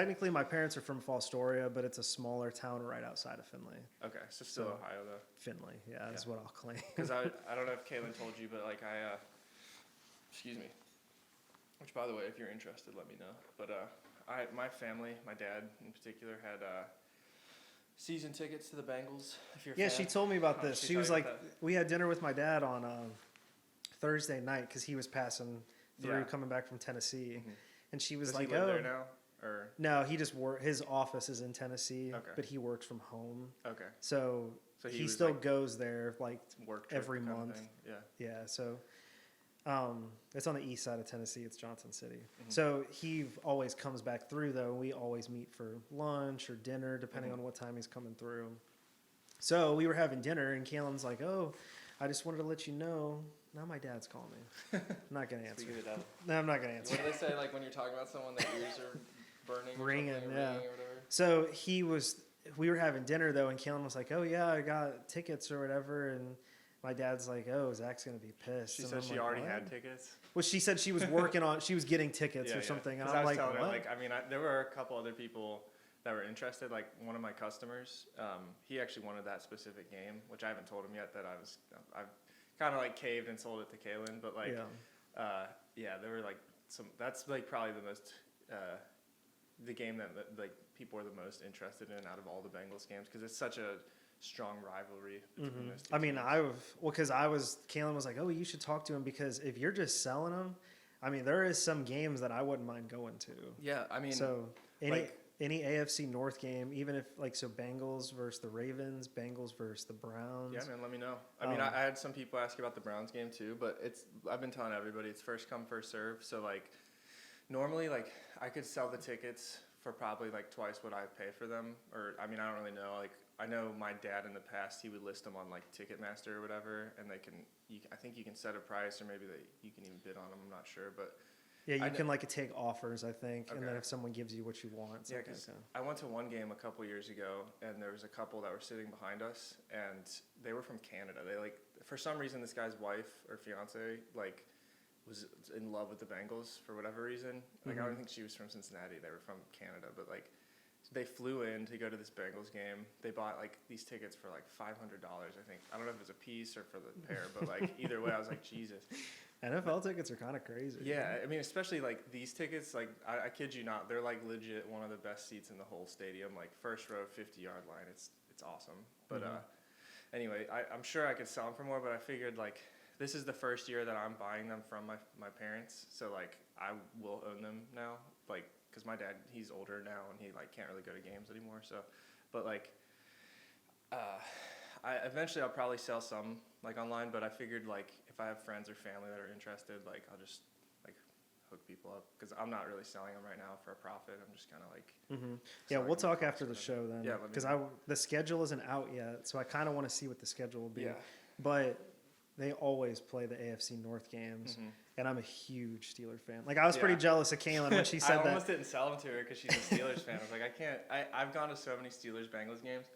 technically my parents are from Fostoria, but it's a smaller town right outside of Findlay. Okay, so still Ohio though. Findlay, yeah, is what I'll claim. Because I don't know if Kaylin told you, but like excuse me. Which, by the way, if you're interested, let me know. But my family, my dad in particular, had season tickets to the Bengals. If you're a fan. She told me about this. She was like, that? we had dinner with my dad on Thursday night because he was passing through coming back from Tennessee, and she was Does like, he live there now? Or no, he just his office is in Tennessee, but he works from home. Okay. So he still like goes there like work every month. Yeah. Yeah. So it's on the east side of Tennessee. It's Johnson City. So he always comes back through though. We always meet for lunch or dinner depending on what time he's coming through. So we were having dinner and Kaylin's like, "Oh, I just wanted to let you know." Now my dad's calling me. I'm not gonna answer. No, I'm not gonna answer. What do they say like when you're talking about someone that ears are burning, ringing, or ringing or whatever? So we were having dinner though, and Kaylin was like, "Oh yeah, I got tickets or whatever," and my dad's like, "Oh, Zach's gonna be pissed." She and said I'm she like, already what? had tickets. Well, she said she was she was getting tickets or something, and I'm like, telling "What?" her, like, I mean, there were a couple other people that were interested. Like one of my customers, he actually wanted that specific game, which I haven't told him yet. That I've kind of like caved and sold it to Kaylin, but like, there were like that's like probably the most the game that like people are the most interested in out of all the Bengals games because it's such a strong rivalry between those two teams. Kaylin was like, "Oh, you should talk to him because if you're just selling them, I mean, there is some games that I wouldn't mind going to." Yeah, I mean, so any AFC North game, even if Bengals versus the Ravens, Bengals versus the Browns. Yeah, man, let me know. I mean, I had some people ask about the Browns game too, but I've been telling everybody it's first come, first serve. So like, normally like I could sell the tickets for probably like twice what I pay for them, or I mean, I don't really know. Like I know my dad in the past, he would list them on like Ticketmaster or whatever, and I think you can set a price, or maybe you can even bid on them. I'm not sure, but. Yeah, you can like take offers, I think, and then if someone gives you what you want. Yeah, because I went to one game a couple years ago, and there was a couple that were sitting behind us, and they were from Canada. They like, for some reason, this guy's wife or fiance like was in love with the Bengals for whatever reason. Like I don't think she was from Cincinnati; they were from Canada, but like they flew in to go to this Bengals game. They bought like these tickets for like $500, I think. I don't know if it was a piece or for the pair, but like either way, I was like, Jesus. NFL tickets are kind of crazy. Yeah, I mean, especially like these tickets, like I kid you not, they're like legit one of the best seats in the whole stadium, like first row, 50-yard line. It's awesome. But anyway, I'm sure I could sell them for more, but I figured like this is the first year that I'm buying them from my parents, so like I will own them now, like because my dad, he's older now and he like can't really go to games anymore. So, but like I'll probably sell some like online, but I figured like if I have friends or family that are interested, like I'll just like hook people up because I'm not really selling them right now for a profit. I'm just kind of like yeah, we'll talk after the show then. Yeah, because the schedule isn't out yet, so I kind of want to see what the schedule will be. Yeah. But they always play the AFC North games, and I'm a huge Steelers fan. Like I was pretty jealous of Kaylin when she said that. I almost didn't sell them to her because she's a Steelers fan. I was like, I can't. I've gone to so many Steelers-Bengals games.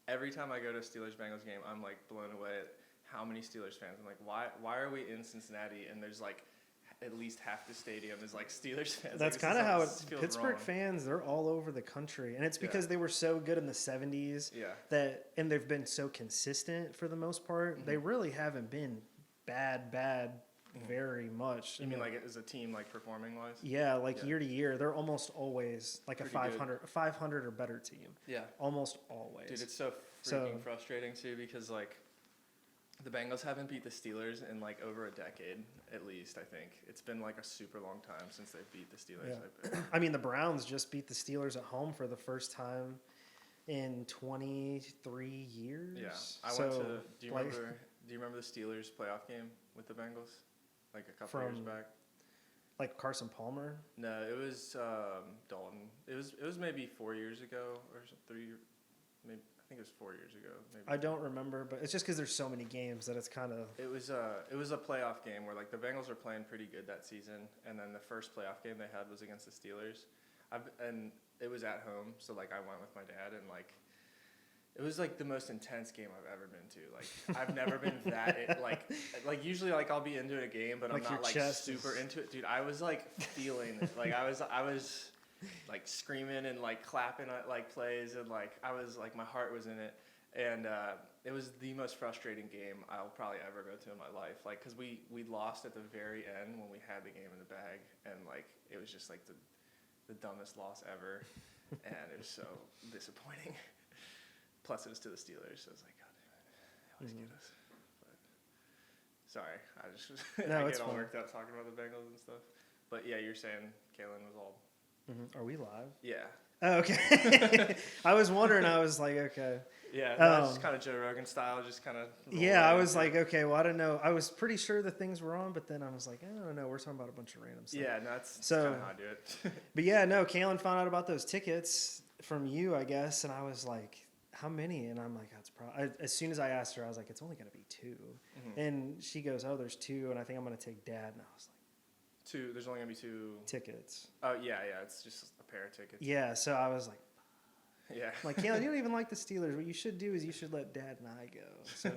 Every time I go to a Steelers-Bengals game, I'm like blown away at how many Steelers fans. I'm like, why are we in Cincinnati and there's like at least half the stadium is like Steelers fans? That's like, kind of how Pittsburgh wrong. fans, they're all over the country. And it's because they were so good in the 70s and they've been so consistent for the most part. They really haven't been bad very much. You mean like as a team, like performing wise? Yeah, like year to year, they're almost always like a 500 or better team. Yeah. Almost always. Dude, it's so freaking frustrating too because like the Bengals haven't beat the Steelers in like over a decade at least, I think. It's been like a super long time since they've beat the Steelers. Yeah. I mean, the Browns just beat the Steelers at home for the first time in 23 years. Yeah. Do you remember the Steelers playoff game with the Bengals? Like a couple years back? Like Carson Palmer? No, it was Dalton. It was maybe 4 years ago or 3 years. Maybe I think it was 4 years ago. Maybe. I don't remember, but it's just because there's so many games that it's kind of. It was a playoff game where like the Bengals were playing pretty good that season, and then the first playoff game they had was against the Steelers, and it was at home, so like I went with my dad, and like it was like the most intense game I've ever been to. Like I've never been that like usually like I'll be into a game, but I'm not like super into it, dude. I was like feeling it. Like I was. like screaming and like clapping at like plays, and like I was like my heart was in it, and it was the most frustrating game I'll probably ever go to in my life. Like, cause we lost at the very end when we had the game in the bag, and like it was just like the dumbest loss ever, and it was so disappointing. Plus, it was to the Steelers, so I was like, God damn it, they always get us. But sorry, I just No, I it's get all fine. worked up talking about the Bengals and stuff. But yeah, you're saying Kalen was all Are we live? yeah. Oh, okay. I was wondering. I was like, okay. Yeah, that's just kind of Joe Rogan style, just kind of. Yeah, I was like, okay, well, I don't know. I was pretty sure the things were on, but then I was like, I don't know. We're talking about a bunch of random stuff. Yeah, no, that's So- kind of how I do it. But yeah, no, Kaylin found out about those tickets from you, I guess, and I was like, how many? And I'm like, that's probably. As soon as I asked her, I was like, it's only going to be 2. And she goes, oh, there's 2, and I think I'm going to take Dad. And I was like, 2. There's only gonna be 2 tickets. Oh yeah, it's just a pair of tickets. Yeah, so I was like, Yeah. like, Kaylin, you don't even like the Steelers. What you should do is you should let Dad and I go. So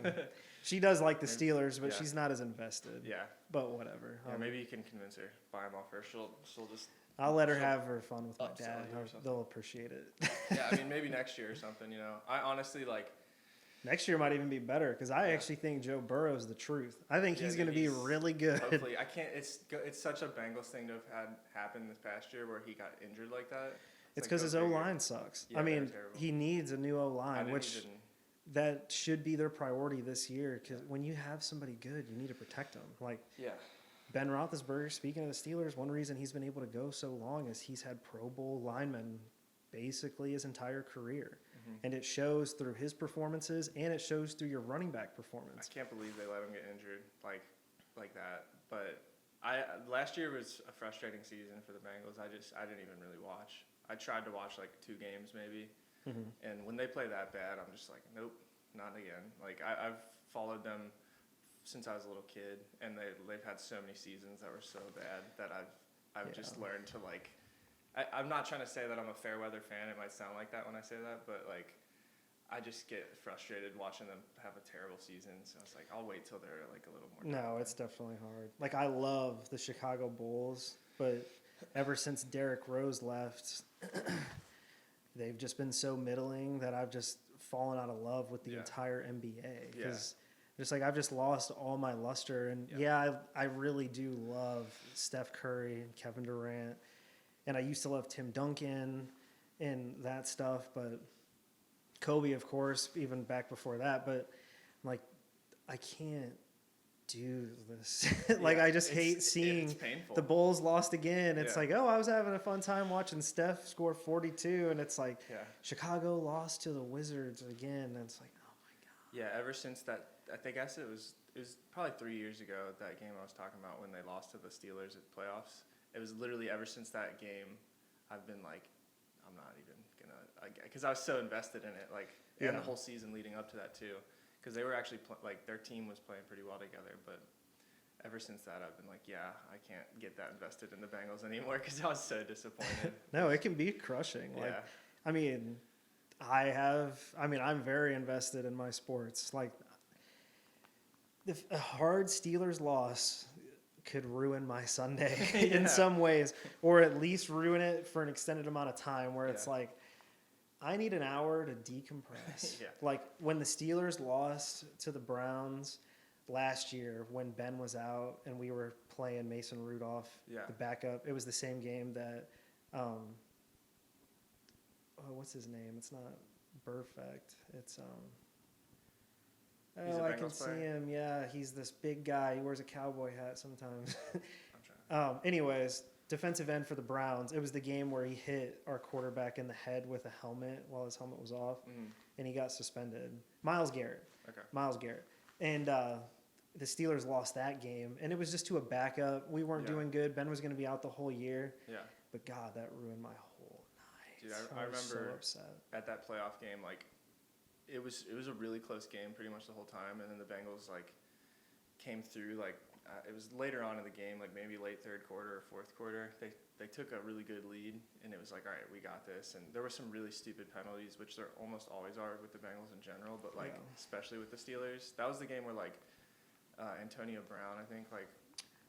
she does like the Steelers, but Yeah. she's not as invested. Yeah. But whatever. Yeah, maybe you can convince her, buy them off her. She'll just. I'll let her have her fun with my upsell dad. you or something. They'll appreciate it. Yeah, I mean maybe next year or something. You know, I honestly like. Next year might even be better because I actually think Joe Burrow's the truth. I think he's going to be really good. Hopefully, I can't. It's such a Bengals thing to have had happen this past year where he got injured like that. It's because his O-line sucks. Yeah, I mean, they're terrible. he needs a new I O-line, didn't which even- that should be their priority this year because when you have somebody good, you need to protect them. Like Yeah. Ben Roethlisberger, speaking of the Steelers, one reason he's been able to go so long is he's had Pro Bowl linemen basically his entire career. And it shows through his performances and it shows through your running back performance. I can't believe they let him get injured like that. But last year was a frustrating season for the Bengals. I didn't even really watch. I tried to watch like 2 games maybe, and when they play that bad, I'm just like, nope, not again. Like I've followed them since I was a little kid, and they've had so many seasons that were so bad that I've just learned to like. I'm not trying to say that I'm a fair weather fan. It might sound like that when I say that, but like, I just get frustrated watching them have a terrible season. So it's like I'll wait till they're like a little more. No, it's definitely hard. Like I love the Chicago Bulls, but ever since Derrick Rose left, they've just been so middling that I've just fallen out of love with the entire NBA. Because just like I've just lost all my luster. And I really do love Steph Curry and Kevin Durant. And I used to love Tim Duncan and that stuff, but Kobe, of course, even back before that. But like, I can't do this. Like, I just hate seeing the Bulls lost again. It's like, oh, I was having a fun time watching Steph score 42, and it's like Chicago lost to the Wizards again. And it's like, oh my god. Yeah, ever since that, I guess it was probably 3 years ago, that game I was talking about when they lost to the Steelers at playoffs. It was literally ever since that game, I've been like, I'm not even gonna, because I was so invested in it, like, and the whole season leading up to that too, because they were actually like their team was playing pretty well together. But ever since that, I've been like, I can't get that invested in the Bengals anymore because I was so disappointed. No, it can be crushing. Like, I mean, I'm very invested in my sports. Like, if a hard Steelers loss could ruin my Sunday in some ways, or at least ruin it for an extended amount of time where it's like, I need an hour to decompress. Like when the Steelers lost to the Browns last year when Ben was out and we were playing Mason Rudolph, the backup. It was the same game that, what's his name? It's not Burfict. It's, I can see him. Yeah, he's this big guy. He wears a cowboy hat sometimes. Anyways, defensive end for the Browns. It was the game where he hit our quarterback in the head with a helmet while his helmet was off, and he got suspended. Myles Garrett. Myles Garrett. And the Steelers lost that game, and it was just to a backup. We weren't doing good. Ben was going to be out the whole year. Yeah. But, God, that ruined my whole night. Dude, I remember so upset. At that playoff game, like, it was a really close game pretty much the whole time, and then the Bengals like came through. Like it was later on in the game, like maybe late third quarter or fourth quarter. They took a really good lead, and it was like, all right, we got this. And there were some really stupid penalties, which there almost always are with the Bengals in general, but like especially with the Steelers. That was the game where like Antonio Brown, I think, like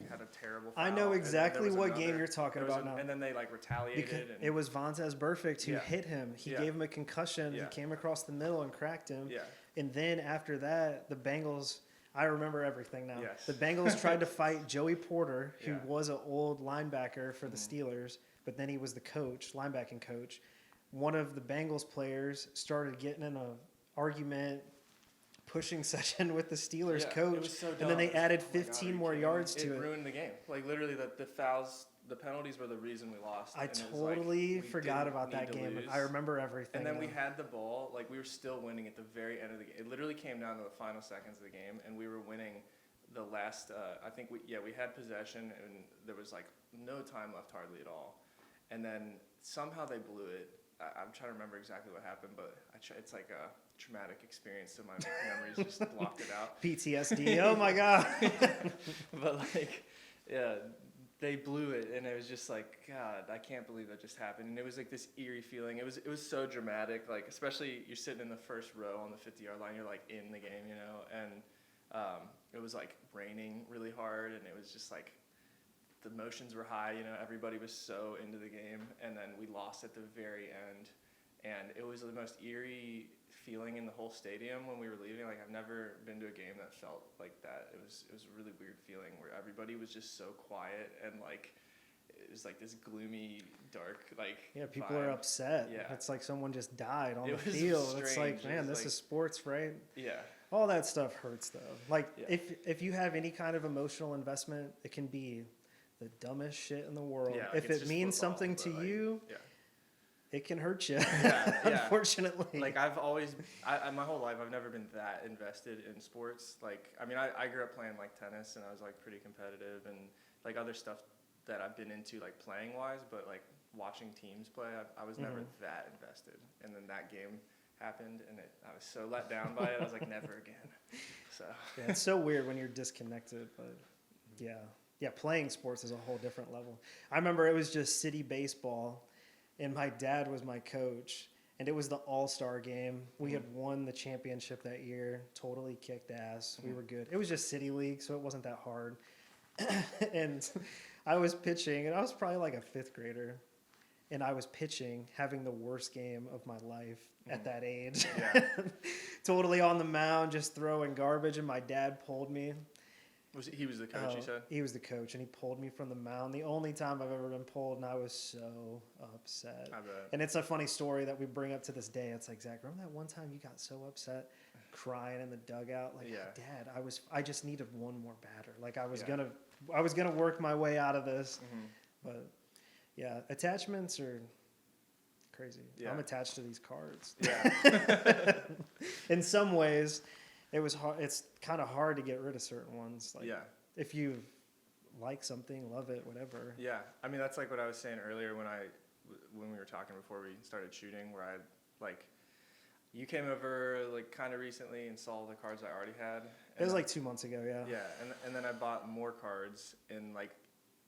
had a terrible foul. I know exactly what game you're talking about now. And then they like retaliated. It was Vontaze Burfict who hit him. He Yeah. gave him a concussion. Yeah. He came across the middle and cracked him. Yeah. And then after that, the Bengals, I remember everything now. Yes. The Bengals tried to fight Joey Porter, who Yeah. was an old linebacker for the Steelers, but then he was the coach, linebacking coach. One of the Bengals players started getting in an argument, pushing session with the Steelers It coach, was so and then they dumb. added Oh my God, 15 are you more kidding me? yards to it. It ruined the game. Like literally, the fouls, the penalties were the reason we lost. I and it was totally like, we forgot didn't about that need to game. lose. I remember everything. And then we now. had the ball, like we were still winning at the very end of the game. It literally came down to the final seconds of the game, and we were winning the last. I think we had possession, and there was like no time left hardly at all. And then somehow they blew it. I'm trying to remember exactly what happened, but it's like a traumatic experience, so my memories just blocked it out. PTSD. Oh my God. But like, yeah, they blew it, and it was just like, God, I can't believe that just happened. And it was like this eerie feeling. It was so dramatic. Like, especially you're sitting in the first row on the 50-yard line, you're like in the game, you know. And it was like raining really hard, and it was just like the emotions were high. You know, everybody was so into the game, and then we lost at the very end, and it was the most eerie feeling in the whole stadium when we were leaving. Like, I've never been to a game that felt like that. It was a really weird feeling where everybody was just so quiet, and like it was like this gloomy, dark, like, yeah, people vibe. are upset. Yeah. It's like someone just died on It the was field. It's strange. like, It man, was this like- is sports, right? Yeah. All that stuff hurts though. Like Yeah. if you have any kind of emotional investment, it can be the dumbest shit in the world. Yeah, like, if it's it just means football, something but, to like, you, yeah. it can hurt you. Yeah, yeah. Unfortunately. Like, I've always, my whole life, I've never been that invested in sports. Like, I mean, I grew up playing, like, tennis, and I was, like, pretty competitive, and, like, other stuff that I've been into, like, playing-wise, but, like, watching teams play, I was never that invested. And then that game happened, and I was so let down by it, I was like, never again. So. Yeah, it's so weird when you're disconnected, but yeah. Yeah, playing sports is a whole different level. I remember it was just city baseball, and my dad was my coach, and it was the all-star game. We had won the championship that year, totally kicked ass. We were good. It was just city league, so it wasn't that hard. And I was pitching, and I was probably like a fifth grader, and I was pitching, having the worst game of my life at that age. Yeah. Totally on the mound, just throwing garbage, and my dad pulled me. He was the coach, you said? He was the coach, and he pulled me from the mound. The only time I've ever been pulled, and I was so upset. I bet. And it's a funny story that we bring up to this day. It's like, Zach, remember that one time you got so upset, crying in the dugout? Like, Yeah. Dad, I just needed one more batter. Like, I was Yeah. gonna work my way out of this. Mm-hmm. But yeah, attachments are crazy. Yeah. I'm attached to these cards. Yeah. In some ways, it was hard. It's kind of hard to get rid of certain ones. Like, Yeah. if you like something, love it, whatever. Yeah, I mean, that's like what I was saying earlier when we were talking before we started shooting, where you came over like kind of recently and saw the cards I already had. It was like 2 months ago, yeah. Yeah, and then I bought more cards, and like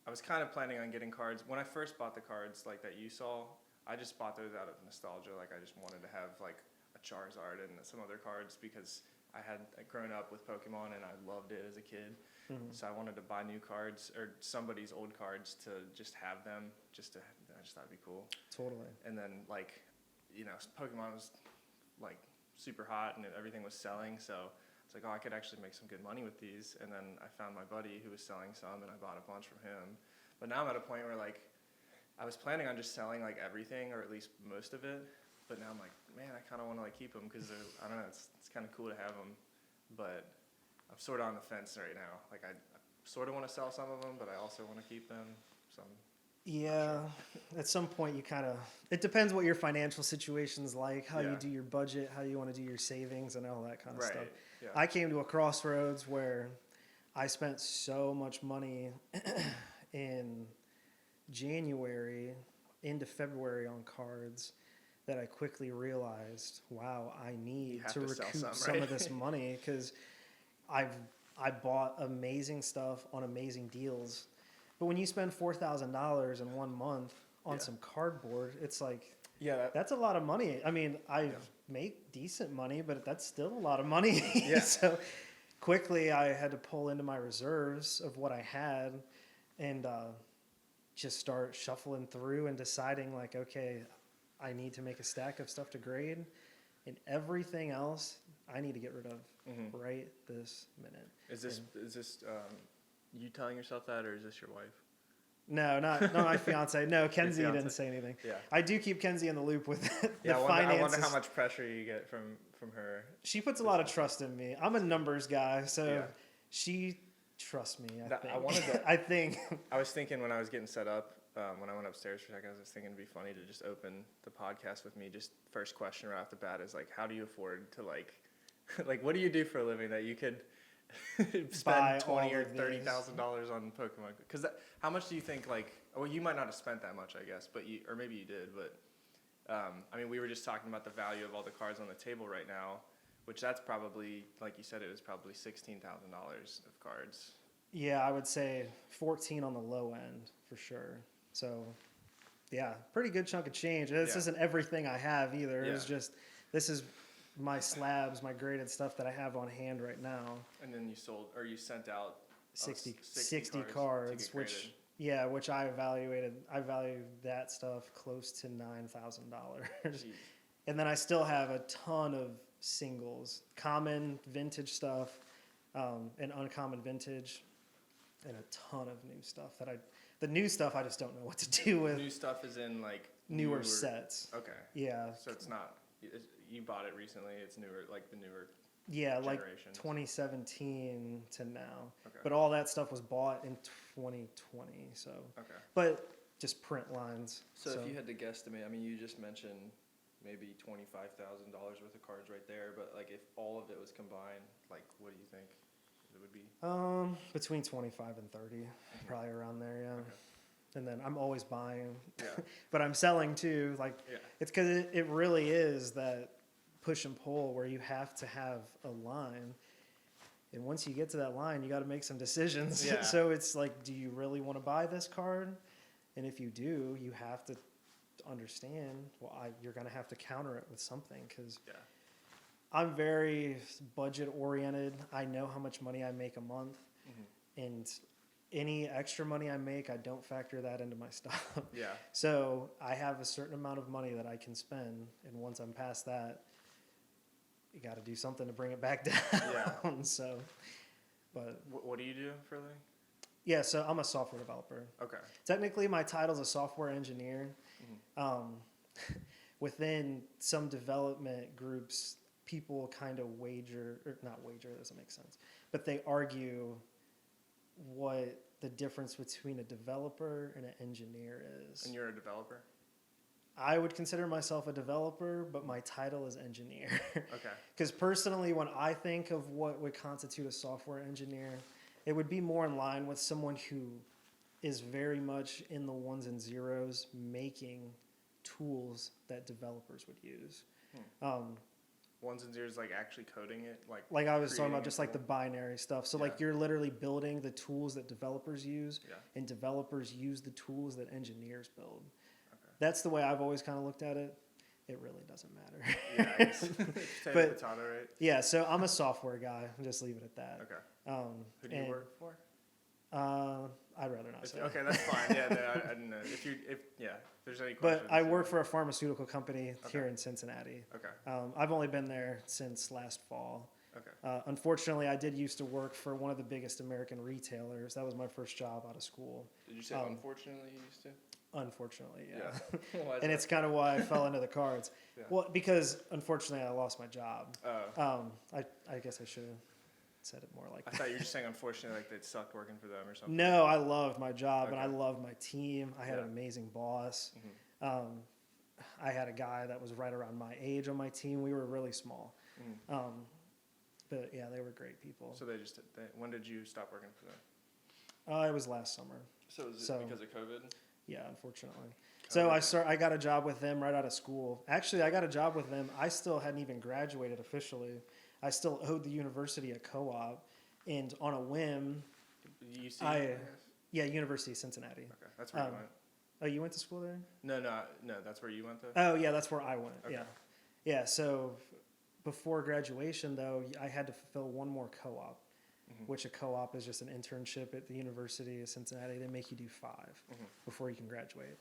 I was kind of planning on getting cards. When I first bought the cards like that you saw, I just bought those out of nostalgia. Like, I just wanted to have like a Charizard and some other cards because I had grown up with Pokemon and I loved it as a kid. Mm-hmm. So I wanted to buy new cards or somebody's old cards to just have them. I just thought it'd be cool. Totally. And then, like, you know, Pokemon was like super hot and everything was selling. So it's like, oh, I could actually make some good money with these. And then I found my buddy who was selling some, and I bought a bunch from him. But now I'm at a point where, like, I was planning on just selling like everything or at least most of it. But now I'm like, man, I kind of want to like keep them because I don't know, it's kind of cool to have them. But I'm sort of on the fence right now. Like, I sort of want to sell some of them, but I also want to keep them. So Yeah, at some point you kind of, it depends what your financial situation's like, how you Yeah. do your budget, how you want to do your savings and all that kind of right, stuff. yeah, I came to a crossroads where I spent so much money in January into February on cards that I quickly realized, wow, I need have to to sell recoup some, right? of this money because I bought amazing stuff on amazing deals. But when you spend $4,000 in 1 month on Yeah. some cardboard, it's like, yeah, that's a lot of money. I mean, I make decent money, but that's still a lot of money. Yeah. So quickly I had to pull into my reserves of what I had and just start shuffling through and deciding like, okay, I need to make a stack of stuff to grade, and everything else I need to get rid of right this minute. Is this you telling yourself that, or is this your wife? No, not my fiance. No, Kenzie didn't say anything. Yeah, I do keep Kenzie in the loop with the finances. I wonder how finances. much pressure you get from her. She puts a lot of trust in me. I'm a numbers guy, so she trusts me. I think. I was thinking when I was getting set up, when I went upstairs for a second, I was thinking it'd be funny to just open the podcast with me. Just first question right off the bat is like, how do you afford to like what do you do for a living that you could spend $20,000 or $30,000 on Pokemon? Because how much do you think well, you might not have spent that much, I guess, but or maybe you did, but I mean, we were just talking about the value of all the cards on the table right now, which that's probably, like you said, it was probably $16,000 of cards. Yeah, I would say 14 on the low end for sure. So, yeah, pretty good chunk of change. This isn't everything I have either. Yeah. It's just, this is my slabs, my graded stuff that I have on hand right now. And then you sent out 60 cards, which I value that stuff close to $9,000. And then I still have a ton of singles, common vintage stuff, and uncommon vintage, and a ton of new stuff the new stuff I just don't know what to do with. New stuff is in newer sets. Okay. Yeah. So it's not, you bought it recently, it's newer, like the newer Yeah, like generations. 2017 to now. Okay. But all that stuff was bought in 2020, so. Okay. But just print lines. So if you had to guesstimate, I mean, you just mentioned maybe $25,000 worth of cards right there, but if all of it was combined, what do you think it would be? Between 25 and 30, probably around there, yeah. Okay. And then I'm always buying, Yeah. but I'm selling too. It's because it really is that push and pull where you have to have a line, and once you get to that line, you got to make some decisions. Yeah. So it's do you really want to buy this card? And if you do, you have to understand. You're going to have to counter it with something because. Yeah. I'm very budget oriented. I know how much money I make a month, and any extra money I make, I don't factor that into my stuff. Yeah. So I have a certain amount of money that I can spend, and once I'm past that, you got to do something to bring it back down. Yeah. So, but what do you do for a living? Yeah, so I'm a software developer. Okay. Technically, my title's a software engineer. Within some development groups, people kind of not wager, doesn't make sense, but they argue what the difference between a developer and an engineer is. And you're a developer? I would consider myself a developer, but my title is engineer. Okay. Because personally, when I think of what would constitute a software engineer, it would be more in line with someone who is very much in the ones and zeros making tools that developers would use. Ones and zeros, actually coding it, like I was talking about, just the binary stuff. So Yeah. you're literally building the tools that developers use, Yeah. and developers use the tools that engineers build. Okay. That's the way I've always kind of looked at it. It really doesn't matter. Yeah, I guess. Potato, potato, right? Yeah, so I'm a software guy. I'll just leave it at that. Okay. Who do you work for? I'd rather not say. Okay, that's fine. Yeah, I didn't know. If there's any questions. But I work for a pharmaceutical company here in Cincinnati. Okay. I've only been there since last fall. Okay. Unfortunately, I did used to work for one of the biggest American retailers. That was my first job out of school. Did you say unfortunately you used to? Unfortunately, yeah. Why is And that? it's kind of why I fell into the cards. Yeah. Well, because unfortunately I lost my job. Oh. I guess I should have said it more like I that. thought you were just saying unfortunately it sucked working for them or something. No, I loved my job, and Okay. I loved my team. I had Yeah. an amazing boss. I had a guy that was right around my age on my team. We were really small. But yeah, they were great people. So when did you stop working for them? It was last summer. So is So- it because of COVID? Yeah, unfortunately. So I got a job with them right out of school. Actually, I got a job with them. I still hadn't even graduated officially. I still owed the university a co-op, and on a whim, UC, I guess? yeah, University of Cincinnati. Okay, that's where you went. Oh, you went to school there? No, that's where you went though. Oh, yeah, that's where I went. Okay. Yeah. So before graduation, though, I had to fulfill one more co-op. which a co-op is just an internship at the University of Cincinnati. They make you do 5 before you can graduate.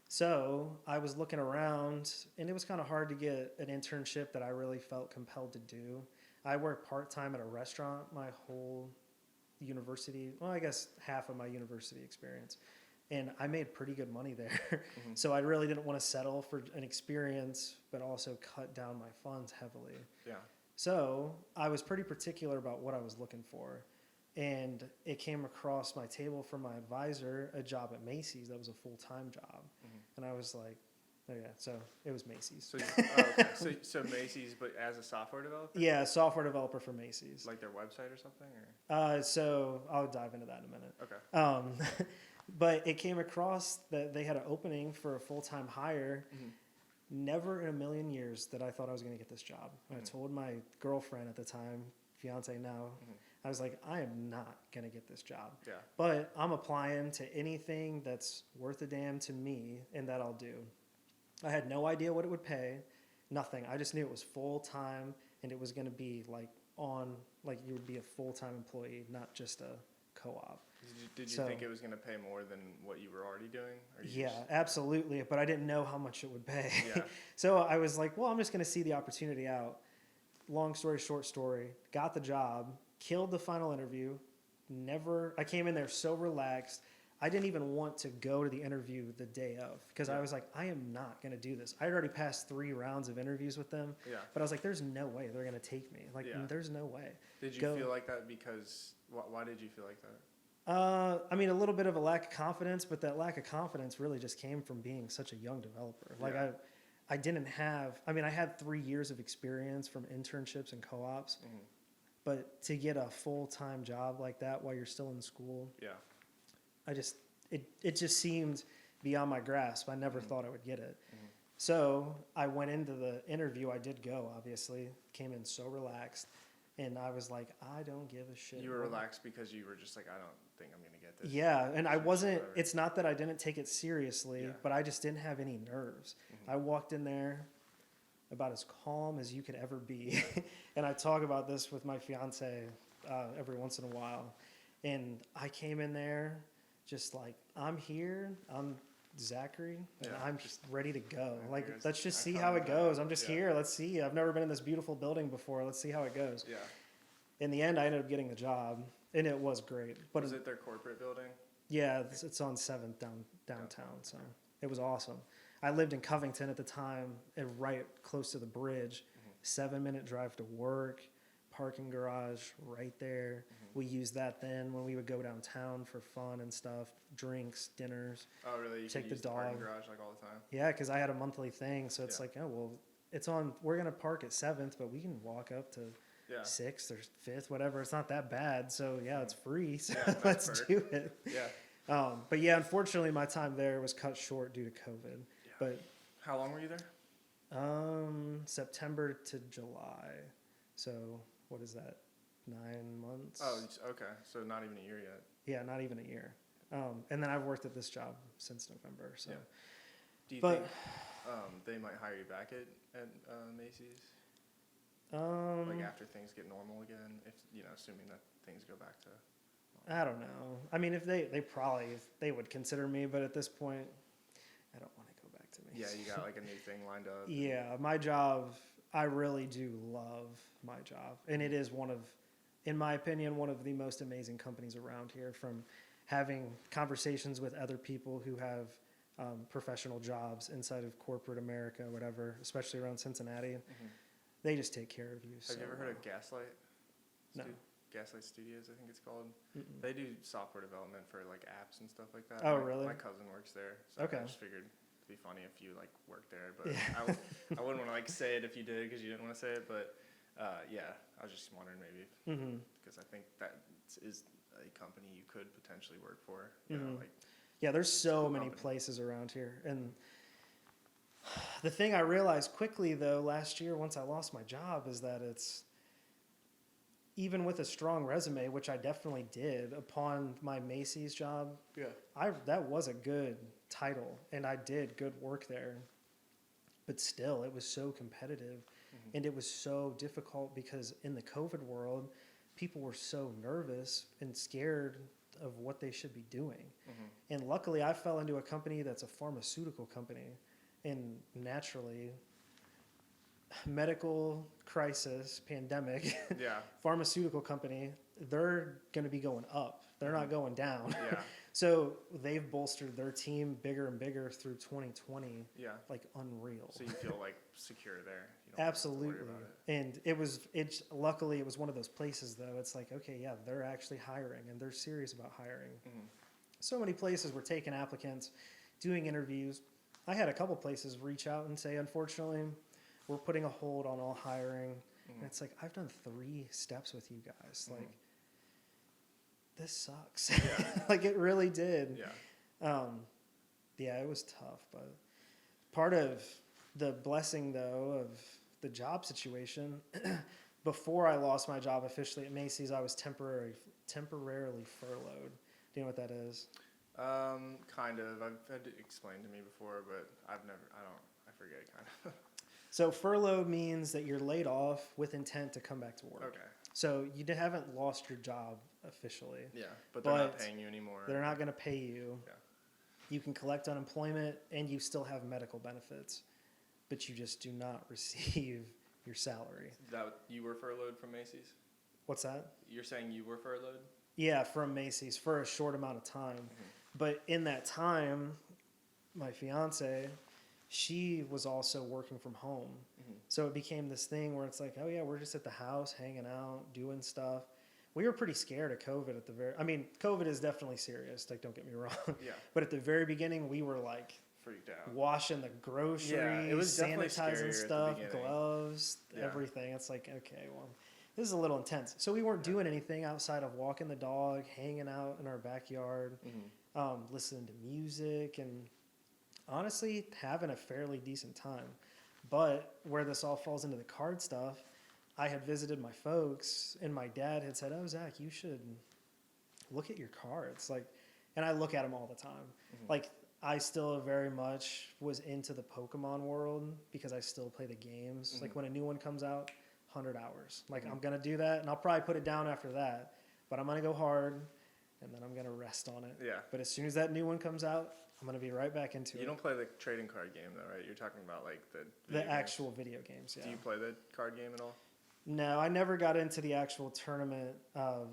So I was looking around, and it was kind of hard to get an internship that I really felt compelled to do. I worked part-time at a restaurant my whole university, well, I guess half of my university experience. And I made pretty good money there. So I really didn't want to settle for an experience, but also cut down my funds heavily. Yeah. So I was pretty particular about what I was looking for. And it came across my table from my advisor, a job at Macy's that was a full-time job. And I was like, oh yeah, so it was Macy's. So, so Macy's, but as a software developer? Yeah, software developer for Macy's. Like their website or something? Or? So I'll dive into that in a minute. Okay. But it came across that they had an opening for a full-time hire. Never in a million years that I thought I was going to get this job. I told my girlfriend at the time, fiance now, I was like, I am not going to get this job. Yeah. But I'm applying to anything that's worth a damn to me, and that I'll do. I had no idea what it would pay, nothing. I just knew it was full-time, and it was going to be like you would be a full-time employee, not just a co-op. Did you think it was going to pay more than what you were already doing? Yeah, absolutely. But I didn't know how much it would pay. Yeah. So I was like, well, I'm just going to see the opportunity out. Long story, short story. Got the job, killed the final interview. I came in there so relaxed. I didn't even want to go to the interview the day of because I was like, I am not going to do this. I had already passed 3 rounds of interviews with them. Yeah. But I was like, there's no way they're going to take me. Like, there's no way. Did you feel like that because, why did you feel like that? I mean, a little bit of a lack of confidence, but that lack of confidence really just came from being such a young developer. Like I had 3 years of experience from internships and co-ops, but to get a full-time job like that while you're still in school, it just seemed beyond my grasp. I never thought I would get it. So I went into the interview. I did go, obviously, came in so relaxed. And I was like, I don't give a shit. You were relaxed because you were just like, I don't think I'm going to get this. Yeah, and I wasn't, it's not that I didn't take it seriously, but I just didn't have any nerves. I walked in there about as calm as you could ever be. And I talk about this with my fiance every once in a while. And I came in there just like, I'm here, I'm Zachary, and I'm just ready to go. Like, let's just see how it goes. I'm just here. Let's see. I've never been in this beautiful building before. Let's see how it goes. Yeah. In the end, I ended up getting the job, and it was great. But was it their corporate building? Yeah, it's on 7th downtown. So it was awesome. I lived in Covington at the time, and right close to the bridge. 7-minute drive to work. Parking garage right there. We used that then when we would go downtown for fun and stuff, drinks, dinners. Oh, really? You take the dog. Parking garage like all the time? Yeah, because I had a monthly thing, so it's like, oh well, it's on. We're gonna park at 7th, but we can walk up to 6th or 5th, whatever. It's not that bad. So yeah, it's free. So let's do it. Yeah. But yeah, unfortunately, my time there was cut short due to COVID. Yeah. But how long were you there? September to July. So what is that? 9 months. Oh, okay. So not even a year yet. Yeah, not even a year. And then I've worked at this job since November. So, do you think they might hire you back at Macy's? Like after things get normal again, if assuming that things go back to. I don't know. I mean, if they would consider me, but at this point, I don't want to go back to Macy's. Yeah, you got like a new thing lined up. Yeah, my job. I really do love my job, and it is in my opinion, one of the most amazing companies around here. From having conversations with other people who have professional jobs inside of corporate America, whatever, especially around Cincinnati, they just take care of you. Have you ever heard of Gaslight? No. Gaslight Studios, I think it's called. They do software development for like apps and stuff like that. Oh, really? My cousin works there, so I just figured it'd be funny if you like worked there, but I wouldn't want to like say it if you did because you didn't want to say it, but I was just wondering maybe because I think that is a company you could potentially work for. You know, like there's so many places around here, and the thing I realized quickly though last year once I lost my job is that it's even with a strong resume, which I definitely did upon my Macy's job. Yeah, that was a good title, and I did good work there. But still, it was so competitive, and it was so difficult because in the COVID world, people were so nervous and scared of what they should be doing. And luckily I fell into a company that's a pharmaceutical company, and naturally medical crisis, pandemic, pharmaceutical company, they're going to be going up. They're not going down. Yeah. So they've bolstered their team bigger and bigger through 2020. Yeah. Like unreal. So you feel like secure there. You don't Absolutely. have to worry about it. And luckily it was one of those places though. It's like, okay, yeah, they're actually hiring and they're serious about hiring. So many places were taking applicants, doing interviews. I had a couple places reach out and say, unfortunately, we're putting a hold on all hiring. And it's like, I've done 3 steps with you guys. Like, this sucks. Yeah. Like, it really did. Yeah. Yeah, it was tough. But part of the blessing, though, of the job situation, before I lost my job officially at Macy's, I was temporarily furloughed. Do you know what that is? Kind of. I've had it explained to me before, but I forget kind of. So furloughed means that you're laid off with intent to come back to work. Okay. So you haven't lost your job officially. Yeah, but they're not paying you anymore. They're not going to pay you. Yeah. You can collect unemployment and you still have medical benefits, but you just do not receive your salary. You were furloughed from Macy's? What's that? You're saying you were furloughed? Yeah, from Macy's for a short amount of time. But in that time, my fiance, she was also working from home. So it became this thing where it's like, oh yeah, we're just at the house hanging out, doing stuff. We were pretty scared of COVID COVID is definitely serious. Like, don't get me wrong. Yeah. But at the very beginning, we were like freaked out, washing the groceries, it was sanitizing stuff, at the gloves, everything. It's like, okay, well, this is a little intense. So we weren't doing anything outside of walking the dog, hanging out in our backyard, listening to music, and honestly having a fairly decent time. But where this all falls into the card stuff, I had visited my folks, and my dad had said, oh, Zach, you should look at your cards. Like, and I look at them all the time. Like, I still very much was into the Pokemon world because I still play the games. Like, when a new one comes out, 100 hours. Like, I'm going to do that, and I'll probably put it down after that. But I'm going to go hard, and then I'm going to rest on it. Yeah. But as soon as that new one comes out, I'm going to be right back into it. You don't play the trading card game, though, right? You're talking about, like, the actual video games, yeah. Do you play the card game at all? No, I never got into the actual tournament of,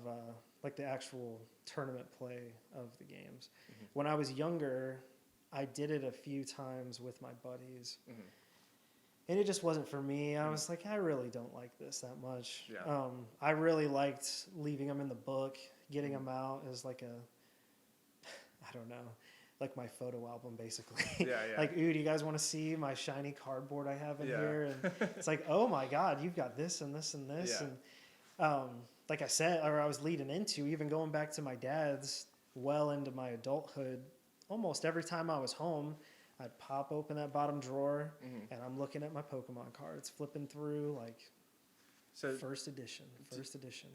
the actual tournament play of the games. When I was younger, I did it a few times with my buddies. And it just wasn't for me. I was like, I really don't like this that much. Yeah. I really liked leaving them in the book, getting them out as like I don't know, like my photo album, basically. Yeah, yeah. Like, ooh, do you guys want to see my shiny cardboard I have in here? And it's like, oh my God, you've got this and this and this. Yeah. And like I said, or I was leading into, even going back to my dad's well into my adulthood, almost every time I was home, I'd pop open that bottom drawer and I'm looking at my Pokemon cards, flipping through first edition,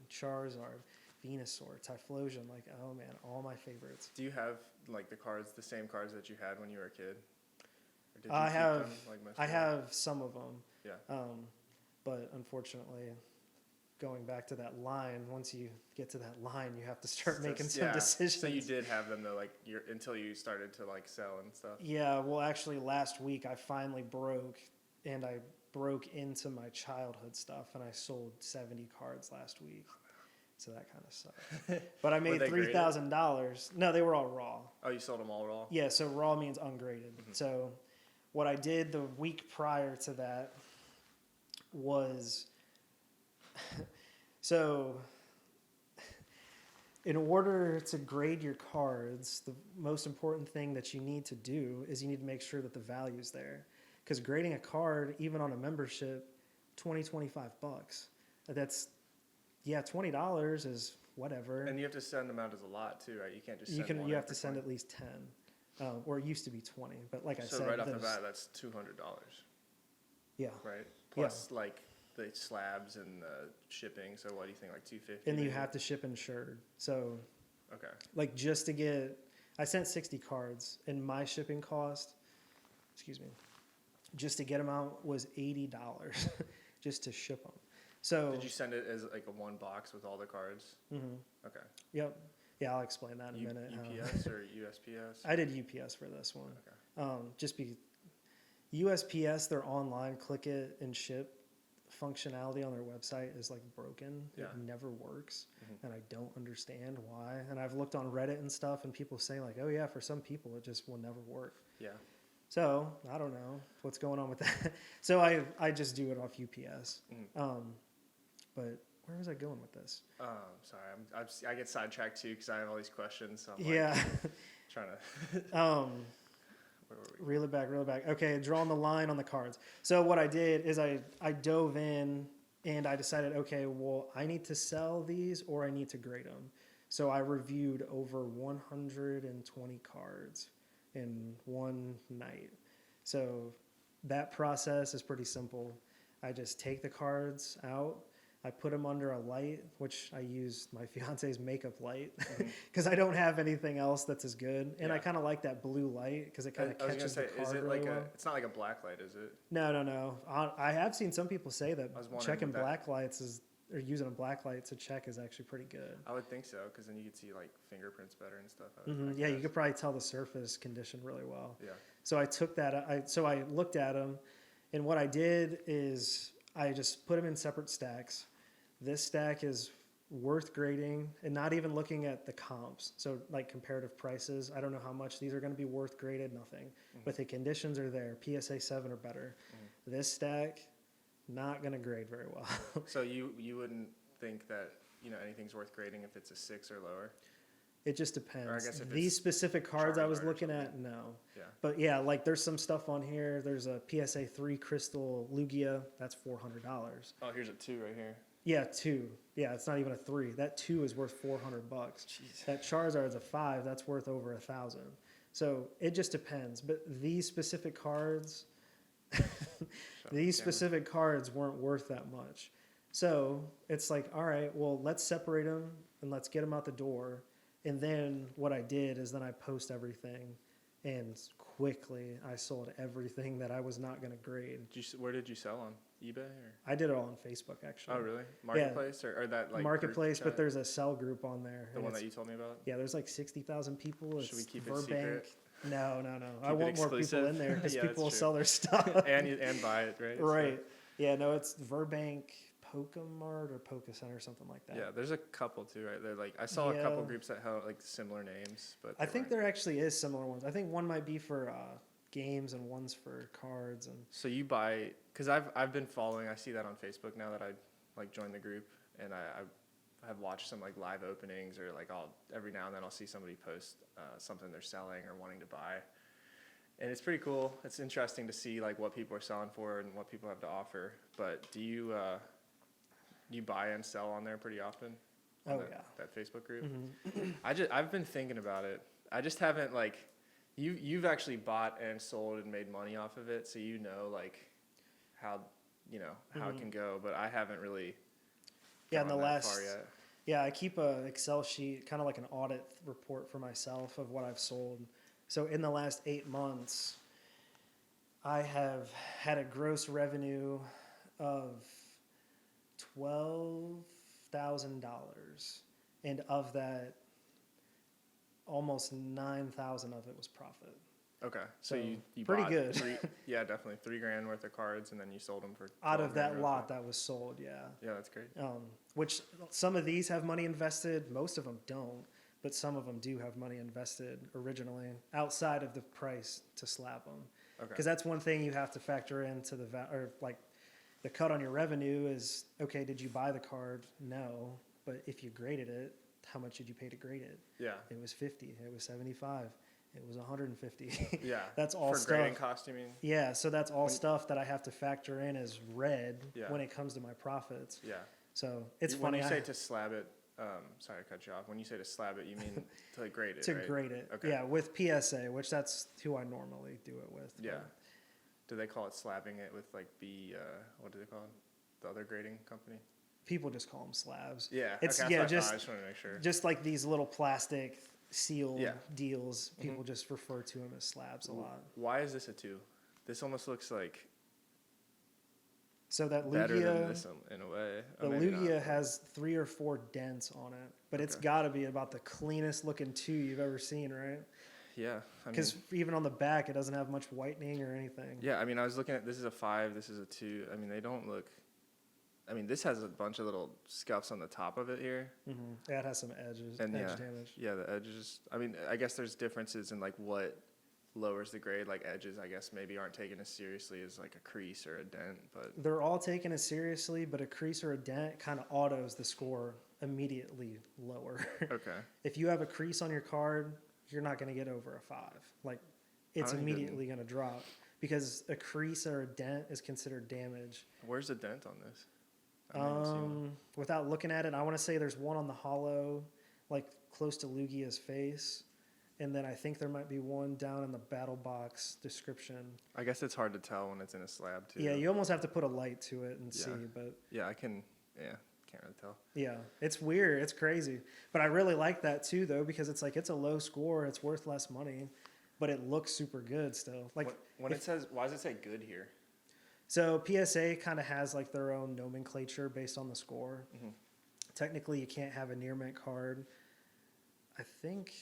Charizard, Venusaur, Typhlosion, like, oh man, all my favorites. Do you have like the same cards that you had when you were a kid? Or did you I keep have, them, like most I people? have some of them. Yeah. But unfortunately, going back to that line, once you get to that line, you have to start making some decisions. So you did have them though, like until you started to like sell and stuff. Yeah. Well, actually, last week I finally broke into my childhood stuff, and I sold 70 cards last week. So that kind of sucked. But I made $3,000. No, they were all raw. Oh, you sold them all raw? Yeah, so raw means ungraded. So what I did the week prior to that was, so in order to grade your cards, the most important thing that you need to do is you need to make sure that the value's there. Because grading a card, even on a membership, $25. That's, yeah, $20 is whatever. And you have to send them out as a lot too, right? You can't just send one you have to for send 20. at least 10, or it used to be 20. But like I said, so right off the bat, that's $200. Yeah. Right. Plus like the slabs and the shipping. So what do you think, like $250? And then you have to ship insured. So. Okay. Like just to get, I sent 60 cards, and my shipping cost, just to get them out was $80 just to ship them. So did you send it as like a one box with all the cards? Mm-hmm. Okay. Yep. Yeah, I'll explain that in a minute. UPS or USPS? I did UPS for this one. Okay. Just be USPS, their online click it and ship functionality on their website is like broken. Yeah. It never works, and I don't understand why. And I've looked on Reddit and stuff, and people say like, "Oh yeah, for some people it just will never work." Yeah. So I don't know what's going on with that. So I just do it off UPS. But where was I going with this? Sorry, I get sidetracked too because I have all these questions. So I'm trying to. Reel it back. Okay, drawing the line on the cards. So what I did is I dove in and I decided, okay, well, I need to sell these or I need to grade them. So I reviewed over 120 cards in one night. So that process is pretty simple. I just take the cards out. I put them under a light, which I use my fiance's makeup light because I don't have anything else that's as good. And I kind of like that blue light because it kind of catches the card really well. It's not like a black light, is it? No. I have seen some people say that checking black lights or using a black light to check is actually pretty good. I would think so because then you could see like fingerprints better and stuff. Yeah, you could probably tell the surface condition really well. Yeah. So I took that. I looked at them, and what I did is I just put them in separate stacks. This stack is worth grading and not even looking at the comps. So like comparative prices, I don't know how much these are going to be worth graded, nothing. But the conditions are there, PSA 7 or better. This stack, not going to grade very well. So you wouldn't think that anything's worth grading if it's a 6 or lower? It just depends. Or I guess if these specific cards I was looking at, no. Yeah. But yeah, like there's some stuff on here. There's a PSA 3 Crystal Lugia. That's $400. Oh, here's a 2 right here. Yeah, 2. Yeah, it's not even a 3. That 2 is worth $400. Jeez. That Charizard's a 5. That's worth over $1,000. So it just depends. But these specific cards, weren't worth that much. So it's like, all right, well, let's separate them and let's get them out the door. And then what I did is then I post everything, and quickly I sold everything that I was not going to grade. Where did you sell on? eBay? Or? I did it all on Facebook, actually. Oh, really? Marketplace? Or that like Marketplace, but there's a sell group on there. The one that you told me about? Yeah, there's like 60,000 people. Should we keep it secret? No. I want more people in there because people will sell their stuff. and buy it, right? Right. So. Yeah, no, it's Verbank Pokemart or Pokecenter or something like that. Yeah, there's a couple too, right? They're like I saw a couple groups that have like similar names, but I think there actually is similar ones. I think one might be for games and one's for cards. And so you buy because I've been following. I see that on Facebook now that I like joined the group, and I have watched some like live openings or like every now and then I'll see somebody post something they're selling or wanting to buy, and it's pretty cool. It's interesting to see like what people are selling for and what people have to offer. But do you buy and sell on there pretty often? That Facebook group. I've been thinking about it. I just haven't like you've actually bought and sold and made money off of it, so like how it can go. But I haven't really. Yeah, in the last. Far yet. Yeah, I keep a Excel sheet, kind of like an audit report for myself of what I've sold. So in the last 8 months, I have had a gross revenue of $12,000, and of that, almost 9,000 of it was profit. Okay, so you pretty bought good. Yeah, definitely $3,000 worth of cards, and then you sold them for out of that lot that was sold. Yeah. Yeah, that's great. Which some of these have money invested, most of them don't, but some of them do have money invested originally outside of the price to slab them. Okay. Because that's one thing you have to factor into the the cut on your revenue is, okay, did you buy the card? No. But if you graded it, how much did you pay to grade it? Yeah. It was 50. It was 75. It was 150. Yeah. That's all stuff. For grading cost, you mean? Yeah. So that's all stuff that I have to factor in as red when it comes to my profits. Yeah. So it's funny. When you say to slab it, sorry to cut you off. When you say to slab it, you mean to grade it, to right? grade it. Okay. Yeah. With PSA, which that's who I normally do it with. Yeah. Do they call it slabbing it with like what do they call it? The other grading company? People just call them slabs. Yeah. It's okay, I just wanted to make sure. Just like these little plastic seal deals, people just refer to them as slabs a lot. Why is this a 2? This almost looks like So that better than Lugia, this in a way. the Or maybe not, Lugia but- has 3 or 4 dents on it, but it's Okay. got to be about the cleanest looking 2 you've ever seen, right? Yeah, I mean, Because even on the back, it doesn't have much whitening or anything. yeah, I mean, I was looking at, this is a 5, this is a 2. I mean, they don't look, I mean, this has a bunch of little scuffs on the top of it here. Mm-hmm. Yeah, it has some edges, And edge damage. Yeah, the edges. I mean, I guess there's differences in like what lowers the grade. Like edges, I guess maybe aren't taken as seriously as like a crease or a dent. But They're all taken as seriously, but a crease or a dent kind of autos the score immediately lower. okay, If you have a crease on your card, you're not going to get over a 5. Like, it's I don't even- immediately going to drop because a crease or a dent is considered damage. where's the dent on this? I haven't seen one. Without looking at it, I want to say there's one on the hollow, like close to Lugia's face. And then I think there might be one down in the battle box description. I guess it's hard to tell when it's in a slab too. Yeah, you almost have to put a light to it and see, but Yeah, I can. Yeah, can't really tell. yeah, it's weird. It's crazy. But I really like that too, though, because it's like it's a low score. It's worth less money, but it looks super good still. Like when it says, why does it say good here? So PSA kind of has like their own nomenclature based on the score. Mm-hmm. Technically, you can't have a near mint card. I think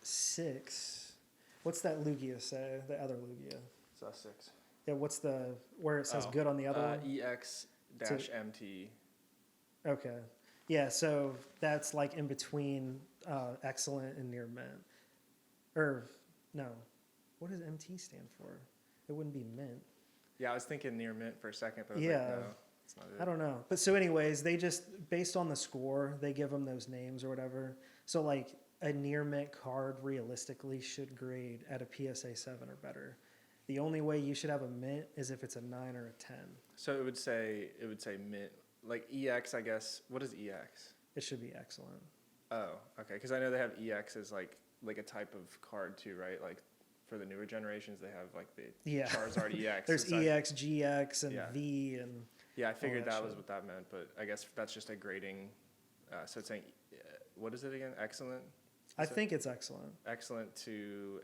6. What's that Lugia say? The other Lugia. It's a 6. Yeah. What's the where it says good on the other one? EX-MT. Okay. Yeah, so that's like in between excellent and near mint. Or, no. What does MT stand for? It wouldn't be mint. Yeah, I was thinking near mint for a second, but I was Yeah. like, no, it's not it. I don't know. But so anyways, they just, based on the score, they give them those names or whatever. So like a near mint card realistically should grade at a PSA 7 or better. The only way you should have a mint is if it's a 9 or a 10. So it would say mint, like EX, I guess. What is EX? It should be excellent. Oh, okay. Because I know they have EX as like a type of card too, right? Like for the newer generations, they have like the Yeah. Charizard EX. There's It's like- EX, GX, and Yeah. V, and Yeah, I figured that that was shit. what that meant, but I guess that's just a grading. So it's saying, what is it again? Excellent. I So- think it's excellent. Excellent to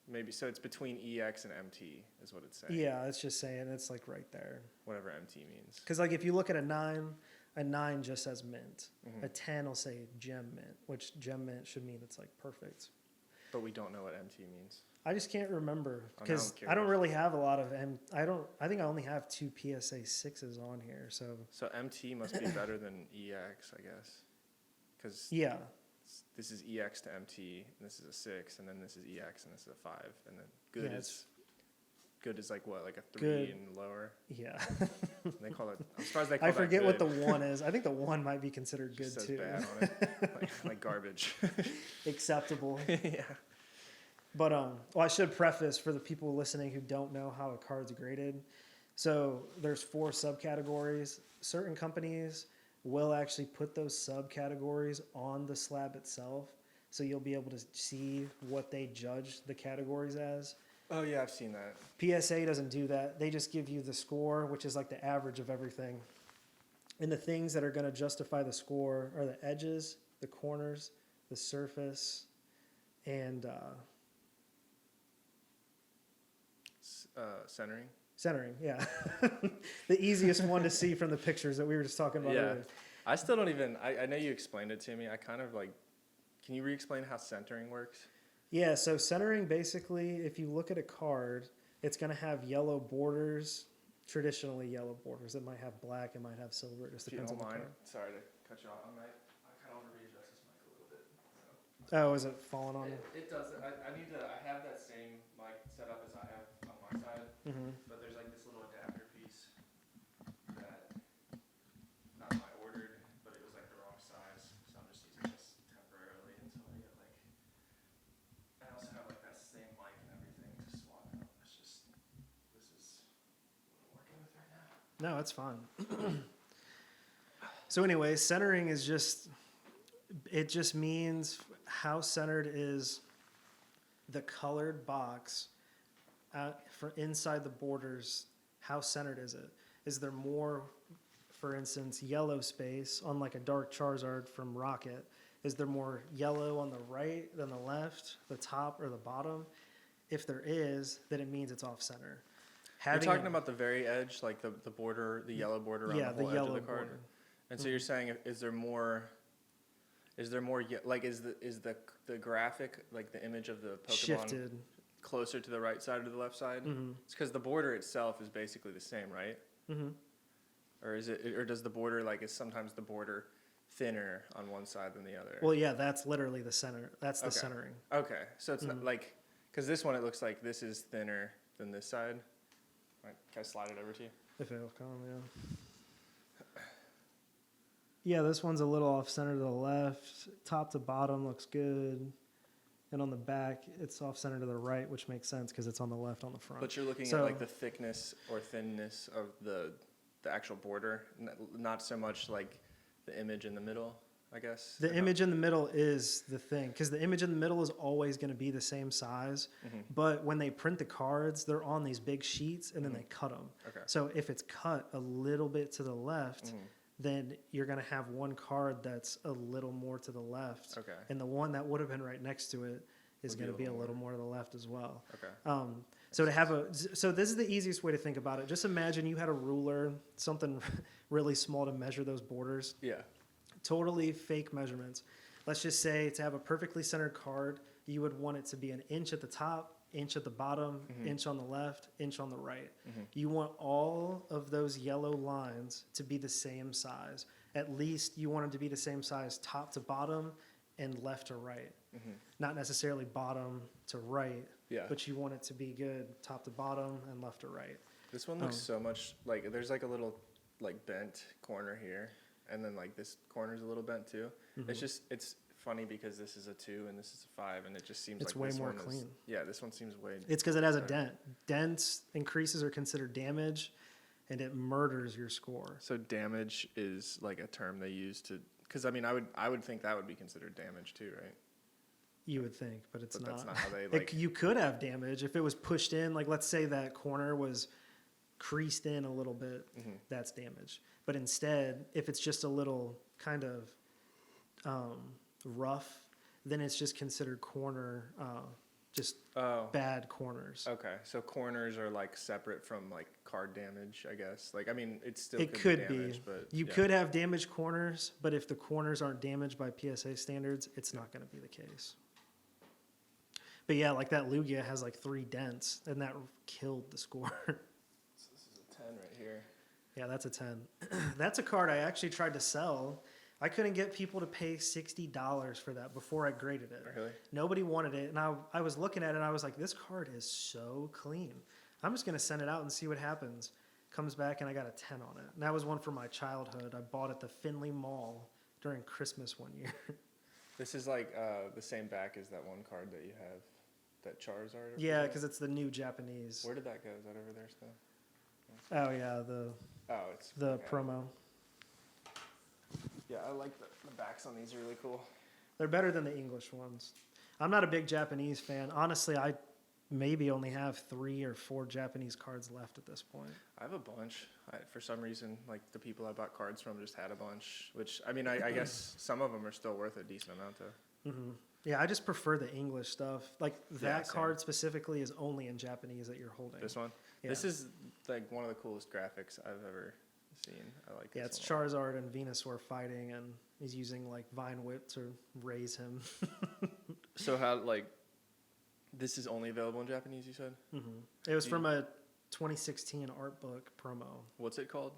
maybe. So it's between EX and MT is what it's saying. Yeah, it's just saying it's like right there. Whatever MT means. Because like if you look at a 9 just says mint. Mhm. A 10 will say gem mint, which gem mint should mean it's like perfect. But we don't know what MT means. I just can't remember Oh, now because I'm I don't curious. really have a lot of I think I only have 2 PSA 6s on here. So So MT must be better than EX, I guess. Because yeah, this is EX to MT, and this is a 6, and then this is EX, and this is a 5, and then good Yeah, is like what, like a 3 Good. and lower. yeah. They call it. I'm surprised they call I that forget what the good. 1 is. I think the 1 might be considered good Just says too. bad on it, like garbage. Acceptable. Yeah. But well, I should preface for the people listening who don't know how a card's graded. So there's 4 subcategories. Certain companies will actually put those subcategories on the slab itself, so you'll be able to see what they judge the categories as. Oh yeah, I've seen that. PSA doesn't do that. They just give you the score, which is like the average of everything. And the things that are going to justify the score are the edges, the corners, the surface, and Centering. centering. Yeah. The easiest one to see from the pictures that we were just talking about Yeah. earlier. I still don't even. I know you explained it to me. I kind of like. Can you re-explain how centering works? Yeah, so centering basically, if you look at a card, it's going to have yellow borders, traditionally yellow borders. It might have black, it might have silver. It just If you depends don't on the mind. card. Sorry to cut you off. I kind of want to readjust this mic a little bit. Oh, is it falling on you? It does. I need to. I have that same mic set up as I have on my side, Mm-hmm. but there's like this little adapter piece that not I ordered, but it was like the wrong size, so I'm just using this temporarily until I get like. I also have like that same mic and everything to swap out. It's just this is what I'm working with right now. No, it's fine. So anyway, centering is just, it just means how centered is the colored box for inside the borders. How centered is it? Is there more, for instance, yellow space on like a dark Charizard from Rocket? Is there more yellow on the right than the left, the top or the bottom? If there is, then it means it's off center. You're talking about the very edge, like the border, the yellow border around the whole edge of the card. Border. And so you're saying, is there more? Like, is the graphic, like the image of the Pokemon shifted closer to the right side or to the left side? Mm-hmm. It's because the border itself is basically the same, right? Mm-hmm. Or is it? Or does the border, like, is sometimes the border thinner on one side than the other? Well, yeah, that's literally the center. That's the centering. Okay, so it's not like, because this one, it looks like this is thinner than this side. Right, can I slide it over to you? If it'll come, yeah. Yeah, this one's a little off center to the left. Top to bottom looks good. And on the back, it's off center to the right, which makes sense because it's on the left on the front. But you're looking at like the thickness or thinness of the actual border, not so much like the image in the middle, I guess. The image in the middle is the thing, because the image in the middle is always going to be the same size. Mm-hmm. But when they print the cards, they're on these big sheets, and then they cut them. Okay. So if it's cut a little bit to the left, then you're going to have one card that's a little more to the left. Okay. And the one that would have been right next to it is going to be a little more to the left as well. Okay. So this is the easiest way to think about it. Just imagine you had a ruler, something really small to measure those borders. Yeah. Totally fake measurements. Let's just say to have a perfectly centered card, you would want it to be an inch at the top, inch at the bottom, inch on the left, inch on the right. You want all of those yellow lines to be the same size. At least you want them to be the same size top to bottom and left to right. Not necessarily bottom to right, but you want it to be good top to bottom and left to right. This one looks so much like there's like a little like bent corner here, and then like this corner's a little bent too. It's funny because this is a 2 and this is a 5, and it just seems it's like way this more one clean. This one seems way. It's because it has a dent. Dents increases are considered damage, and it murders your score. So damage is like a term they use to, because I mean I would think that would be considered damage too, right? You would think, but it's not. That's not how they like. You could have damage if it was pushed in. Like let's say that corner was creased in a little bit. That's damage. But instead, if it's just a little kind of rough, then it's just considered corner, bad corners. Okay, so corners are like separate from like card damage, I guess. Like I mean, it's still it could be damage, but you could have damaged corners, but if the corners aren't damaged by PSA standards, it's not going to be the case. But yeah, like that Lugia has like 3 dents, and that killed the score. So this is a 10 right here. Yeah, that's a 10. That's a card I actually tried to sell. I couldn't get people to pay $60 for that before I graded it. Really? Nobody wanted it, and I was looking at it, and I was like, this card is so clean. I'm just going to send it out and see what happens. Comes back, and I got a 10 on it. And that was one from my childhood. I bought at the Findlay Mall during Christmas one year. This is like the same back as that one card that you have, that Charizard? Yeah, because it's the new Japanese. Where did that go? Is that over there still? Oh, yeah, it's the promo. Yeah, I like the backs on these are really cool. They're better than the English ones. I'm not a big Japanese fan. Honestly, I maybe only have 3 or 4 Japanese cards left at this point. I have a bunch. For some reason, like the people I bought cards from just had a bunch, which, I mean, I guess some of them are still worth a decent amount, though. Yeah, I just prefer the English stuff. Like that card specifically is only in Japanese that you're holding. This one? Yeah. This is like one of the coolest graphics I've ever seen. I like this. Yeah, it's Charizard and Venusaur fighting, and he's using like Vine Whip to raise him. So how, like, this is only available in Japanese, you said? It was from a 2016 art book promo. What's it called?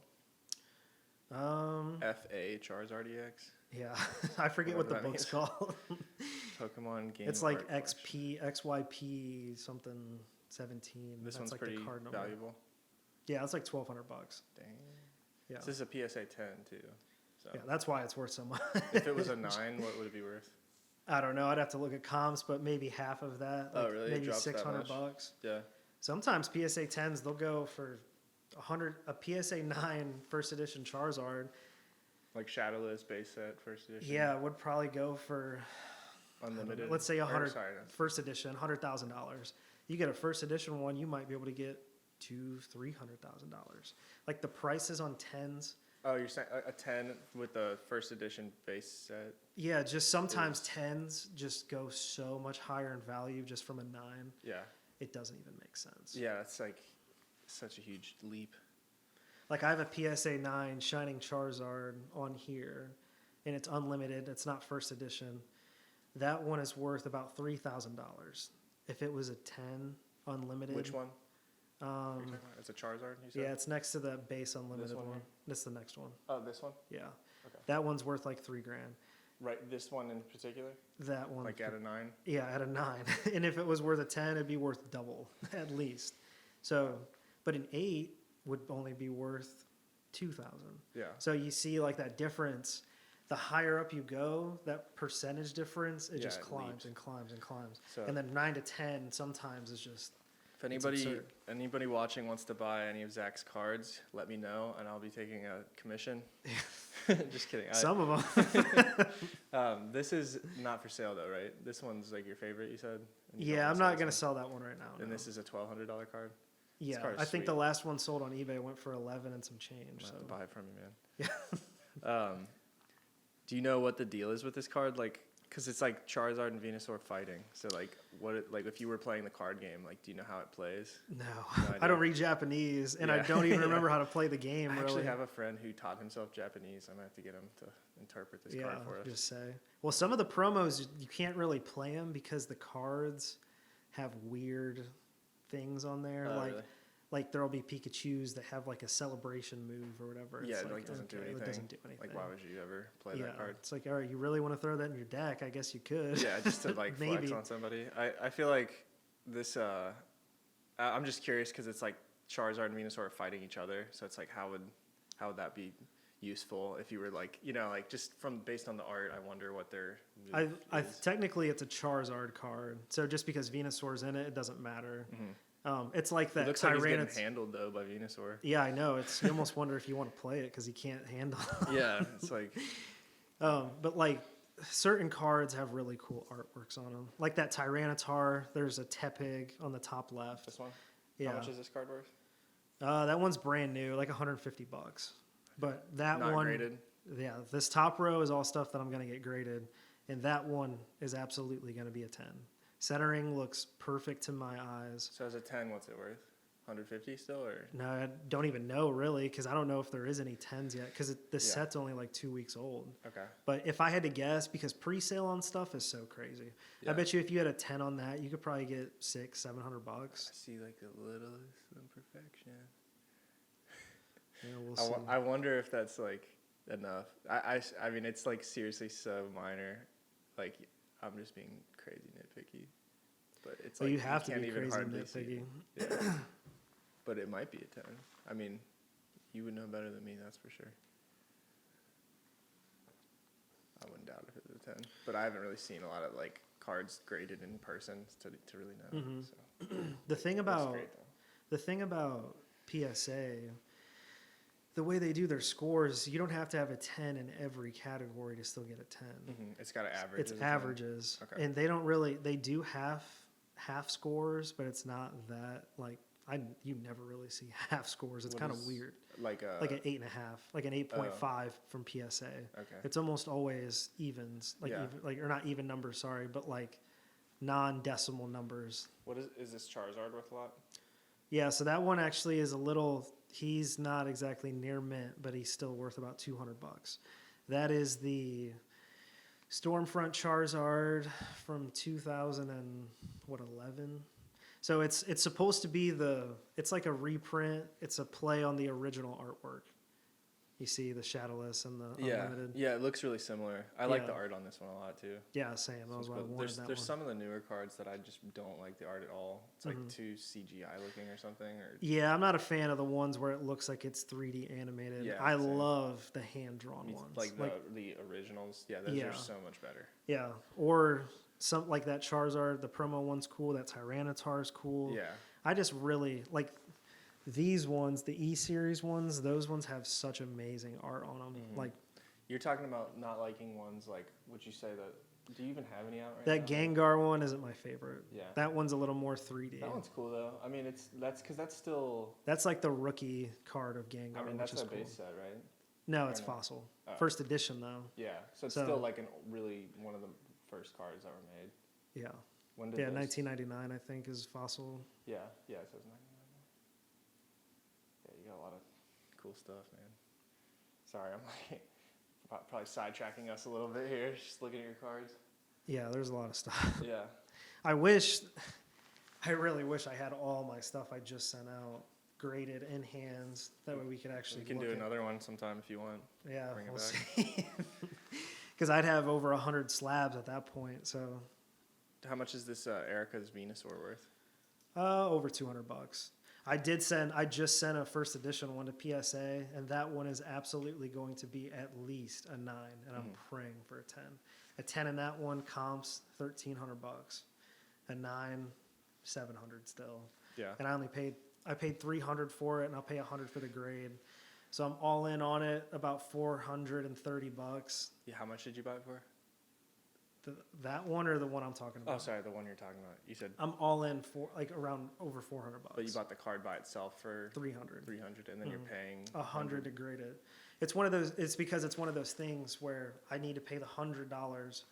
FA Charizard EX? Yeah, I forget what the book's called. Pokemon Game. It's like XYP something 17. This one's like pretty the card number. valuable. Yeah, it's like $1,200. Dang. Yeah. This is a PSA 10 too. So. Yeah, that's why it's worth so much. If it was a 9, what would it be worth? I don't know. I'd have to look at comps, but maybe half of that. Like really? Maybe $600. Yeah. Sometimes PSA 10s they'll go for $100. A PSA 9 first edition Charizard. Like Shadowless base set first edition. Yeah, would probably go for unlimited. Let's say first edition, $100,000. You get a first edition one, you might be able to get $200,000-$300,000. Like the prices on 10s. Oh, you're saying a 10 with the first edition base set? Yeah, just sometimes 10s just go so much higher in value just from a 9. Yeah. It doesn't even make sense. Yeah, it's like such a huge leap. Like I have a PSA 9 Shining Charizard on here, and it's unlimited. It's not first edition. That one is worth about $3,000. If it was a 10 unlimited. Which one? It's a Charizard, you said? Yeah, it's next to the base unlimited one one. here? This is the next one. Oh, this one? Yeah. Okay. That one's worth like $3,000. Right, this one in particular? That one. Like at a 9? Yeah, at a 9. And if it was worth a 10, it'd be worth double at least. So, but an 8 would only be worth 2,000. Yeah. So you see like that difference. The higher up you go, that percentage difference, it just climbs leaps. and climbs and climbs. So, and then 9 to 10 sometimes is just. if anybody watching wants to buy any of Zach's cards, let me know, and I'll be taking a commission. Just kidding. Some of them. This is not for sale though, right? This one's like your favorite, you said? And you don't Yeah, wanna I'm sell not this going one? to sell that one right now. And no. this is a $1,200 card? Yeah, card is I think sweet. the last one sold on eBay went for 11 and some change. I'm So gonna have to buy it from you, man. yeah, Do you know what the deal is with this card? Like, because it's like Charizard and Venusaur fighting. So like, like if you were playing the card game, like, do you know how it plays? no, idea. I don't read Japanese, and I Yeah. don't even remember how to play the game. I really, actually have a friend who taught himself Japanese. I'm gonna have to get him to interpret this card for us. Just say. Well, some of the promos you can't really play them because the cards have weird things on there. Oh, like really? like there'll be Pikachus that have like a celebration move or whatever. Yeah, It's it like doesn't do anything. It doesn't do anything. Like, why would you ever play yeah, that card? it's like, all right, you really want to throw that in your deck? I guess you could. Yeah, just to like flex Maybe. on somebody. I feel like this. I'm just curious because it's like Charizard and Venusaur are fighting each other. So it's like, how would that be useful if you were like, like just based on the art? I wonder what their move is. Technically it's a Charizard card, so just because Venusaur's in it, it doesn't matter. It's like that. It looks like he's getting handled though by Venusaur. Yeah, I know. You almost wonder if you want to play it because he can't handle. Yeah, it's like. But like certain cards have really cool artworks on them. Like that Tyranitar, there's a Tepig on the top left. This one. Yeah. How much is this card worth? That one's brand new, like $150. But that Not one, graded? Yeah, this top row is all stuff that I'm going to get graded, and that one is absolutely going to be a 10. Centering looks perfect to my eyes. So as a 10, what's it worth? 150 still, or? No, I don't even know really, because I don't know if there is any 10s yet, because set's only like 2 weeks old. Okay. But if I had to guess, because pre-sale on stuff is so crazy, Yeah. I bet you if you had a 10 on that, you could probably get $600-700. I see like the littlest imperfection. Yeah, we'll see. I wonder if that's like enough. I mean, it's like seriously so minor. Like, I'm just being crazy nitpicky. But it's Well, like you have to can't be even crazy hardly see nitpicky. it. Yeah. But it might be a 10. I mean, you would know better than me, that's for sure. I wouldn't doubt if it was a 10. But I haven't really seen a lot of like cards graded in person to really know. Mhm. So. The thing That's about great, though. the thing about PSA, the way they do their scores, you don't have to have a 10 in every category to still get a 10. It's got an average. It's averages, Okay. and they do half scores, but it's not that like you never really see half scores. It's What kind of is- weird. Like Like an 8.5, like an 8.5 from PSA. Okay. It's almost always evens, like Yeah. or not even numbers, sorry, but like non-decimal numbers. What is this Charizard worth a lot? Yeah, so that one actually is a little. He's not exactly near mint, but he's still worth about $200. That is the Stormfront Charizard from 2011. So it's supposed to be it's like a reprint. It's a play on the original artwork. You see the Shadowless and the Unlimited. Yeah, it looks really similar. I like the Yeah. art on this one a lot too. Yeah, same. That was why I wanted There's that there's one. some of the newer cards that I just don't like the art at all. It's like too CGI looking or something. Or Yeah, I'm not a fan of the ones where it looks like it's 3D animated. Yeah, I same. love the hand-drawn ones. like the originals. Yeah, those are so much better. Yeah, or some like that Charizard, the promo one's cool. That Tyranitar's cool. Yeah. I just really like these ones, the E-Series ones. Those ones have such amazing art on them. Like You're talking about not liking ones like, would you say that, do you even have any out right that now? Gengar one isn't my favorite. Yeah. That one's a little more 3D. That one's cool though. I mean, that's because that's still, That's like the rookie card of Gengar, I mean, that's which is a cool. base set, right? No, it's no? Fossil. Oh. First edition though. Yeah. So it's So- still like really one of the first cards that were made. Yeah. When did Yeah, those- 1999 I think is Fossil. Yeah, it says 99. got a lot of cool stuff, man. Sorry, I'm like probably sidetracking us a little bit here, just looking at your cards. Yeah, there's a lot of stuff. Yeah. I really wish I had all my stuff I just sent out graded in hands. That way we could actually. We can do another one sometime if you want. Yeah, bring it we'll back. see. Because I'd have over 100 slabs at that point. So. How much is this Erica's Venusaur worth? Over $200. I just sent a first edition one to PSA, and that one is absolutely going to be at least a 9, and I'm praying for a 10. A 10 in that one comps $1,300. A 9, $700 still. Yeah. And I paid $300 for it, and I'll pay $100 for the grade. So I'm all in on it, about $430. Yeah. How much did you buy it for? That one or the one I'm talking about? Oh, sorry, the one you're talking about. You said I'm all in for like around over $400. But you bought the card by itself for $300, and then you're paying $100 to grade it. It's one of those. It's because it's one of those things where I need to pay the $100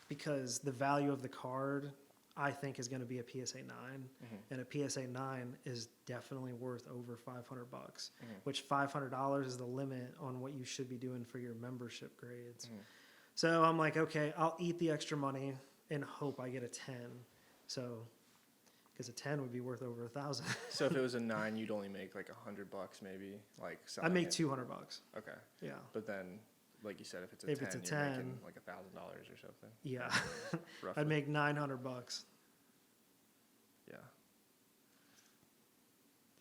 because the value of the card I think is going to be a PSA 9, and a PSA 9 is definitely worth over $500, which $500 is the limit on what you should be doing for your membership grades. So I'm like, okay, I'll eat the extra money and hope I get a 10. So, because a 10 would be worth over 1,000. So if it was a 9, you'd only make like $100 maybe, like. I make $200. Okay. Yeah. But then, like you said, if it's a 10, you're making like $1,000 or something. Yeah. Roughly. I'd make $900. Yeah.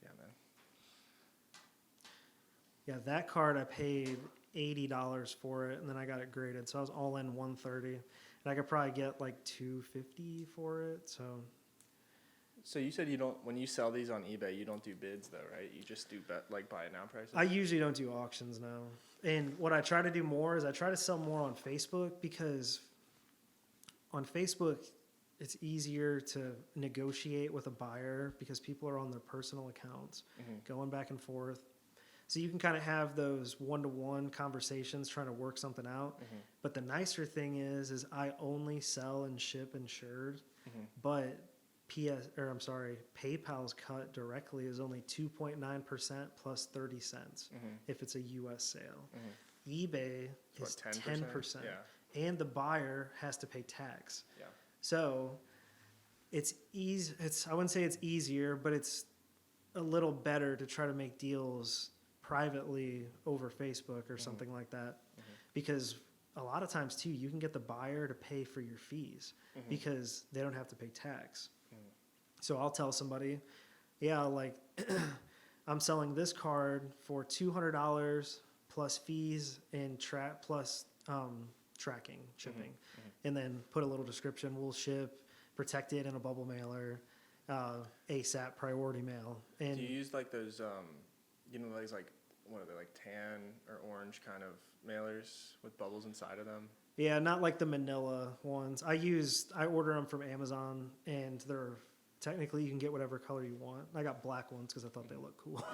Yeah, man. Yeah, that card I paid $80 for it, and then I got it graded, so I was all in $130, and I could probably get like $250 for it. So you said you don't, when you sell these on eBay, you don't do bids though, right? You just do like buy it now prices. I usually don't do auctions now, and what I try to do more is I try to sell more on Facebook, because on Facebook it's easier to negotiate with a buyer because people are on their personal accounts, going back and forth. So you can kind of have those one-to-one conversations trying to work something out. But the nicer thing is I only sell and ship insured, but PayPal's cut directly is only 2.9% plus 30 cents if it's a U.S. sale. eBay is 10%, and the buyer has to pay tax. Yeah. So it's easy. I wouldn't say it's easier, but it's a little better to try to make deals privately over Facebook or something like that, because a lot of times too you can get the buyer to pay for your fees because they don't have to pay tax. So I'll tell somebody, yeah, like I'm selling this card for $200 plus fees and tracking shipping, and then put a little description. We'll ship protected in a bubble mailer, ASAP priority mail. And do you use like those those like, what are they, like tan or orange kind of mailers with bubbles inside of them? Yeah, not like the manila ones. I order them from Amazon, and they're technically you can get whatever color you want. I got black ones because I thought they looked cool.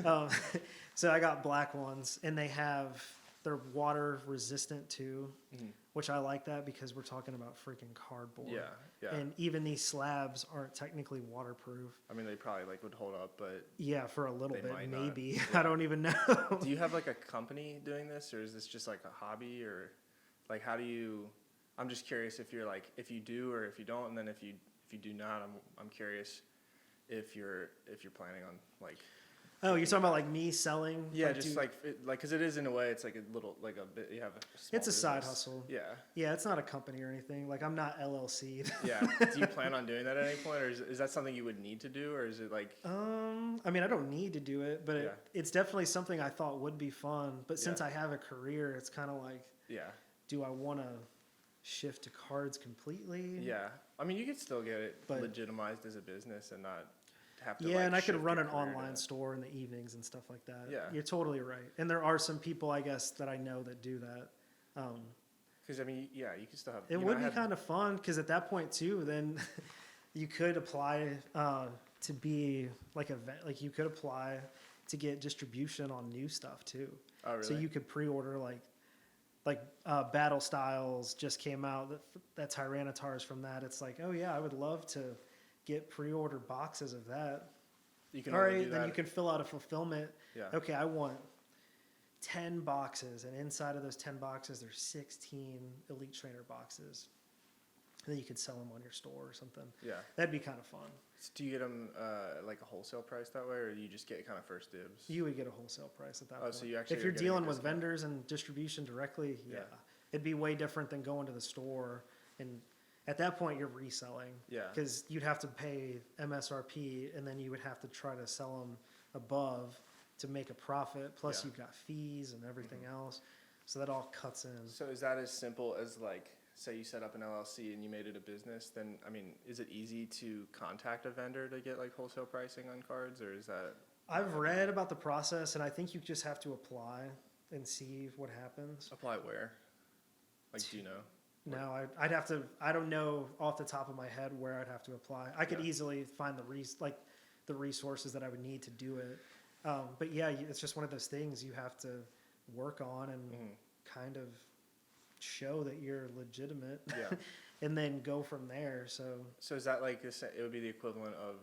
Yeah. So I got black ones, and they're water resistant too, which I like that because we're talking about freaking cardboard. Yeah, yeah. And even these slabs aren't technically waterproof. I mean, they probably like would hold up, but yeah, for a little bit maybe. Yeah. I don't even know. Do you have like a company doing this, or is this just like a hobby, or like how do you? I'm just curious if you're like, if you do or if you don't, and then if you do not, I'm curious if you're planning on like. Oh, you're talking about like me selling? Yeah, just because it is in a way, it's like a little, like a bit, you have a small It's a side business. hustle. Yeah. Yeah, it's not a company or anything. Like I'm not LLC'd. Yeah. Do you plan on doing that at any point, or is that something you would need to do, or is it like? I mean, I don't need to do it, but it's definitely something I thought would be fun. But since I have a career, it's kind of like, do I want to shift to cards completely? Yeah. I mean, you could still get it legitimized as a business and not have to. Yeah, and I could run an online store in the evenings and stuff like that. Yeah. You're totally right. And there are some people, I guess, that I know that do that. Because, I mean, yeah, you could still have. It would be kind of fun because at that point, too, then you could apply to be like you could apply to get distribution on new stuff, too. Oh, really? So you could pre-order like Battle Styles just came out. That Tyranitar's from that. It's like, oh, yeah, I would love to get pre-order boxes of that. You can all only right, do then that. you can fill out a fulfillment. Yeah. Okay, I want 10 boxes, and inside of those 10 boxes, there's 16 Elite Trainer boxes. And then you could sell them on your store or something. Yeah. That'd be kind of fun. So do you get them like a wholesale price that way, or do you just get kind of first dibs? You would get a wholesale price at that point. So you actually if you're are getting a dealing with discount. vendors and distribution directly, yeah. It'd be way different than going to the store. And at that point, you're reselling. Yeah. Because you'd have to pay MSRP, and then you would have to try to sell them above to make a profit. Plus, Yeah. you've got fees and everything else. So that all cuts in. So is that as simple as like, say you set up an LLC and you made it a business, then, I mean, is it easy to contact a vendor to get like wholesale pricing on cards, or is that? I've read about the process, and I think you just have to apply and see what happens. Apply where? Like, do you know? No, I'd have to. I don't know off the top of my head where I'd have to apply. I could easily find the resources that I would need to do it. But yeah, it's just one of those things you have to work on and kind of show that you're legitimate, and then go from there. So is that like it would be the equivalent of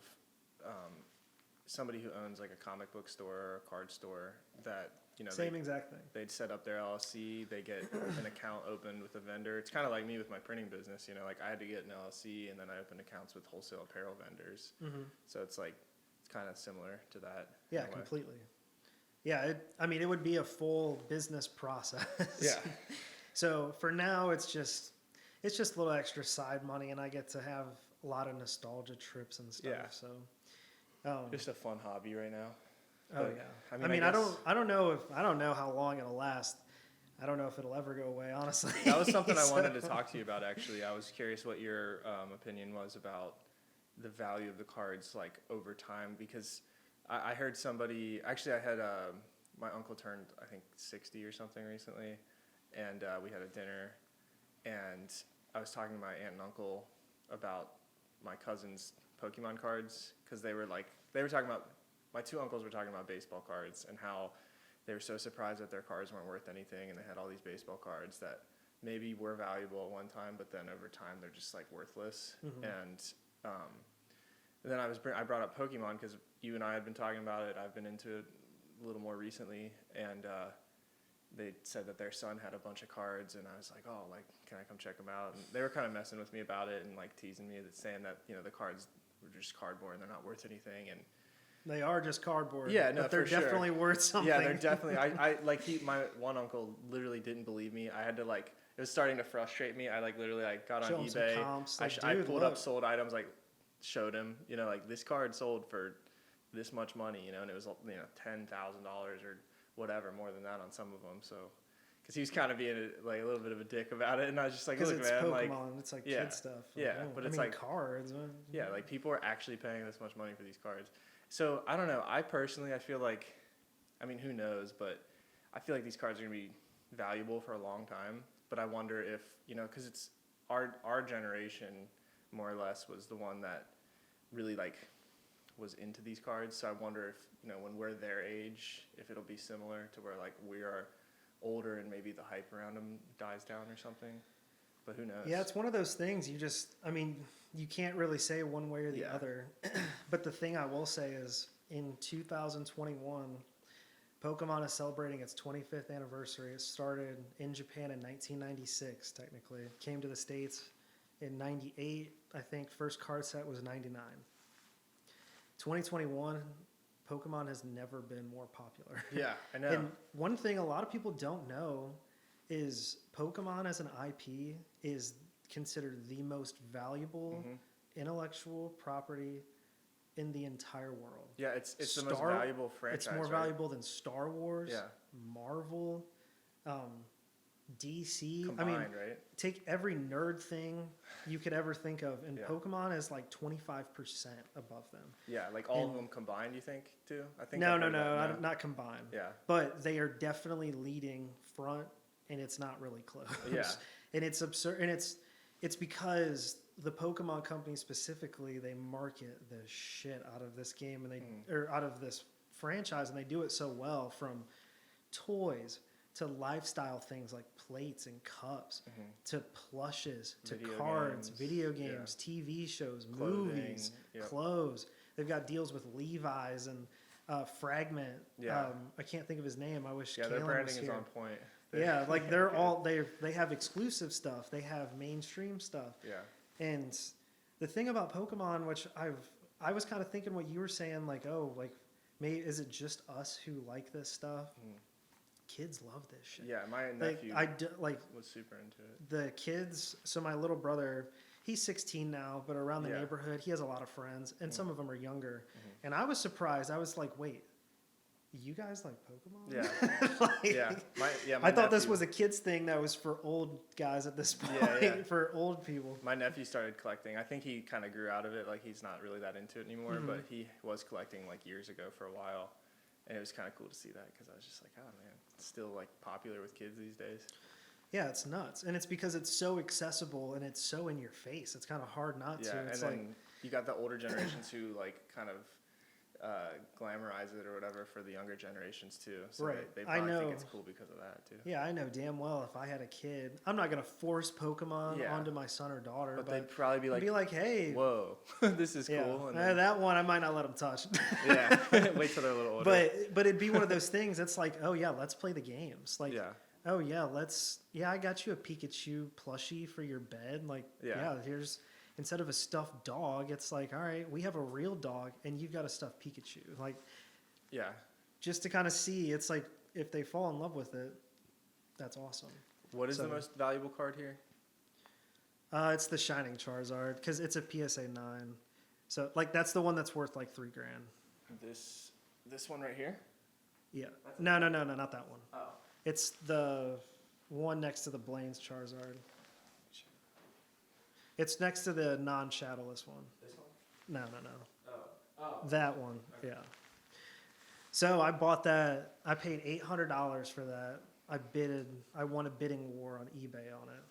somebody who owns like a comic book store or a card store that, you know, same exact thing. They'd set up their LLC, they get an account opened with a vendor. It's kind of like me with my printing business, you know, like I had to get an LLC and then I opened accounts with wholesale apparel vendors. So it's like, it's kind of similar to that. Yeah, completely. Yeah, it would be a full business process. Yeah. So for now, it's just a little extra side money, and I get to have a lot of nostalgia trips and stuff. Yeah. So Just a fun hobby right now. Oh But, yeah. I mean, I don't know how long it'll last. I don't know if it'll ever go away, honestly. That was something I wanted to talk to you about, actually. I was curious what your opinion was about the value of the cards, like, over time, because I heard somebody, actually I had, my uncle turned, I think, 60 or something recently, and we had a dinner, and I was talking to my aunt and uncle about my cousin's Pokemon cards, because they were talking about, my two uncles were talking about baseball cards and how they were so surprised that their cards weren't worth anything, and they had all these baseball cards that maybe were valuable at one time, but then over time they're just like worthless. And then I brought up Pokemon because you and I had been talking about it. I've been into it a little more recently, and they said that their son had a bunch of cards, and I was like, oh, like, can I come check them out? And they were kind of messing with me about it and like teasing me, saying that, you know, the cards were just cardboard and they're not worth anything. And they are just cardboard. Yeah, no, but they're for definitely sure. worth something. Yeah, they're definitely. My one uncle literally didn't believe me. I had to it was starting to frustrate me. I literally got Show on him some eBay. comps, I pulled look. up sold items, showed him, you know, this card sold for this much money, you know, and it was, you know, $10,000 or whatever, more than that on some of them. So, because he was kind of being a little bit of a dick about it, and I was just like, look, it's man, Pokemon, it's like yeah, kid stuff. Yeah, but it's cards. Yeah, people are actually paying this much money for these cards. So I don't know. I personally, I feel like, I mean, who knows? But I feel like these cards are gonna be valuable for a long time. But I wonder if, you know, because it's our generation, more or less, was the one that really was into these cards. So I wonder if, you know, when we're their age, if it'll be similar to where we are older and maybe the hype around them dies down or something. But who knows? Yeah, it's one of those things. You can't really say one way or the other. But the thing I will say is, in 2021, Pokemon is celebrating its 25th anniversary. It started in Japan in 1996, technically. It came to the States in 98, I think. First card set was 99. 2021, Pokemon has never been more popular. Yeah, I know. And one thing a lot of people don't know is Pokemon as an IP is considered the most valuable intellectual property in the entire world. Yeah, it's the most valuable franchise. It's more valuable than Star Wars, yeah, Marvel, DC. Combined, right? Take every nerd thing you could ever think of, and Pokemon is 25% above them. Yeah, all of them combined, you think, too? I think No, not combined. Yeah. But they are definitely leading front, and it's not really close. Yeah. And it's absurd, and it's because the Pokemon company specifically, they market the shit out of this game, and or out of this franchise, and they do it so well, from toys to lifestyle things like plates and cups, to plushes, to cards, video games, TV shows, movies, clothes. They've got deals with Levi's and Fragment. Yeah. I can't think of his name. I wish Yeah, Kalen their branding was is here. on point. Yeah, like they're all they have exclusive stuff. They have mainstream stuff. Yeah. And the thing about Pokemon, which I was kind of thinking what you were saying, like, oh, like, maybe is it just us who like this stuff? Kids love this shit. Yeah, my nephew was super into it. The kids. So my little brother, he's 16 now, but around the neighborhood, he has a lot of friends, and some of them are younger. And I was surprised. I was like, wait, you guys like Pokemon? Yeah. I thought this was a kids thing that was for old guys at this point, for old people. My nephew started collecting. I think he kind of grew out of it. Like, he's not really that into it anymore, but he was collecting like years ago for a while. And it was kind of cool to see that because I was just like, oh man, it's still like popular with kids these days. Yeah, it's nuts. And it's because it's so accessible and it's so in your face. It's kind of hard not to. Yeah, it's and then you got the older generations who like kind of glamorize it or whatever for the younger generations too. So they probably think it's cool because of that too. Yeah, I know damn well if I had a kid, I'm not going to force Pokemon onto my son or daughter. But they'd probably be like, hey. Whoa, this is cool. And then, that one I might not let them touch. Yeah, wait till they're a little older. But it'd be one of those things. It's like, oh yeah, let's play the games. Like, oh yeah, I got you a Pikachu plushie for your bed. Like, here's, instead of a stuffed dog, it's like, all right, we have a real dog and you've got a stuffed Pikachu. Like, just to kind of see, it's like, if they fall in love with it, that's awesome. What is the most valuable card here? It's the Shining Charizard because it's a PSA 9. So like that's the one that's worth like $3,000. This one right here? Yeah. No, not that one. Oh. It's the one next to the Blaine's Charizard. It's next to the non-shadowless one. This one? No. Oh. That one. Okay. Yeah. So I bought that. I paid $800 for that. I won a bidding war on eBay on it.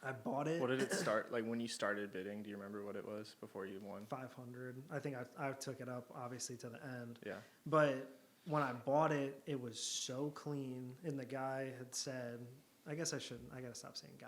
I bought it. What did it start? Like when you started bidding, do you remember what it was before you won? 500. I think I took it up obviously to the end. Yeah. But when I bought it, it was so clean. And the guy had said, I guess I gotta stop saying guy.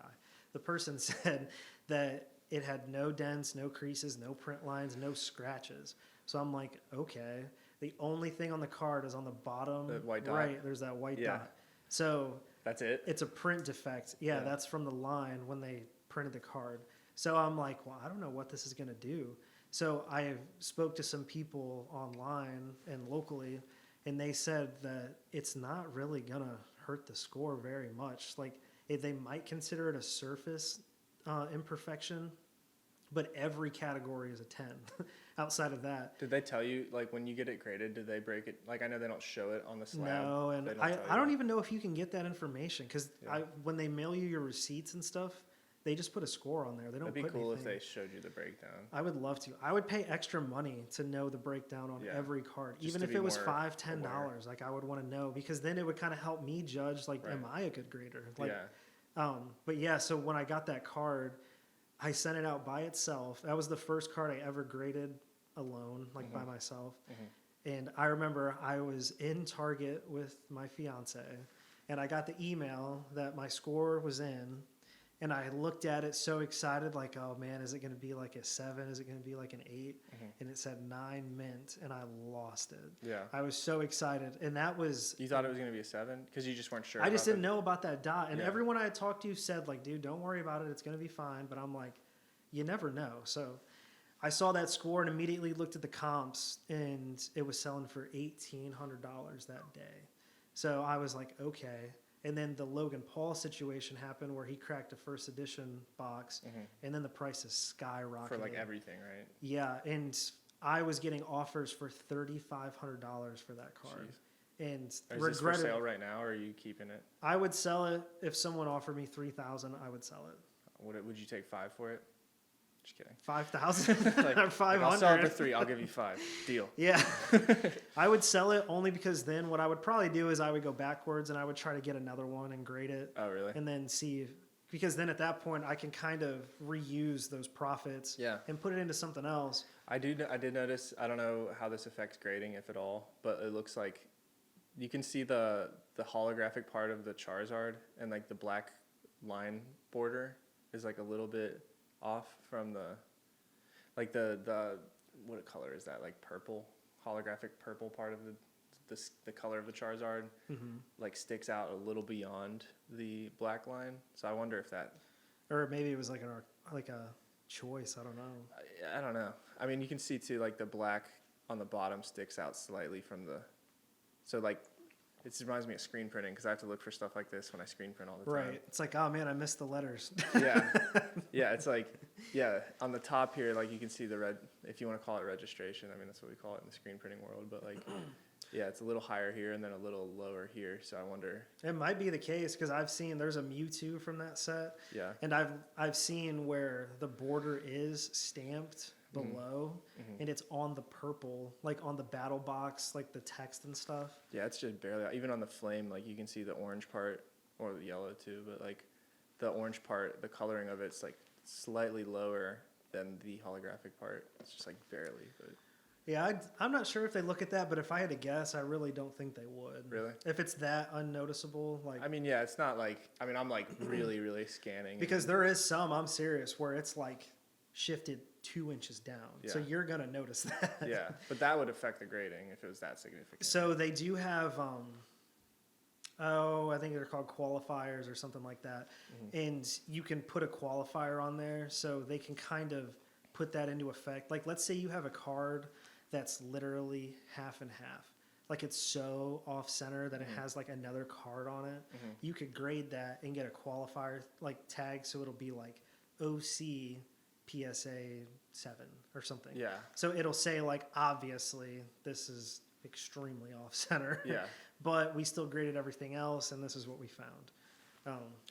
The person said that it had no dents, no creases, no print lines, no scratches. So I'm like, okay. The only thing on the card is on the bottom white dot. Right, there's that white dot. So that's it? It's a print defect. Yeah, that's from the line when they printed the card. So I'm like, well, I don't know what this is going to do. So I spoke to some people online and locally, and they said that it's not really going to hurt the score very much. Like, they might consider it a surface imperfection, but every category is a 10 outside of that. Did they tell you, like, when you get it graded, did they break it? Like, I know they don't show it on the slab. No, and I don't even know if you can get that information because when they mail you your receipts and stuff, they just put a score on there. They don't put anything. It'd be cool if they showed you the breakdown. I would love to. I would pay extra money to know the breakdown on every card. Just even if it was $5, $10, like I would want to know because then it would kind of help me judge, like, am I a good grader? Like, but yeah, so when I got that card, I sent it out by itself. That was the first card I ever graded alone, like by myself. And I remember I was in Target with my fiance, and I got the email that my score was in, and I looked at it so excited, like, oh man, is it going to be like a 7? Is it going to be like an 8? And it said 9 mint, and I lost it. Yeah. I was so excited, and that was... You thought it was going to be a 7? Because you just weren't sure. I just didn't know about that dot, and everyone I had talked to said, like, dude, don't worry about it. It's going to be fine. But I'm like, you never know. So I saw that score and immediately looked at the comps, and it was selling for $1,800 that day. So I was like, okay. And then the Logan Paul situation happened where he cracked a first edition box, and then the prices skyrocketed. For like everything, right? Yeah, and I was getting offers for $3,500 for that card. Jeez. And is this for sale right now, or are you keeping it? I would sell it if someone offered me $3,000. I would sell it. Would you take 5 for it? Just kidding. 5,000 or 500. I'll sell it for 3. I'll give you 5. Deal. Yeah, I would sell it only because then what I would probably do is I would go backwards and I would try to get another one and grade it. Oh, really? And then see, because then at that point I can kind of reuse those profits. And put it into something else. I did notice. I don't know how this affects grading, if at all, but it looks like you can see the holographic part of the Charizard and like the black line border is like a little bit off from the what color is that? Like purple, holographic purple part of the color of the Charizard, like sticks out a little beyond the black line. So I wonder if that, or maybe it was like a choice. I don't know. I don't know. I mean, you can see too, like the black on the bottom sticks out slightly from the, so like it reminds me of screen printing because I have to look for stuff like this when I screen print all the time. Right. It's like, oh man, I missed the letters. Yeah. Yeah. It's like, yeah, on the top here, like you can see the red, if you want to call it registration. I mean, that's what we call it in the screen printing world. But like, yeah, it's a little higher here and then a little lower here. So I wonder. It might be the case because I've seen there's a Mewtwo from that set. Yeah. And I've seen where the border is stamped below and it's on the purple, like on the battle box, like the text and stuff. Yeah, it's just barely, even on the flame, like you can see the orange part or the yellow too, but like the orange part, the coloring of it's like slightly lower than the holographic part. It's just like barely, but yeah, I'm not sure if they look at that, but if I had to guess, I really don't think they would. Really? If it's that unnoticeable, like. I mean, yeah, it's not like, I mean, I'm like really, really scanning. Because there is some, I'm serious, where it's like shifted 2 inches down. Yeah. So you're going to notice that. Yeah, but that would affect the grading if it was that significant. So they do have, I think they're called qualifiers or something like that. And you can put a qualifier on there so they can kind of put that into effect. Like, let's say you have a card that's literally half and half. Like, it's so off center that it has like another card on it. You could grade that and get a qualifier like tag so it'll be like OC PSA 7 or something. Yeah. So it'll say like, obviously this is extremely off center. Yeah. But we still graded everything else and this is what we found.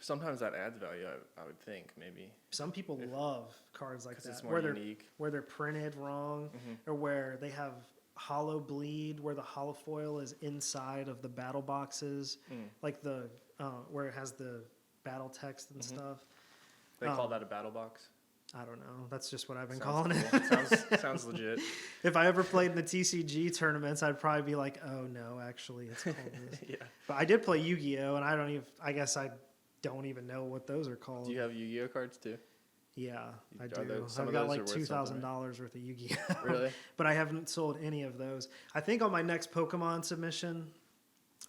Sometimes that adds value, I would think, maybe. Some people love cards like that. It's more unique. Where they're printed wrong or where they have hollow bleed, where the hollow foil is inside of the battle boxes, like the where it has the battle text and stuff. They call that a battle box? I don't know. That's just what I've been Sounds calling cool. it. Sounds legit. If I ever played in the TCG tournaments, I'd probably be like, oh no, actually it's called this. Yeah. But I did play Yu-Gi-Oh! And I guess I don't even know what those are called. Do you have Yu-Gi-Oh cards too? Yeah, I Are do. some I've of got those like are worth something, $2,000 worth of Yu-Gi-Oh! Really? But I haven't sold any of those. I think on my next Pokemon submission,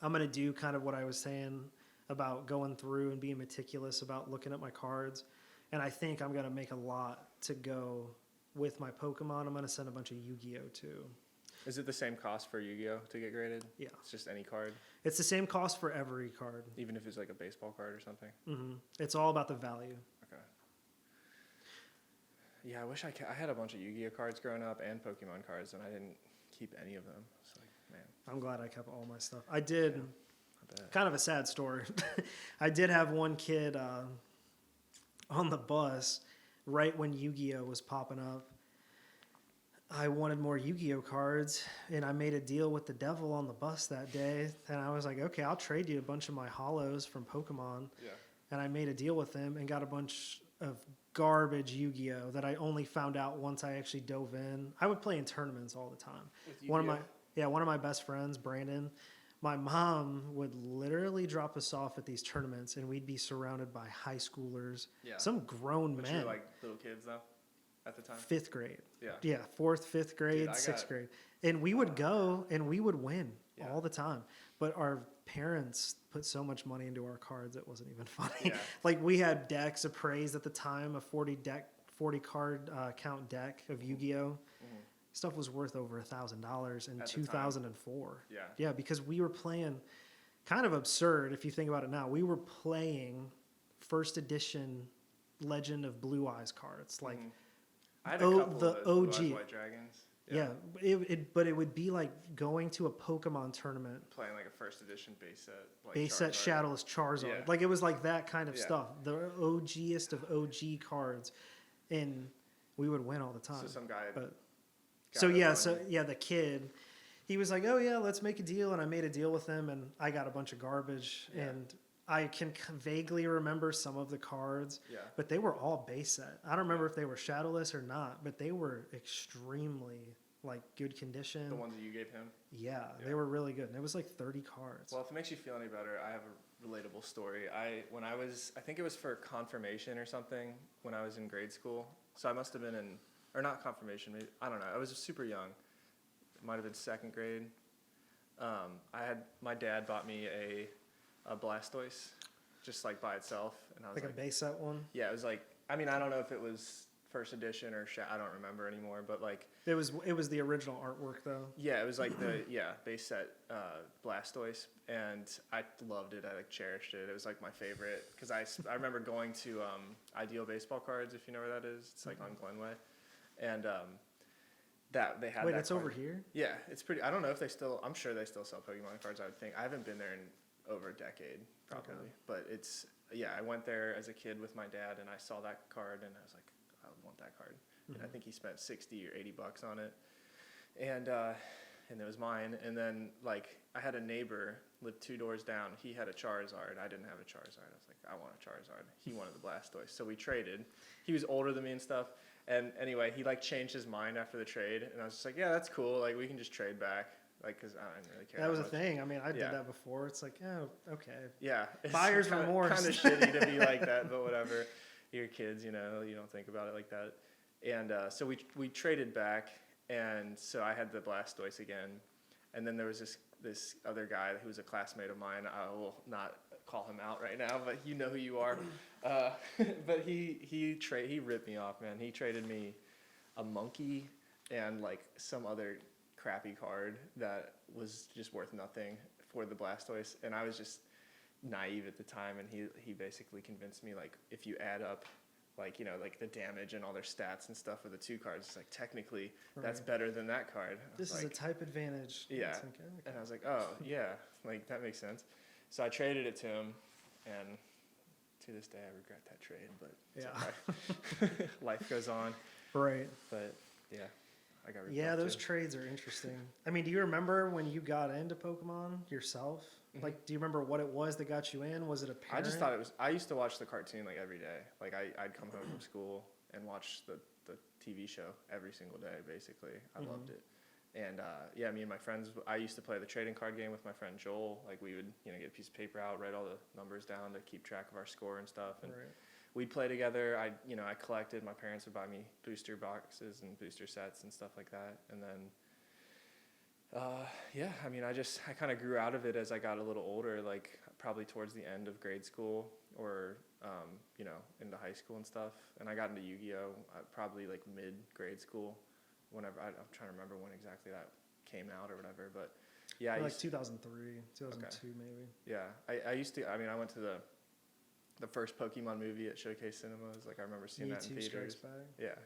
I'm going to do kind of what I was saying about going through and being meticulous about looking at my cards. And I think I'm going to make a lot to go with my Pokemon. I'm going to send a bunch of Yu-Gi-Oh! Too. Is it the same cost for Yu-Gi-Oh to get graded? Yeah. It's just any card? It's the same cost for every card. Even if it's like a baseball card or something? It's all about the value. Okay. Yeah, I wish I had a bunch of Yu-Gi-Oh cards growing up and Pokemon cards, and I didn't keep any of them. It's like, man. I'm glad I kept all my stuff. I did. Yeah, I bet. Kind of a sad story. I did have one kid on the bus right when Yu-Gi-Oh was popping up. I wanted more Yu-Gi-Oh cards, and I made a deal with the devil on the bus that day. And I was like, okay, I'll trade you a bunch of my holos from Pokemon. Yeah. And I made a deal with him and got a bunch of garbage Yu-Gi-Oh that I only found out once I actually dove in. I would play in tournaments all the time. With Yu-Gi-Oh? One of my best friends, Brandon, my mom would literally drop us off at these tournaments, and we'd be surrounded by high schoolers, some grown men. But you were like little kids though, at the time. 5th grade. Yeah. Yeah, 4th, 5th grade, 6th grade, and we would go and we would win all the time. But our parents put so much money into our cards it wasn't even funny. Yeah. Like we had decks appraised at the time, a 40 card count deck of Yu-Gi-Oh. Stuff was worth over $1,000 in 2004. Yeah. Yeah, because we were playing kind of absurd if you think about it now. We were playing first edition Legend of Blue Eyes cards. Like I had a couple the of those OG Blue Eyes White Dragons. Yeah, but it would be like going to a Pokemon tournament. Playing like a first edition base set. Like base set Shadowless Charizard. Yeah. Like it was like that kind of stuff. The OGest of OG cards. And we would win all the time. So some guy... the kid, he was like, oh yeah, let's make a deal. And I made a deal with him and I got a bunch of garbage. Yeah. And I can vaguely remember some of the cards, but they were all base set. I don't remember if they were Shadowless or not, but they were extremely like good condition. The ones that you gave him? Yeah, they were really good. And it was like 30 cards. Well, if it makes you feel any better, I have a relatable story. I think it was for confirmation or something when I was in grade school. So I must have been in or not confirmation, maybe, I don't know. I was super young. It might have been second grade. My dad bought me a Blastoise, just like by itself, and I was Like a base set one? yeah, it was like, I mean, I don't know if it was first edition or I don't remember anymore, but like It was the original artwork though. yeah, it was like the base set Blastoise, and I loved it. I like cherished it. It was like my favorite because I remember going to Ideal Baseball Cards, if you know where that is. It's like on Glenway, and that they had. Wait, that it's card. over here? Yeah, it's pretty. I don't know if they still. I'm sure they still sell Pokemon cards. I would think. I haven't been there in over a decade, probably. Okay. But it's I went there as a kid with my dad, and I saw that card, and I was like, I want that card. And I think he spent $60 or $80 on it, and it was mine. And then like I had a neighbor lived 2 doors down. He had a Charizard. I didn't have a Charizard. I was like, I want a Charizard. He wanted the Blastoise, so we traded. He was older than me and stuff. And anyway, he like changed his mind after the trade, and I was just like, yeah, that's cool. Like we can just trade back, like because I didn't really care. That was a much. thing. I mean, I did Yeah. that before. It's like, oh, okay. Yeah, Buyer's remorse. Kind of shitty to be like that, but whatever. You're kids, you know, you don't think about it like that. And so we traded back, and so I had the Blastoise again, and then there was this other guy who was a classmate of mine. I will not call him out right now, but you know who you are. But he ripped me off, man. He traded me a monkey and like some other crappy card that was just worth nothing for the Blastoise, and I was just naive at the time, and he basically convinced me like if you add up like you know like the damage and all their stats and stuff for the 2 cards, it's like technically that's better than that card. This is a type advantage. Yeah, It's like, okay. and I was like, oh yeah, like that makes sense. So I traded it to him, and to this day I regret that trade, but it's okay. Life goes on. Right. But yeah, I got ripped Yeah, off those too. trades are interesting. I mean, do you remember when you got into Pokemon yourself? Mhm. Like, do you remember what it was that got you in? Was it a parent? I just thought it was. I used to watch the cartoon like every day. Like I'd come home from school and watch the TV show every single day. Basically, I loved it. And me and my friends. I used to play the trading card game with my friend Joel. Like we would, get a piece of paper out, write all the numbers down to keep track of our score and stuff. And we'd play together. I collected. My parents would buy me booster boxes and booster sets and stuff like that. And then. I kind of grew out of it as I got a little older, like probably towards the end of grade school or, into high school and stuff. And I got into Yu-Gi-Oh! Probably like mid-grade school, whenever, I'm trying to remember when exactly that came out or whatever. But yeah. Like 2003, 2002 maybe. Yeah. I used to, I went to the first Pokemon movie at Showcase Cinemas. Like I remember seeing that in theaters. Yeah.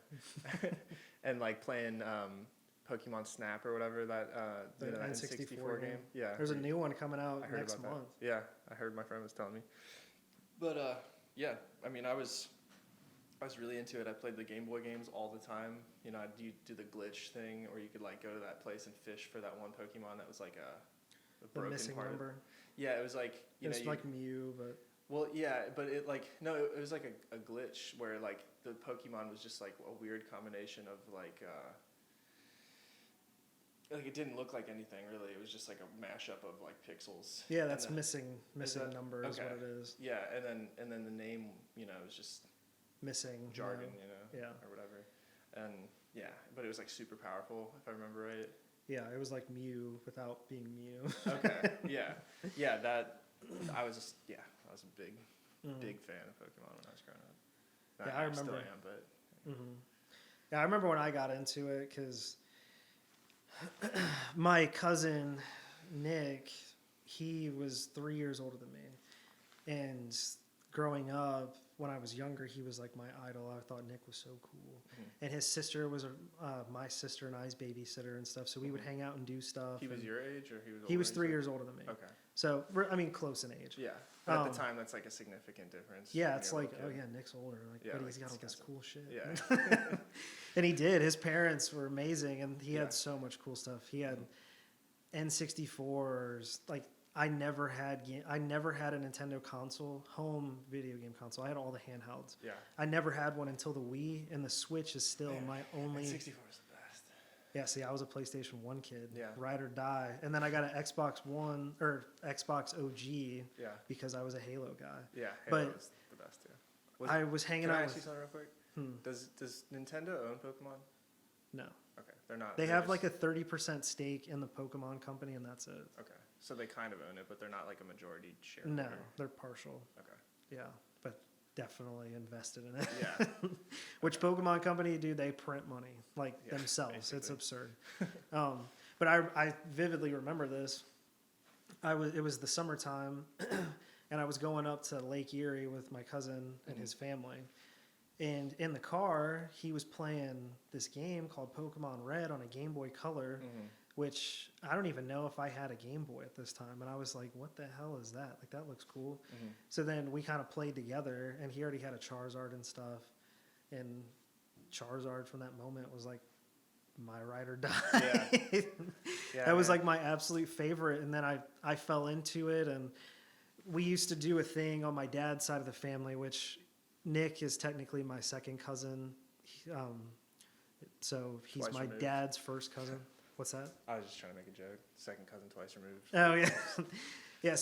And like playing, Pokemon Snap or whatever that the N64 game. Yeah, there's a new one coming out next month. Yeah, I heard my friend was telling me. But I was really into it. I played the Game Boy games all the time. I'd do the glitch thing, or you could like go to that place and fish for that one Pokemon that was like a broken missing part number. Yeah, it was like like Mew, but. Well, yeah, but it was like a glitch where like the Pokemon was just like a weird combination of like it didn't look like anything really. It was just like a mashup of like pixels. Yeah, that's missing number is what it is. Yeah, and then the name, was just missing jargon, yeah, or whatever. And yeah, but it was like super powerful if I remember right. Yeah, it was like Mew without being Mew. Okay. Yeah. That I was a big fan of Pokemon when I was growing up. Yeah, I remember. Still am, but. Yeah, I remember when I got into it because my cousin Nick, he was 3 years older than me, and growing up when I was younger, he was like my idol. I thought Nick was so cool, and his sister was my sister and I's babysitter and stuff. So we would hang out and do stuff. He was your age, or he was? He was 3 years older than me. Okay. So close in age. Yeah, but at the time, that's like a significant difference. Yeah, it's like, oh yeah, Nick's older. Like, but he's got all this cool shit. Yeah. And he did. His parents were amazing, and he had so much cool stuff. He had N64s. Like I never had a Nintendo console, home video game console. I had all the handhelds. Yeah. I never had one until the Wii, and the Switch is still my only. N64 is the best. Yeah, see, I was a PlayStation 1 kid. Yeah. Ride or die. And then I got an Xbox One or Xbox OG. Yeah. Because I was a Halo guy. Yeah, Halo is the best. Yeah. I was hanging Can out. I ask you something real quick? Does Nintendo own Pokemon? No. Okay, they're not. They they're have just- like a 30% stake in the Pokemon company, and that's it. Okay, so they kind of own it, but they're not like a majority shareholder. No, they're partial. Okay. Yeah, but definitely invested in it. Yeah. Which Pokemon company do they print money like Yeah, themselves? basically. It's absurd. But I vividly remember this. It was the summertime, and I was going up to Lake Erie with my cousin and his family. And in the car, he was playing this game called Pokemon Red on a Game Boy Color, which I don't even know if I had a Game Boy at this time. And I was like, what the hell is that? Like, that looks cool. So then we kind of played together, and he already had a Charizard and stuff. And Charizard from that moment was like my ride or die. Yeah. That was like my absolute favorite. And then I fell into it. And we used to do a thing on my dad's side of the family, which Nick is technically my second cousin. So he's Twice my removed. dad's first cousin. What's that? I was just trying to make a joke. Second cousin twice removed. Oh, yeah. Yeah,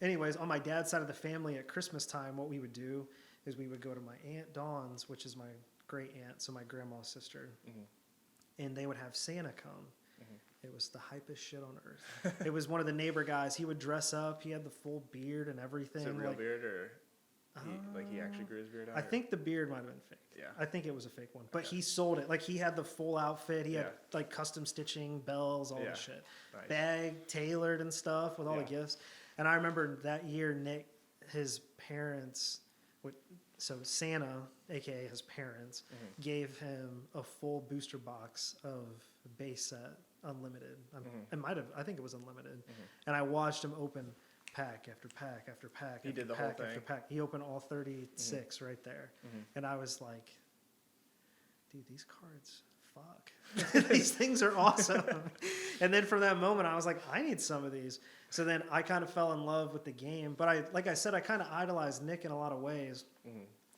anyways, on my dad's side of the family at Christmas time, what we would do is we would go to my Aunt Dawn's, which is my great aunt, so my grandma's sister, and they would have Santa come. It was the hypest shit on earth. It was one of the neighbor guys. He would dress up. He had the full beard and everything. Is it real like, beard or he actually grew his beard out? I think the beard might have been fake. Yeah. I think it was a fake one. But he sold it. Like, he had the full outfit. He had, Yeah. like, custom stitching, bells, all Yeah. the shit. Nice. Bag, tailored and stuff with all the Yeah. gifts. And I remember that year, Nick, his parents, so Santa, a.k.a. his parents, gave him a full booster box of base set, unlimited. I think it was unlimited. And I watched him open pack after pack after pack. He after did the whole pack after thing? pack. He opened all 36 right there. And I was like, dude, these cards, fuck. These things are awesome. And then from that moment, I was like, I need some of these. So then I kind of fell in love with the game. But like I said, I kind of idolized Nick in a lot of ways.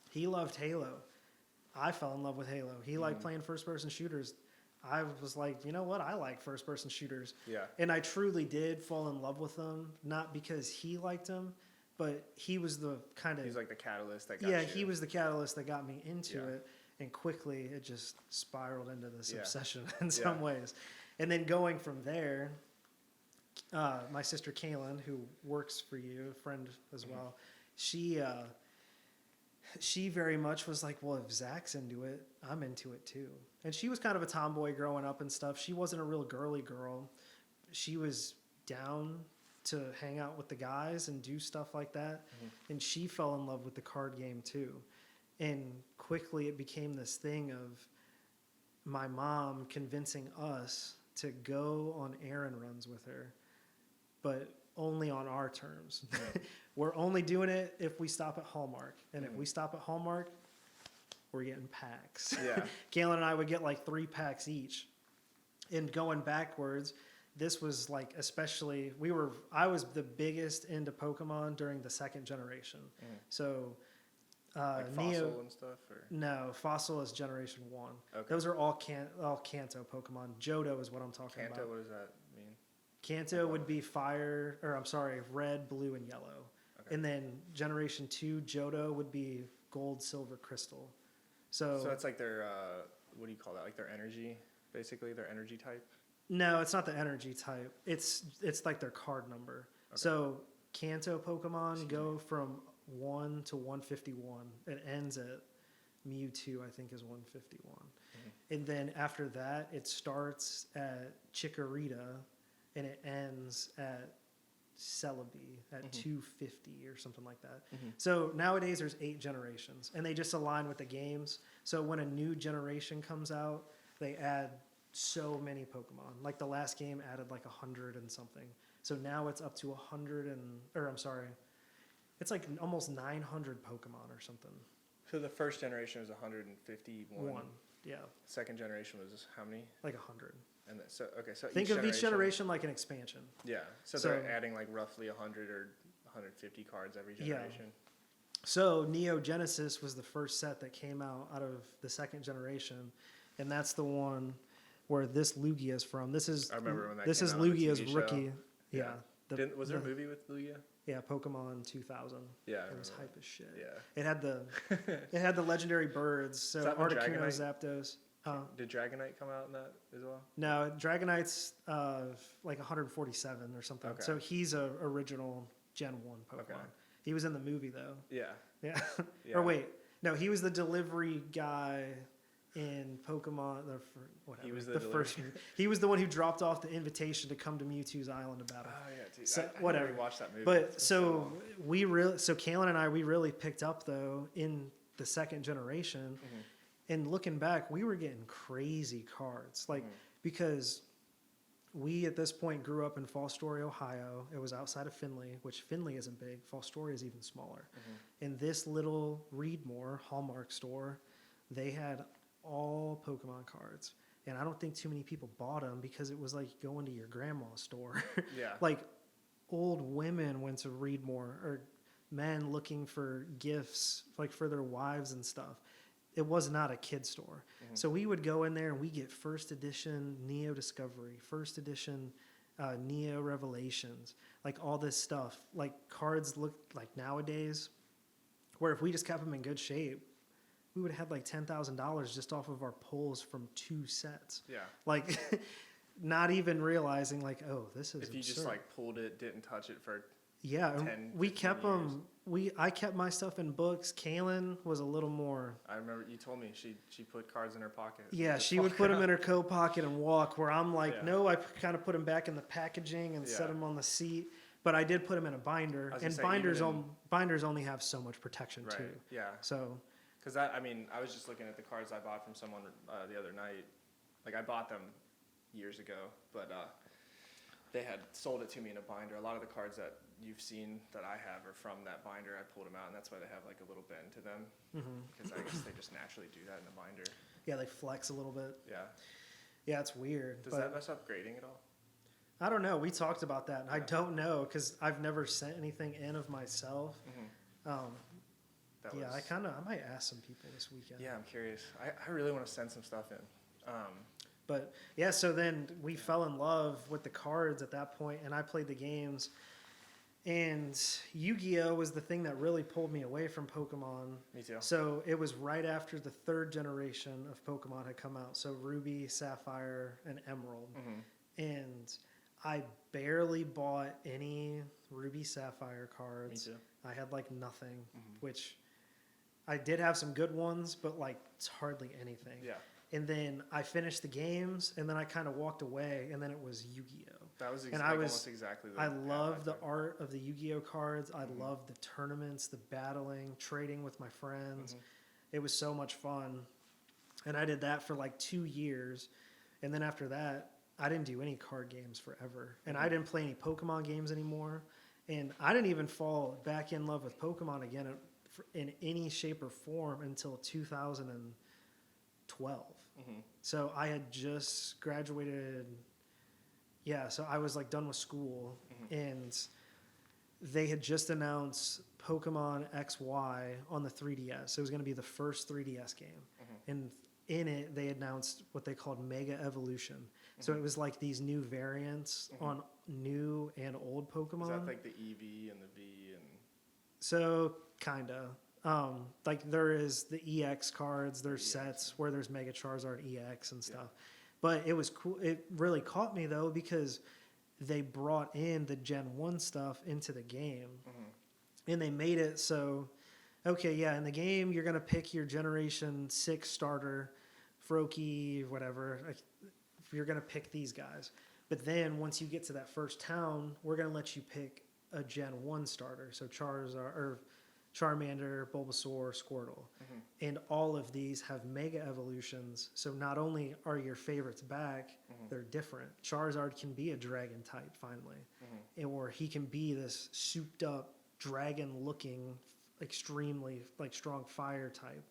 He loved Halo. I fell in love with Halo. He liked playing first-person shooters. I was like, you know what? I like first-person shooters. Yeah. And I truly did fall in love with them, not because he liked them, but he was the kind of... He's like the catalyst that got Yeah, you. he was the catalyst that got me into Yeah. it. And quickly, it just spiraled into this Yeah. obsession in some ways. And then going from there, my sister Kaylin, who works for you, a friend as well, she very much was like, well, if Zach's into it, I'm into it too. And she was kind of a tomboy growing up and stuff. She wasn't a real girly girl. She was down to hang out with the guys and do stuff like that. And she fell in love with the card game too. And quickly it became this thing of my mom convincing us to go on errand runs with her, but only on our terms. We're only doing it if we stop at Hallmark. And if we stop at Hallmark, we're getting packs. Yeah. Kaylin and I would get like 3 packs each. And going backwards, this was like especially, I was the biggest into Pokemon during the second generation. So Like Fossil and stuff? Or? No, Fossil is Generation 1. Okay. Those are all Kanto Pokemon. Johto is what I'm talking Kanto, about. what does that mean? Kanto would be red, blue, and yellow. Okay. And then Generation 2, Johto would be gold, silver, crystal. So it's like their, what do you call that? Like their energy, basically, their energy type? No, it's not the energy type. It's like their card number. Okay. So Kanto Pokemon go from 1 to 151. It ends at Mewtwo, I think, is 151. And then after that, it starts at Chikorita, and it ends at Celebi at 250 or something like that. So nowadays there's 8 generations, and they just align with the games. So when a new generation comes out, they add so many Pokemon. Like the last game added like 100 and something. So now it's up to it's like almost 900 Pokemon or something. So the first generation was 151. Yeah, Second generation was how many? like 100. And so Think of each generation like an expansion. Yeah. So they're adding like roughly 100 or 150 cards every generation. So Neo Genesis was the first set that came out of the second generation, and that's the one where this Lugia is from. This is I remember when that this came is out on the Lugia's TV show. rookie. Yeah. Yeah. Was there a movie with Lugia? Yeah, Pokemon 2000. Yeah, it was hype as shit. Yeah, it had the legendary birds. So Articuno, Zapdos. Did Dragonite come out in that as well? No, Dragonite's like 147 or something. Okay. So he's a original Gen 1 Pokemon. Okay. He was in the movie though. Yeah. Yeah. Yeah. Or wait, no, he was the delivery guy in Pokemon. Whatever. He was the first. He was the one who dropped off the invitation to come to Mewtwo's island to battle. Oh yeah, dude. So, I whatever. never watched that movie. But so Kalen and I, we really picked up though in the second generation. Mm-hmm. And looking back, we were getting crazy cards, like because we at this point grew up in Falls Story, Ohio. It was outside of Findlay, which Findlay isn't big. Falls Story is even smaller. In this little Reedmore Hallmark store, they had all Pokemon cards, and I don't think too many people bought them because it was like going to your grandma's store. Yeah. Like old women went to Reedmore, or men looking for gifts like for their wives and stuff. It was not a kid store. So we would go in there and we get first edition Neo Discovery, first edition Neo Revelations, like all this stuff. Like cards look like nowadays, where if we just kept them in good shape, we would have had like $10,000 just off of our pulls from 2 sets. Yeah. Like not even realizing like, oh, this is If you absurd. just like pulled it, didn't touch it for yeah, 10, we 15 kept years. them. I kept my stuff in books. Kaylin was a little more. I remember you told me she put cards in her pocket. Yeah, Just she would walk put them around. in her coat pocket and walk. Where I'm like, Yeah. no, I kind of put them back in the packaging and set Yeah. them on the seat. But I did put them in a binder, I was and gonna say, even binders only have so much protection Right. too. Yeah. So Because I was just looking at the cards I bought from someone the other night. Like I bought them years ago, but they had sold it to me in a binder. A lot of the cards that you've seen that I have are from that binder. I pulled them out, and that's why they have like a little bend to them. Because I guess they just naturally do that in a binder. yeah, they flex a little bit. Yeah. Yeah, it's weird. Does but that mess up grading at all? I don't know. We talked about that, and I Yeah. don't know because I've never sent anything in of myself. That Yeah, was- I might ask some people this weekend. Yeah, I'm curious. I really want to send some stuff in. But yeah, so then we fell in love with the cards at that point, and I played the games. And Yu-Gi-Oh was the thing that really pulled me away from Pokemon. Me too. So it was right after the third generation of Pokemon had come out. So Ruby, Sapphire, and Emerald. And I barely bought any Ruby, Sapphire cards. Me too. I had like nothing, which I did have some good ones, but like it's hardly anything. Yeah. And then I finished the games, and then I kind of walked away, and then it was Yu-Gi-Oh. That was And I was- almost exactly the I path love the took. art of the Yu-Gi-Oh cards. I love the tournaments, the battling, trading with my friends. It was so much fun. And I did that for like 2 years. And then after that, I didn't do any card games forever. And I didn't play any Pokemon games anymore. And I didn't even fall back in love with Pokemon again in any shape or form until 2012. So I had just graduated. Yeah, so I was like done with school, and they had just announced Pokemon XY on the 3DS. It was going to be the first 3DS game. And in it, they announced what they called Mega Evolution. So it was like these new variants on new and old Pokemon. Is that like the EV and the V and? So kinda. Like there is the EX cards, there's EX, sets where there's Mega Charizard EX and stuff. But it was cool. It really caught me though because they brought in the Gen 1 stuff into the game. And they made it so, okay, yeah, in the game you're going to pick your Generation 6 starter, Froakie, whatever. Like, you're going to pick these guys. But then once you get to that first town, we're going to let you pick a Gen 1 starter. So Charizard or Charmander, Bulbasaur, Squirtle. And all of these have Mega Evolutions. So not only are your favorites back, they're different. Charizard can be a dragon type finally. Or he can be this souped up dragon looking extremely like strong fire type.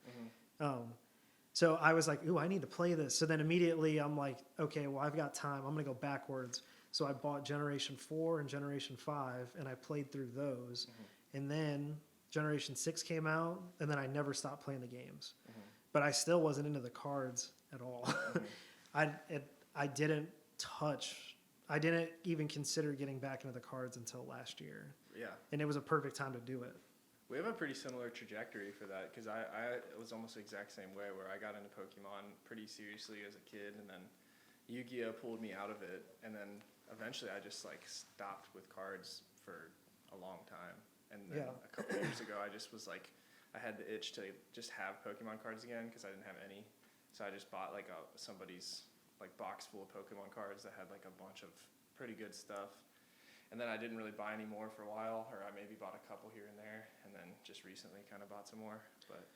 So I was like, ooh, I need to play this. So then immediately I'm like, okay, well, I've got time. I'm going to go backwards. So I bought Generation 4 and Generation 5, and I played through those. And then Generation 6 came out, and then I never stopped playing the games. But I still wasn't into the cards at all. I didn't even consider getting back into the cards until last year. Yeah. And it was a perfect time to do it. We have a pretty similar trajectory for that because I was almost the exact same way where I got into Pokemon pretty seriously as a kid, and then Yu-Gi-Oh pulled me out of it, and then eventually I just like stopped with cards for a long time. And then a couple of years ago I just was like, I had the itch to just have Pokemon cards again because I didn't have any. So I just bought like somebody's like box full of Pokemon cards that had like a bunch of pretty good stuff. And then I didn't really buy any more for a while, or I maybe bought a couple here and there, and then just recently kind of bought some more. But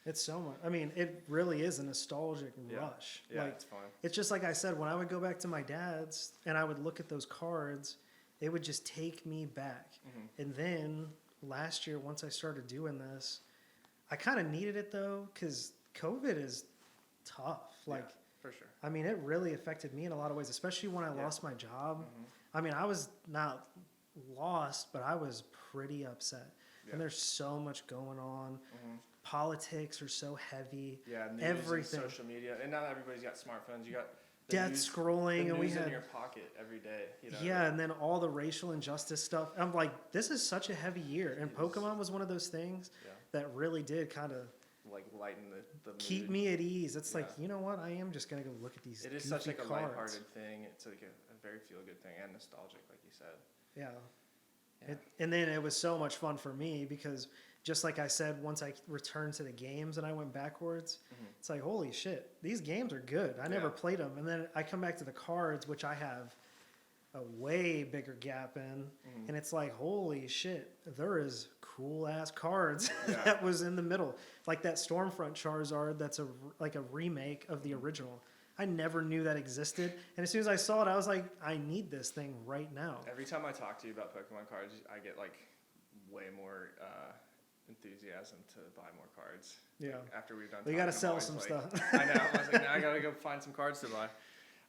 it's so much. I mean, it really is a nostalgic rush. Yeah, like, it's fun. It's just like I said, when I would go back to my dad's and I would look at those cards, it would just take me back. Mm-hmm. And then last year, once I started doing this, I kind of needed it though, because COVID is tough. Like, for sure. I mean, it really affected me in a lot of ways, especially when I lost my job. Mm-hmm. I mean, I was not lost, but I was pretty upset. Yeah. And there's so much going on. Mm-hmm. Politics are so heavy. Yeah, news everything. And social media, and now everybody's got smartphones. You got death scrolling, and we had in your pocket every day. You know? Yeah, and then all the racial injustice stuff. I'm like, this is such a heavy year, and Pokemon was one of those things that really did kind of like lighten the keep mood. me at ease. It's like, you know what? I am just gonna go look at these. It is such like a lighthearted thing. It's like a very feel good thing and nostalgic, like you said. Yeah. And then it was so much fun for me because just like I said, once I returned to the games and I went backwards, it's like, holy shit, these games are good. I never played them. And then I come back to the cards, which I have a way bigger gap in. And it's like, holy shit, there is cool ass cards that was in the middle. Like that Stormfront Charizard that's like a remake of the original. I never knew that existed. And as soon as I saw it, I was like, I need this thing right now. Every time I talk to you about Pokemon cards, I get like way more enthusiasm to buy more cards. Yeah. Like, after we've done you got to sell some stuff. I know. I was like, now I got to go find some cards to buy.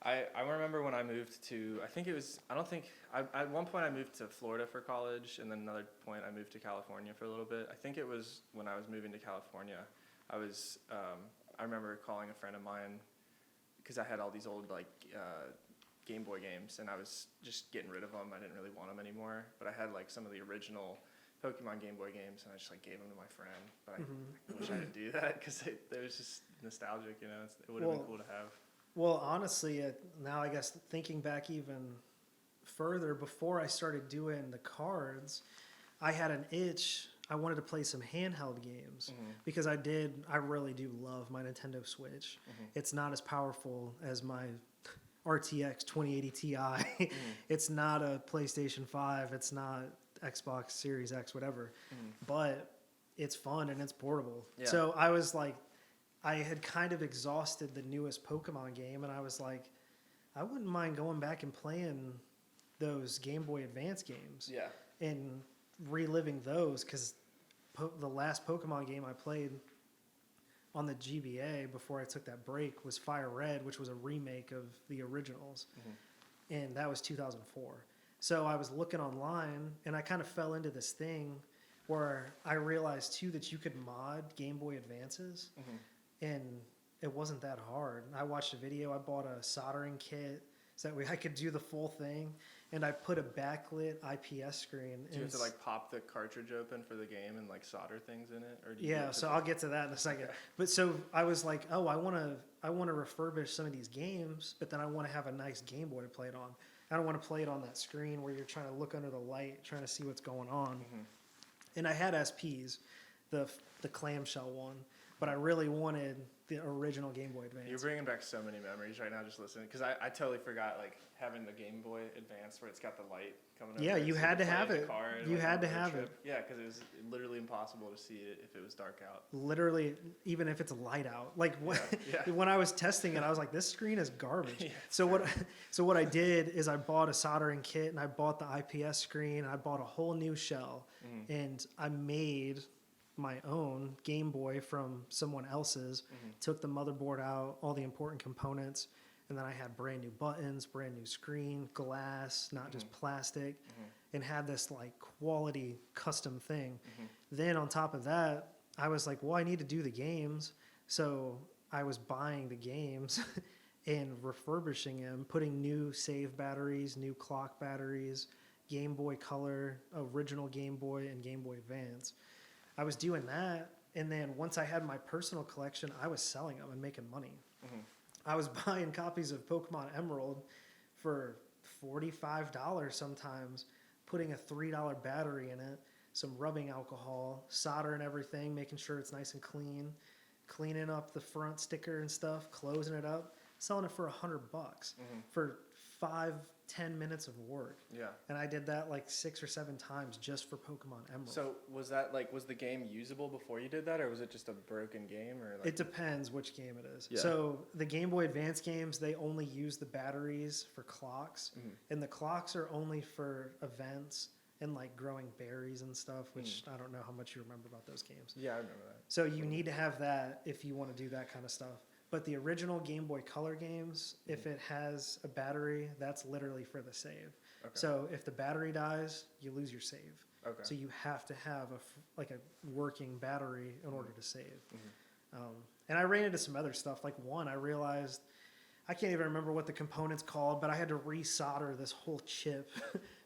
I remember when I moved to, at one point I moved to Florida for college, and then another point I moved to California for a little bit. I think it was when I was moving to California, I remember calling a friend of mine, because I had all these old like Game Boy games, and I was just getting rid of them. I didn't really want them anymore, but I had like some of the original Pokemon Game Boy games, and I just like gave them to my friend. But I wish I didn't do that because it was just nostalgic, you know. It would have been cool to have. Well, honestly, now I guess thinking back even further, before I started doing the cards, I had an itch. I wanted to play some handheld games because I really do love my Nintendo Switch. It's not as powerful as my RTX 2080 Ti. It's not a PlayStation 5. It's not Xbox Series X, whatever. But it's fun and it's portable. Yeah. So I was like, I had kind of exhausted the newest Pokemon game, and I was like, I wouldn't mind going back and playing those Game Boy Advance games. Yeah. And reliving those, because the last Pokemon game I played on the GBA before I took that break was Fire Red, which was a remake of the originals. And that was 2004. So I was looking online, and I kind of fell into this thing where I realized too that you could mod Game Boy Advances, and it wasn't that hard. I watched a video. I bought a soldering kit so that way I could do the full thing, and I put a backlit IPS screen. Do you have to like pop the cartridge open for the game and like solder things in it, or do you so I'll get to that in a second. But so I was like, oh, I want to refurbish some of these games, but then I want to have a nice Game Boy to play it on. I don't want to play it on that screen where you're trying to look under the light, trying to see what's going on. And I had SPs, the clamshell one, but I really wanted the original Game Boy Advance. You're bringing back so many memories right now just listening, because I totally forgot like having the Game Boy Advance where it's got the light coming up. Yeah, you had to have it. You had to have it. Yeah, because it was literally impossible to see it if it was dark out. Literally, even if it's light out. Like when I was testing it, I was like, this screen is garbage. So what I did is I bought a soldering kit, and I bought the IPS screen, and I bought a whole new shell, and I made my own Game Boy from someone else's, took the motherboard out, all the important components, and then I had brand new buttons, brand new screen, glass, not just plastic, and had this like quality custom thing. Then on top of that, I was like, well, I need to do the games. So I was buying the games and refurbishing them, putting new save batteries, new clock batteries, Game Boy Color, original Game Boy, and Game Boy Advance. I was doing that, and then once I had my personal collection, I was selling them and making money. Mm-hmm. I was buying copies of Pokemon Emerald for $45 sometimes, putting a $3 battery in it, some rubbing alcohol, soldering everything, making sure it's nice and clean, cleaning up the front sticker and stuff, closing it up, selling it for $100 for 5-10 minutes of work. Yeah. And I did that like 6 or 7 times just for Pokemon Emerald. So was that like, was the game usable before you did that, or was it just a broken game? Or like... It depends which game it is. Yeah. So the Game Boy Advance games, they only use the batteries for clocks, and the clocks are only for events and like growing berries and stuff, which I don't know how much you remember about those games. Yeah, I remember that. So you need to have that if you want to do that kind of stuff. But the original Game Boy Color games, if it has a battery, that's literally for the save. Okay. So if the battery dies, you lose your save. Okay. So you have to have a working battery in order to save. And I ran into some other stuff. Like one, I realized, I can't even remember what the component's called, but I had to resolder this whole chip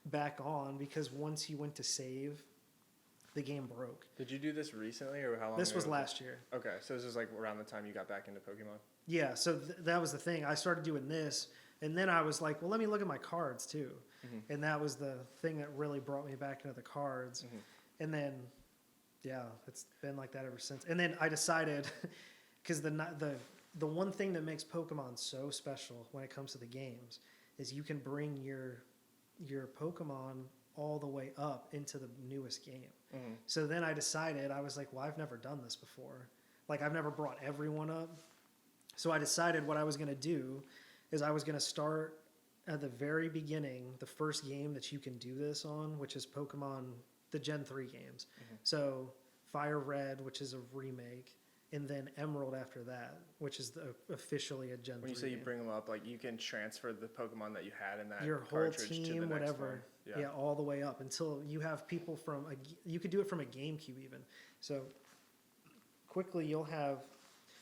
back on because once you went to save, the game broke. Did you do this recently, or how long This ago was last year. Okay, so this is like around the time you got back into Pokemon? Yeah, so that was the thing. I started doing this, and then I was like, well, let me look at my cards too. And that was the thing that really brought me back into the cards. And then, yeah, it's been like that ever since. And then I decided, because the one thing that makes Pokemon so special when it comes to the games is you can bring your Pokemon all the way up into the newest game. So then I decided, I was like, well, I've never done this before. Like, I've never brought everyone up. So I decided what I was going to do is I was going to start at the very beginning, the first game that you can do this on, which is Pokemon, the Gen 3 games. So Fire Red, which is a remake, and then Emerald after that, which is officially a Gen 3 When you say game. you bring them up, like you can transfer the Pokemon that you had in that your whole cartridge team, to the next whatever, one. yeah, all the way up until you have people from you could do it from a GameCube even. So quickly, you'll have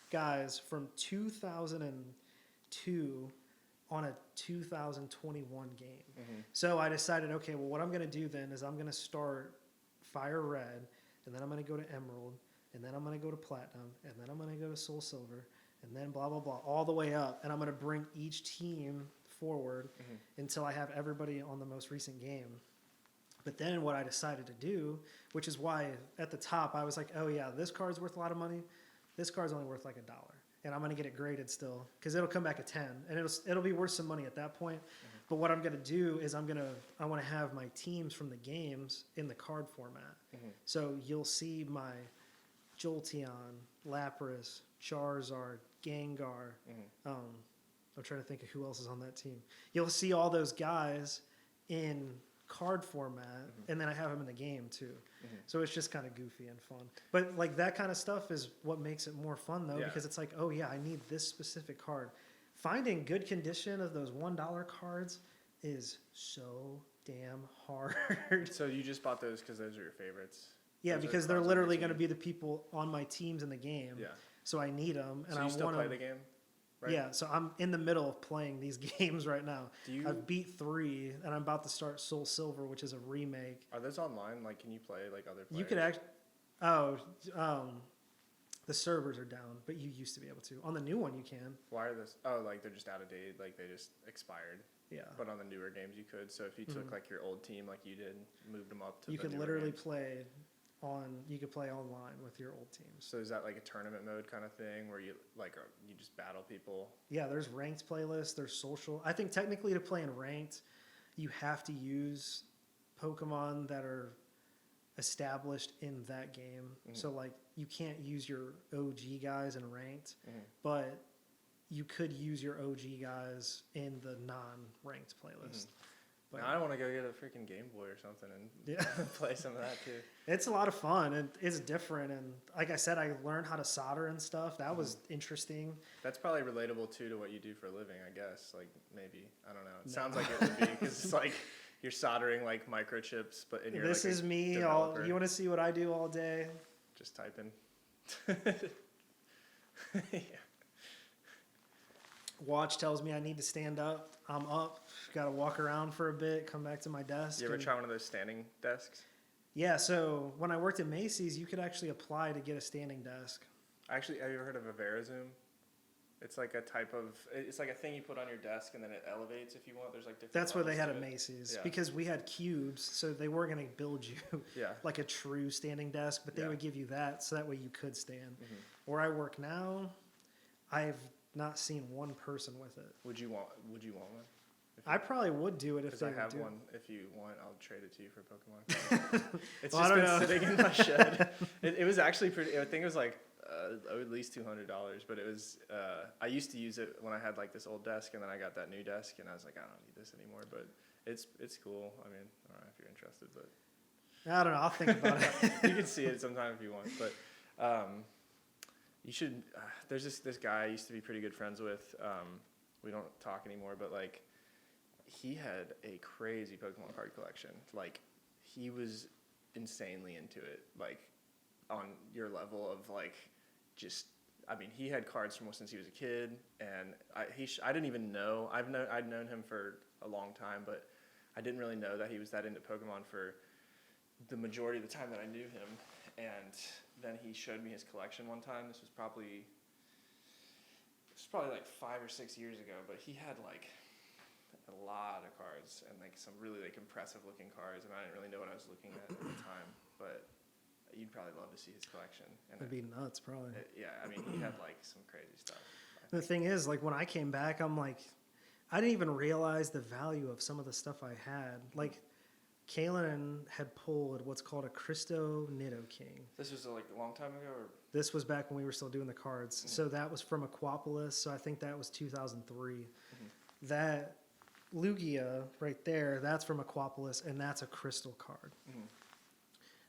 guys from 2002 on a 2021 game. So I decided, okay, well, what I'm going to do then is I'm going to start Fire Red, and then I'm going to go to Emerald, and then I'm going to go to Platinum, and then I'm going to go to Soul Silver, and then blah, blah, blah, all the way up. And I'm going to bring each team forward until I have everybody on the most recent game. But then what I decided to do, which is why at the top I was like, oh yeah, this card's worth a lot of money. This card's only worth like $1. And I'm going to get it graded still because it'll come back at 10. And it'll be worth some money at that point. But what I'm going to do is I want to have my teams from the games in the card format. So you'll see my Jolteon, Lapras, Charizard, Gengar. I'm trying to think of who else is on that team. You'll see all those guys in card format, and then I have them in the game too. So it's just kind of goofy and fun. But like that kind of stuff is what makes it more fun though, because it's like, oh yeah, I need this specific card. Finding good condition of those $1 cards is so damn hard. So you just bought those because those are your favorites? Yeah, because they're literally going to be the people on my teams in the game. Yeah. So I need them, and so you still play the game? Right? Yeah, so I'm in the middle of playing these games right now. I've beat 3, and I'm about to start Soul Silver, which is a remake. Are those online? Like, can you play like other players? You could the servers are down, but you used to be able to. On the new one, you can. Why are those? Oh, like they're just out of date. Like they just expired. Yeah. But on the newer games, you could. So if you took like your old team, like you did, moved them up to. You could literally play online with your old teams. So is that like a tournament mode kind of thing where you you just battle people? Yeah, there's ranked playlists, there's social. I think technically to play in ranked, you have to use Pokemon that are established in that game. So like you can't use your OG guys in ranked, but you could use your OG guys in the non-ranked playlist. But now I want to go get a freaking Game Boy or something and play some of that too. It's a lot of fun and it's different. And like I said, I learned how to solder and stuff. That was interesting. That's probably relatable too to what you do for a living, I guess. Like maybe, I don't know. It sounds like it would be because it's like you're soldering like microchips, but in your this is me. You want to see what I do all day? Just typing. Watch tells me I need to stand up. I'm up. Got to walk around for a bit, come back to my desk. You ever try one of those standing desks? Yeah, so when I worked at Macy's, you could actually apply to get a standing desk. Actually, have you ever heard of a VeriZoom? It's like a type of, it's like a thing you put on your desk and then it elevates if you want. There's like different. That's what they had levels at to it. Macy's Yeah. because we had cubes, so they were going to build you Yeah. like a true standing desk, but they Yeah. would give you that so that way you could stand. Mm-hmm. Where I work now, I've not seen one person with it. Would you want one? I probably would do it if Because they I would have do one. If you want, I'll trade it to you for Pokemon. It's Well, just I don't been know. sitting in my shed. It was actually pretty. I think it was like at least $200. But it was. I used to use it when I had like this old desk, and then I got that new desk, and I was like, I don't need this anymore. But it's cool. I mean, I don't know if you're interested, but I don't know. I'll think about it. you can see it sometime if you want. But you should. There's this guy I used to be pretty good friends with. We don't talk anymore, but like. He had a crazy Pokemon card collection. Like, he was insanely into it. Like, on your level of like, just. I mean, he had cards from since he was a kid, and I didn't even know. I'd known him for a long time, but I didn't really know that he was that into Pokemon for the majority of the time that I knew him. And then he showed me his collection one time. This was probably like 5 or 6 years ago, but he had like. A lot of cards and like some really like impressive looking cards, and I didn't really know what I was looking at the time, but you'd probably love to see his collection. And It'd be nuts, probably. Yeah, I mean, he had like some crazy stuff. The thing is, like when I came back, I'm like, I didn't even realize the value of some of the stuff I had. Like, Kalen had pulled what's called a Cristo Nidoking. This was like a long time ago, or this was back when we were still doing the cards. Mm-hmm. So that was from Aquapolis. So I think that was 2003. Mm-hmm. That Lugia right there, that's from Aquapolis, and that's a crystal card. Mm-hmm.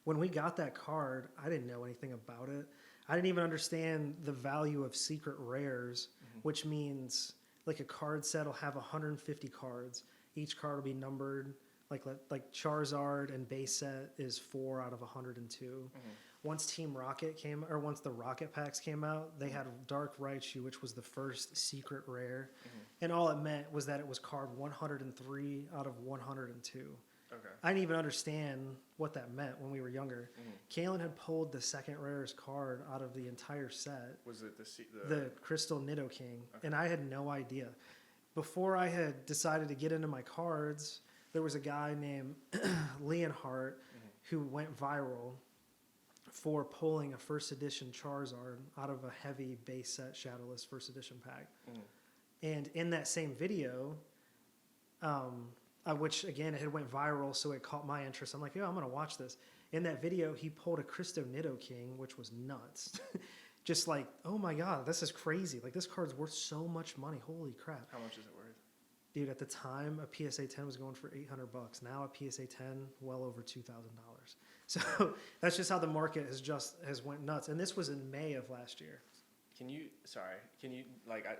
When we got that card, I didn't know anything about it. I didn't even understand the value of secret rares, which means like a card set will have 150 cards. Each card will be numbered. Like Charizard and base set is 4 out of 102. Once Team Rocket once the Rocket packs came out, they had Dark Raichu, which was the first secret rare. And all it meant was that it was card 103 out of 102. Okay. I didn't even understand what that meant when we were younger. Kalen had pulled the second rarest card out of the entire set. Was it the Crystal Nidoking? Okay. And I had no idea. Before I had decided to get into my cards, there was a guy named Leonhardt who went viral for pulling a first edition Charizard out of a heavy base set Shadowless first edition pack. And in that same video, which again, it had went viral, so it caught my interest. I'm like, I'm going to watch this. In that video, he pulled a Cristo Nidoking, which was nuts. Just like, oh my God, this is crazy. Like, this card's worth so much money. Holy crap. How much is it worth? Dude, at the time, a PSA 10 was going for $800. Now a PSA 10, well over $2,000. So that's just how the market has went nuts. And this was in May of last year. Can you, like, I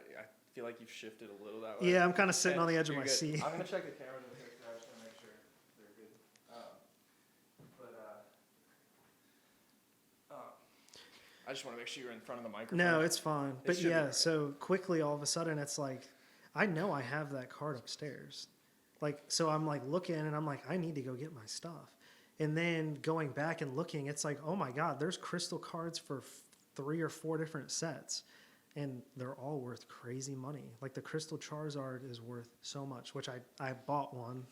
feel like you've shifted a little that way. Yeah, I'm kind of sitting on the edge of my good. seat. I'm going to check the camera real quick. I just want to make sure they're good. I just want to make sure you're in front of the microphone. No, it's fine. But yeah, right. So quickly, all of a sudden, it's like, I know I have that card upstairs. Like, so I'm like looking and I'm like, I need to go get my stuff. And then going back and looking, it's like, oh my God, there's crystal cards for 3 or 4 different sets. And they're all worth crazy money. Like the Crystal Charizard is worth so much, which I bought one.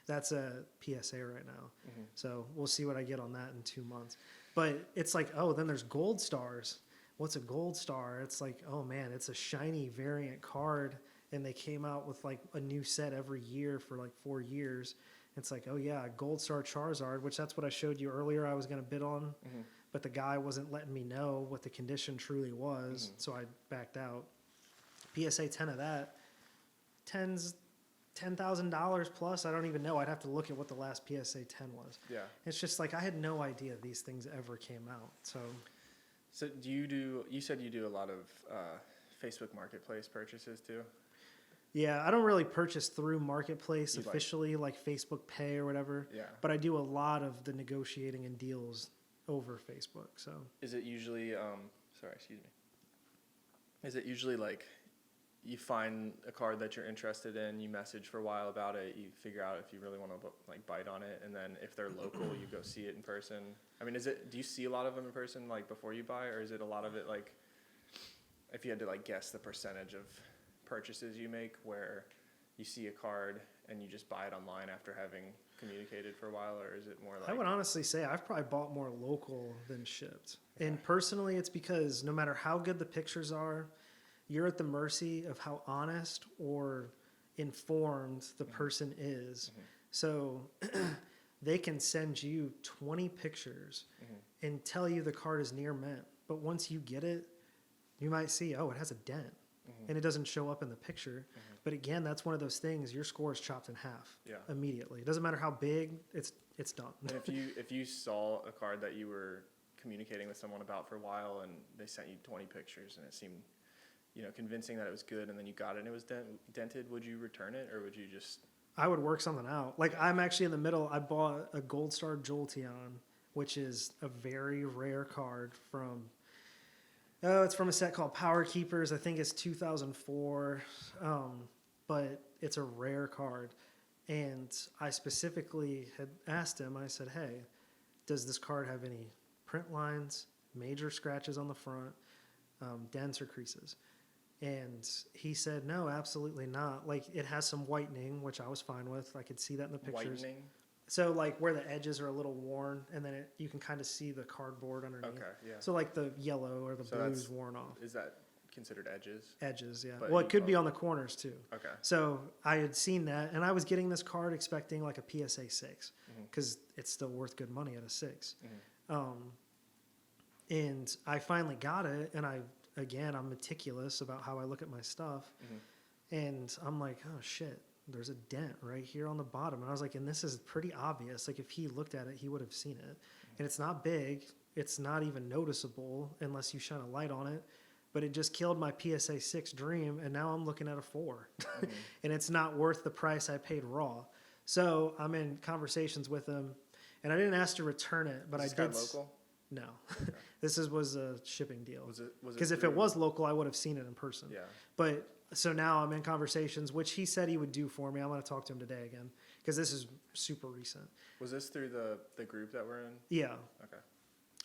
That's a PSA right now. So we'll see what I get on that in 2 months. But it's like, oh, then there's Gold Stars. What's a Gold Star? It's like, oh man, it's a shiny variant card. And they came out with like a new set every year for like 4 years. It's like, oh yeah, Gold Star Charizard, which that's what I showed you earlier I was going to bid on. But the guy wasn't letting me know what the condition truly was. So I backed out. PSA 10 of that, $10,000 plus. I don't even know. I'd have to look at what the last PSA 10 was. Yeah. It's just like I had no idea these things ever came out. So you said you do a lot of Facebook Marketplace purchases too? Yeah, I don't really purchase through Marketplace officially, like Facebook Pay or whatever. Yeah. But I do a lot of the negotiating and deals over Facebook. So is it usually is it usually like you find a card that you're interested in, you message for a while about it, you figure out if you really want to like bite on it, and then if they're local, you go see it in person. I mean, do you see a lot of them in person like before you buy, or is it a lot of it like, if you had to like guess the percentage of purchases you make where you see a card and you just buy it online after having communicated for a while, or is it more like... I would honestly say I've probably bought more local than shipped. Okay. And personally, it's because no matter how good the pictures are, you're at the mercy of how honest or informed the person is. So they can send you 20 pictures and tell you the card is near mint. But once you get it, you might see, oh, it has a dent. And it doesn't show up in the picture. But again, that's one of those things, your score is chopped in half immediately. It doesn't matter how big, it's done. And if you saw a card that you were communicating with someone about for a while and they sent you 20 pictures and it seemed, convincing that it was good, and then you got it and it was dented, would you return it, or would you just... I would work something out. Like, I'm actually in the middle. I bought a Gold Star Jolteon, which is a very rare card from... it's from a set called Power Keepers. I think it's 2004, but it's a rare card. And I specifically had asked him, I said, hey, does this card have any print lines, major scratches on the front, dents or creases? And he said, no, absolutely not. Like, it has some whitening, which I was fine with. I could see that in the pictures. Whitening? So, like, where the edges are a little worn, and then you can kind of see the cardboard underneath. Okay, yeah. So, like, the yellow or the blue is worn off. Is that considered edges? Edges, yeah. But well, it could be on the corners, too. Okay. So, I had seen that, and I was getting this card expecting, like, a PSA 6, because it's still worth good money at a 6. And I finally got it, and I'm meticulous about how I look at my stuff. And I'm like, oh, shit. There's a dent right here on the bottom. And I was like, and this is pretty obvious. Like, if he looked at it, he would have seen it. And it's not big. It's not even noticeable unless you shine a light on it. But it just killed my PSA 6 dream, and now I'm looking at a 4. And it's not worth the price I paid raw. So I'm in conversations with him, and I didn't ask to return it, but I did. Is this guy local? No. Okay. This was a shipping deal. Was it? Because if it was local, I would have seen it in person. Yeah. But... So now I'm in conversations, which he said he would do for me. I'm going to talk to him today again, because this is super recent. Was this through the group that we're in? Yeah. Okay.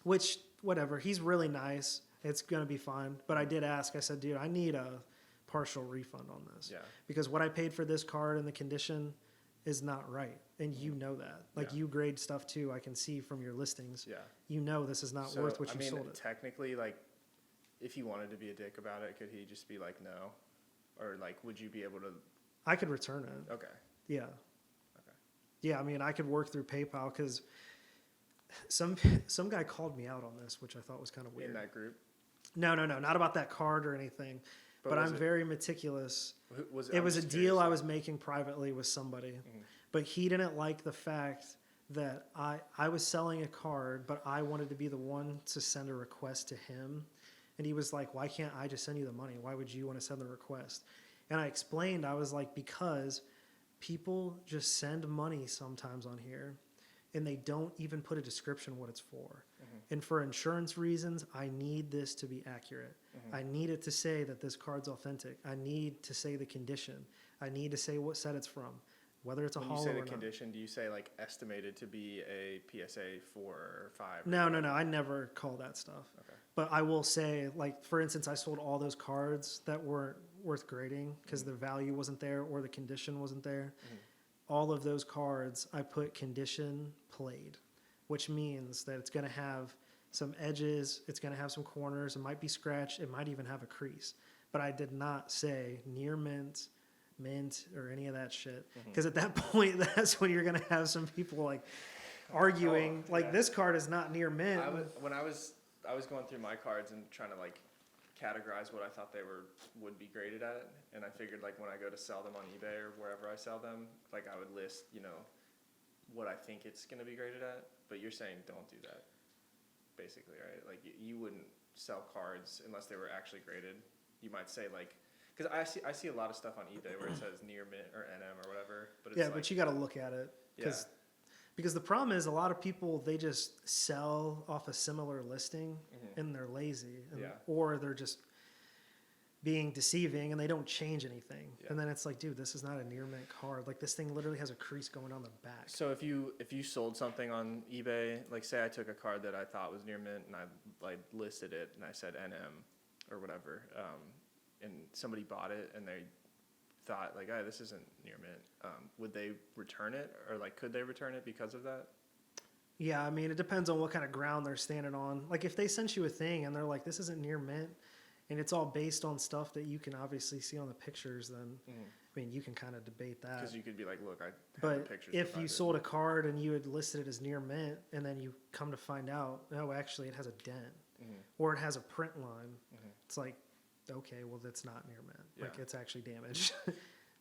Which, whatever. He's really nice. It's going to be fine. But I did ask. I said, dude, I need a partial refund on this. Yeah. Because what I paid for this card and the condition is not right. And you know that. Like, you grade stuff too. I can see from your listings. Yeah. You know this is not worth what you sold it. Technically, like, if he wanted to be a dick about it, could he just be like, no? Or, like, would you be able to... I could return it. Okay. Yeah. Okay. Yeah, I mean, I could work through PayPal, because some guy called me out on this, which I thought was kind of weird. In that group? No, not about that card or anything. But I'm very meticulous. It was a deal I was making privately with somebody. But he didn't like the fact that I was selling a card, but I wanted to be the one to send a request to him. And he was like, why can't I just send you the money? Why would you want to send the request? And I explained, I was like, because people just send money sometimes on here, and they don't even put a description what it's for. And for insurance reasons, I need this to be accurate. I need it to say that this card's authentic. I need to say the condition. I need to say what set it's from, whether it's a hollow or not. When you say the condition, do you say, like, estimated to be a PSA 4 or 5? No. I never call that stuff. Okay. But I will say, like, for instance, I sold all those cards that weren't worth grading because the value wasn't there or the condition wasn't there. All of those cards, I put condition played, which means that it's going to have some edges, it's going to have some corners, it might be scratched, it might even have a crease. But I did not say near mint, or any of that shit. Because at that point, that's when you're going to have some people, like, arguing, this card is not near mint. I was going through my cards and trying to, like, categorize what I thought they would be graded at, and I figured, like, when I go to sell them on eBay or wherever I sell them, like, I would list, what I think it's going to be graded at. But you're saying don't do that, basically, right? Like, you wouldn't sell cards unless they were actually graded. You might say, like, because I see a lot of stuff on eBay where it says near mint or NM or whatever, but it's but you got to look at it because the problem is a lot of people, they just sell off a similar listing and they're lazy, or they're just being deceiving and they don't change anything. Yeah. And then it's like, dude, this is not a near mint card. Like this thing literally has a crease going down the back. So if you sold something on eBay, like say I took a card that I thought was near mint and I like listed it and I said NM or whatever, and somebody bought it and they thought like, oh, this isn't near mint, would they return it, or like could they return it because of that? Yeah, I mean, it depends on what kind of ground they're standing on. Like if they sent you a thing and they're like, this isn't near mint, and it's all based on stuff that you can obviously see on the pictures, then I mean, you can kind of debate that. Because you could be like, look, I have but the pictures. if you sold a card and you had listed it as near mint, and then you come to find out, no, actually it has a dent, or it has a print line, it's like, okay, well that's not near mint. Yeah. Like it's actually damaged.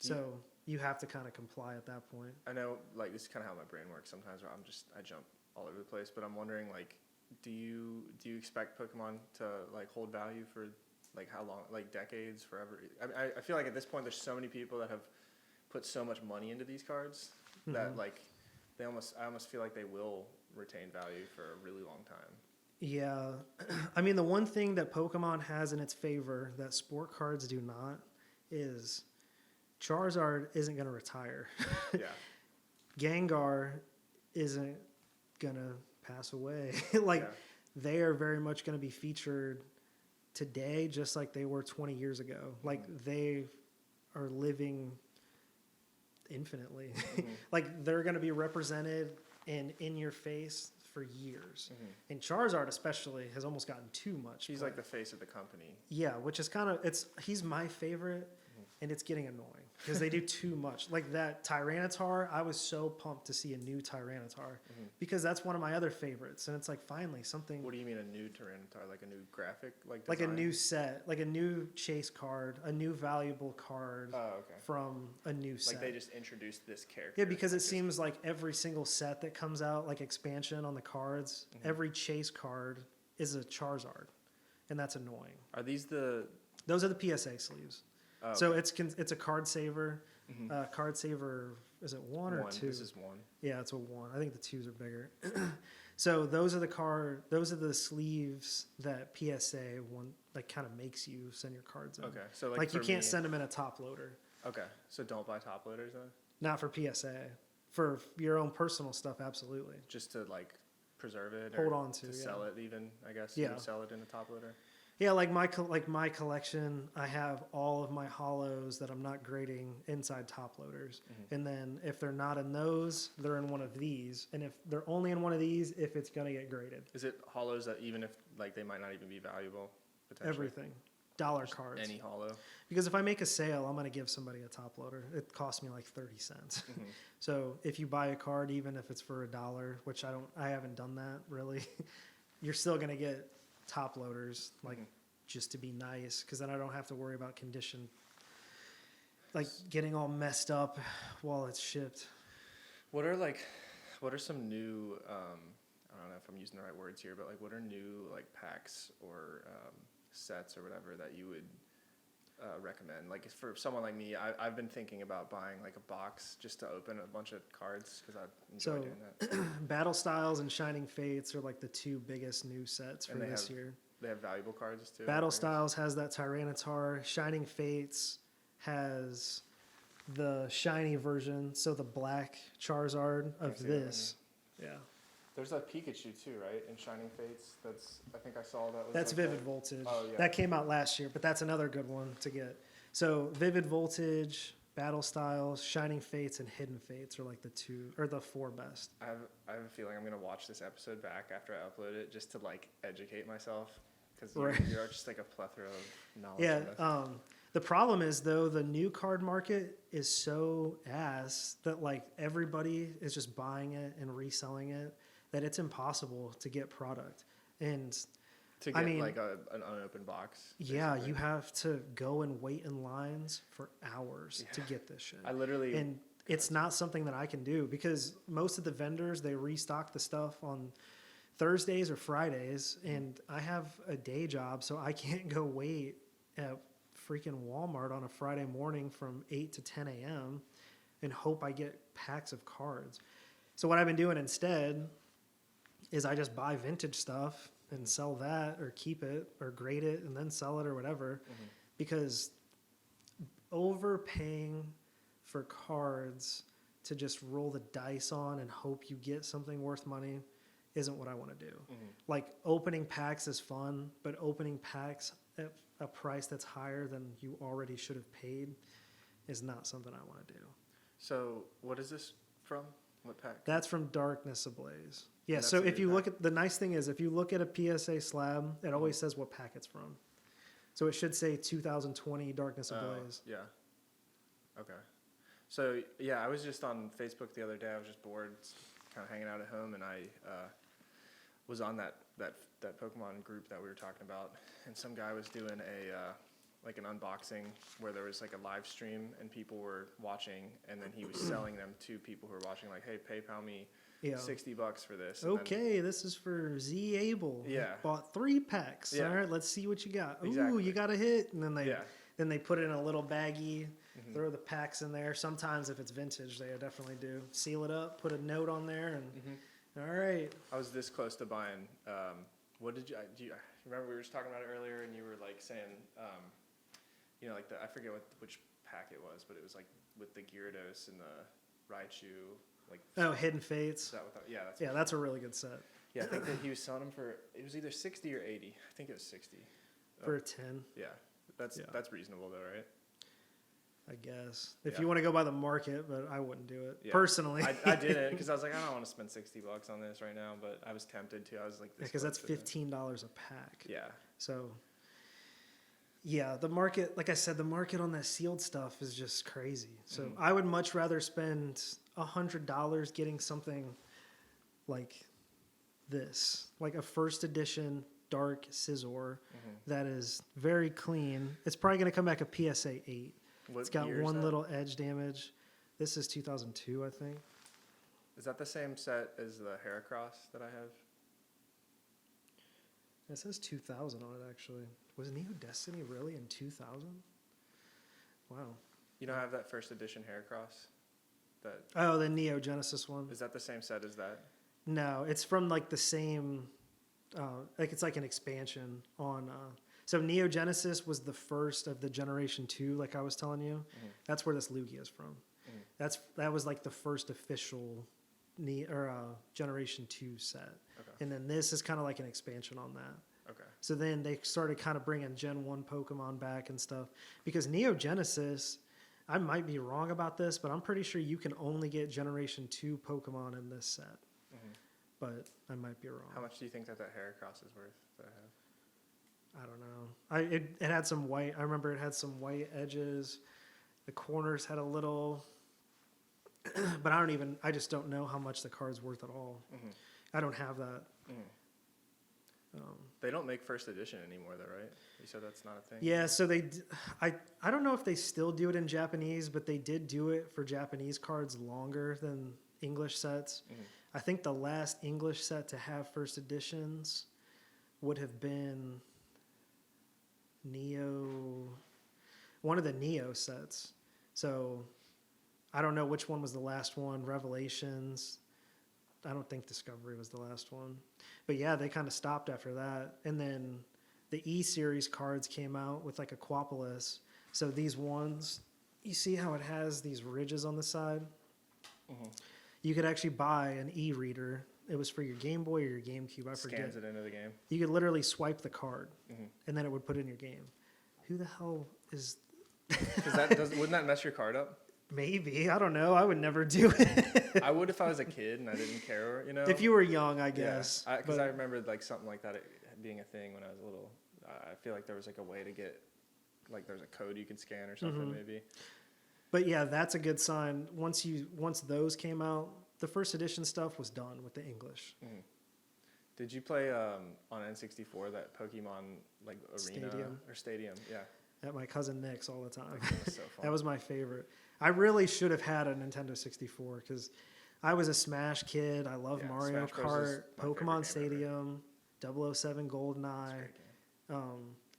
So you have to kind of comply at that point. I know, like this is kind of how my brain works sometimes. Where I jump all over the place. But I'm wondering, like, do you expect Pokemon to like hold value for like how long, like decades, forever? I feel like at this point there's so many people that have put so much money into these cards that like I almost feel like they will retain value for a really long time. Yeah, I mean the one thing that Pokemon has in its favor that sport cards do not is Charizard isn't going to retire. Yeah. Gengar isn't going to pass away. They are very much going to be featured today just like they were 20 years ago. Like they are living infinitely. Like they're going to be represented and in your face for years. And Charizard especially has almost gotten too much. He's like the face of the company. Yeah, which is kind of, he's my favorite, and it's getting annoying because they do too much. Like that Tyranitar, I was so pumped to see a new Tyranitar because that's one of my other favorites. And it's like finally something. What do you mean a new Tyranitar? Like a new graphic? Like a new set, like a new chase card, a new valuable card from a new set. Like they just introduced this character. Yeah, because it seems like every single set that comes out, like expansion on the cards, every chase card is a Charizard. And that's annoying. Are these Those are the PSA sleeves. Oh, okay. So it's a card saver. Card saver, is it one or two? This is one. Yeah, it's a one. I think the twos are bigger. So those are the sleeves that PSA one like kind of makes you send your cards in. Okay, so like you can't send them in a top loader. Okay, so don't buy top loaders then. Not for PSA. For your own personal stuff, absolutely. Just to like preserve it. Hold on to sell it even. I guess. Yeah. You would sell it in a top loader. Yeah, like my collection, I have all of my hollows that I'm not grading inside top loaders. And then if they're not in those, they're in one of these. And if they're only in one of these, if it's going to get graded. Is it hollows that even if like they might not even be valuable, potentially? Everything. Dollar Just cards. any hollow? Because if I make a sale, I'm going to give somebody a top loader. It costs me like 30 cents. So if you buy a card, even if it's for $1, which I haven't done that really, you're still going to get top loaders, like just to be nice, because then I don't have to worry about condition, like getting all messed up while it's shipped. What are some new I don't know if I'm using the right words here, but like what are new like packs or sets or whatever that you would recommend? Like for someone like me, I've been thinking about buying like a box just to open a bunch of cards because I enjoy doing that. Battle Styles and Shining Fates are like the two biggest new sets for this year. They have valuable cards too. Battle Styles has that Tyranitar. Shining Fates has the shiny version, so the black Charizard of this. Yeah. There's a Pikachu too, right? In Shining Fates. I think I saw that. That's like Vivid Voltage. Oh, yeah. That came out last year, but that's another good one to get. So Vivid Voltage, Battle Styles, Shining Fates, and Hidden Fates are like the four best. I have a feeling I'm gonna watch this episode back after I upload it just to like educate myself because you're just like a plethora of knowledge. Yeah. The problem is though the new card market is so ass that like everybody is just buying it and reselling it that it's impossible to get product. And to get like an unopened box. Basically. Yeah, you have to go and wait in lines for hours to get this shit. And it's not something that I can do because most of the vendors, they restock the stuff on Thursdays or Fridays, and I have a day job, so I can't go wait at freaking Walmart on a Friday morning from 8 to 10 a.m. and hope I get packs of cards. So what I've been doing instead is I just buy vintage stuff and sell that or keep it or grade it and then sell it or whatever. because overpaying for cards to just roll the dice on and hope you get something worth money isn't what I want to do. Like, opening packs is fun, but opening packs at a price that's higher than you already should have paid is not something I want to do. So what is this from? What pack? That's from Darkness Ablaze. Yeah, so if you look at, the nice thing is, if you look at a PSA slab, it always says what pack it's from. So it should say 2020 Darkness Ablaze. Yeah. Okay. So, yeah, I was just on Facebook the other day. I was just bored, kind of hanging out at home, and I was on that Pokemon group that we were talking about, and some guy was doing like an unboxing where there was like a live stream and people were watching, and then he was selling them to people who were watching, like, hey, PayPal me $60 for this. And okay, this is for Z Abel. Yeah. Bought 3 packs. Yeah. All right, let's see what you got. Ooh, Exactly. you got a hit. And then they put it in a little baggie, throw the packs in there. Sometimes if it's vintage, they definitely do. Seal it up, put a note on there, and all right. I was this close to buying, what did you remember we were just talking about it earlier, and you were like saying, you know, like I forget which pack it was, but it was like with the Gyarados and the Raichu, like. Oh, Hidden Fates. That's a really good set. Yeah, I think that he was selling them for, it was either 60 or 80. I think it was 60. For a 10. Yeah, that's reasonable though, right? I guess. If you want to go by the market, but I wouldn't do it. Yeah. Personally. I didn't, because I was like, I don't want to spend $60 on this right now, but I was tempted to. I was like, because that's $15 a pack. Yeah. So, yeah, the market, like I said, the market on that sealed stuff is just crazy. So I would much rather spend $100 getting something like this, like a first edition Dark Scizor that is very clean. It's probably going to come back a PSA 8. It's got one little edge damage. This is 2002, I think. Is that the same set as the Heracross that I have? It says 2000 on it, actually. Was Neo Destiny really in 2000? Wow. You don't have that first edition Heracross? Oh, the Neo Genesis one. Is that the same set as that? No, it's from like the same, like it's like an expansion on. So Neo Genesis was the first of the Generation 2, like I was telling you. That's where this Lugia is from. That was like the first official Generation 2 set. Okay. And then this is kind of like an expansion on that. Okay. So then they started kind of bringing Gen 1 Pokemon back and stuff. Because Neo Genesis, I might be wrong about this, but I'm pretty sure you can only get Generation 2 Pokemon in this set. But I might be wrong. How much do you think that Heracross is worth that I have? I don't know. It had some white. I remember it had some white edges. The corners had a little, but I just don't know how much the card's worth at all. I don't have that. They don't make first edition anymore, though, right? You said that's not a thing. Yeah, so I don't know if they still do it in Japanese, but they did do it for Japanese cards longer than English sets. I think the last English set to have first editions would have been one of the Neo sets. So I don't know which one was the last one. Revelations. I don't think Discovery was the last one. But yeah, they kind of stopped after that. And then the E-Series cards came out with like Aquapolis. So these ones, you see how it has these ridges on the side? You could actually buy an e-reader. It was for your Game Boy or your GameCube. I forget. Scans it into the game. You could literally swipe the card, and then it would put it in your game. Who the hell is... Wouldn't that mess your card up? Maybe. I don't know. I would never do it. I would if I was a kid and I didn't care, you know? If you were young, I guess. Because I remember like something like that being a thing when I was little. I feel like there was like a way to get... Like there's a code you can scan or something maybe. But yeah, that's a good sign. Once those came out, the first edition stuff was done with the English. Did you play on N64 that Pokemon like Arena Stadium? Yeah. At my cousin Nick's all the time. That game was so fun. That was my favorite. I really should have had a Nintendo 64 because I was a Smash kid. I love Mario Kart, Pokemon Stadium, 007 GoldenEye,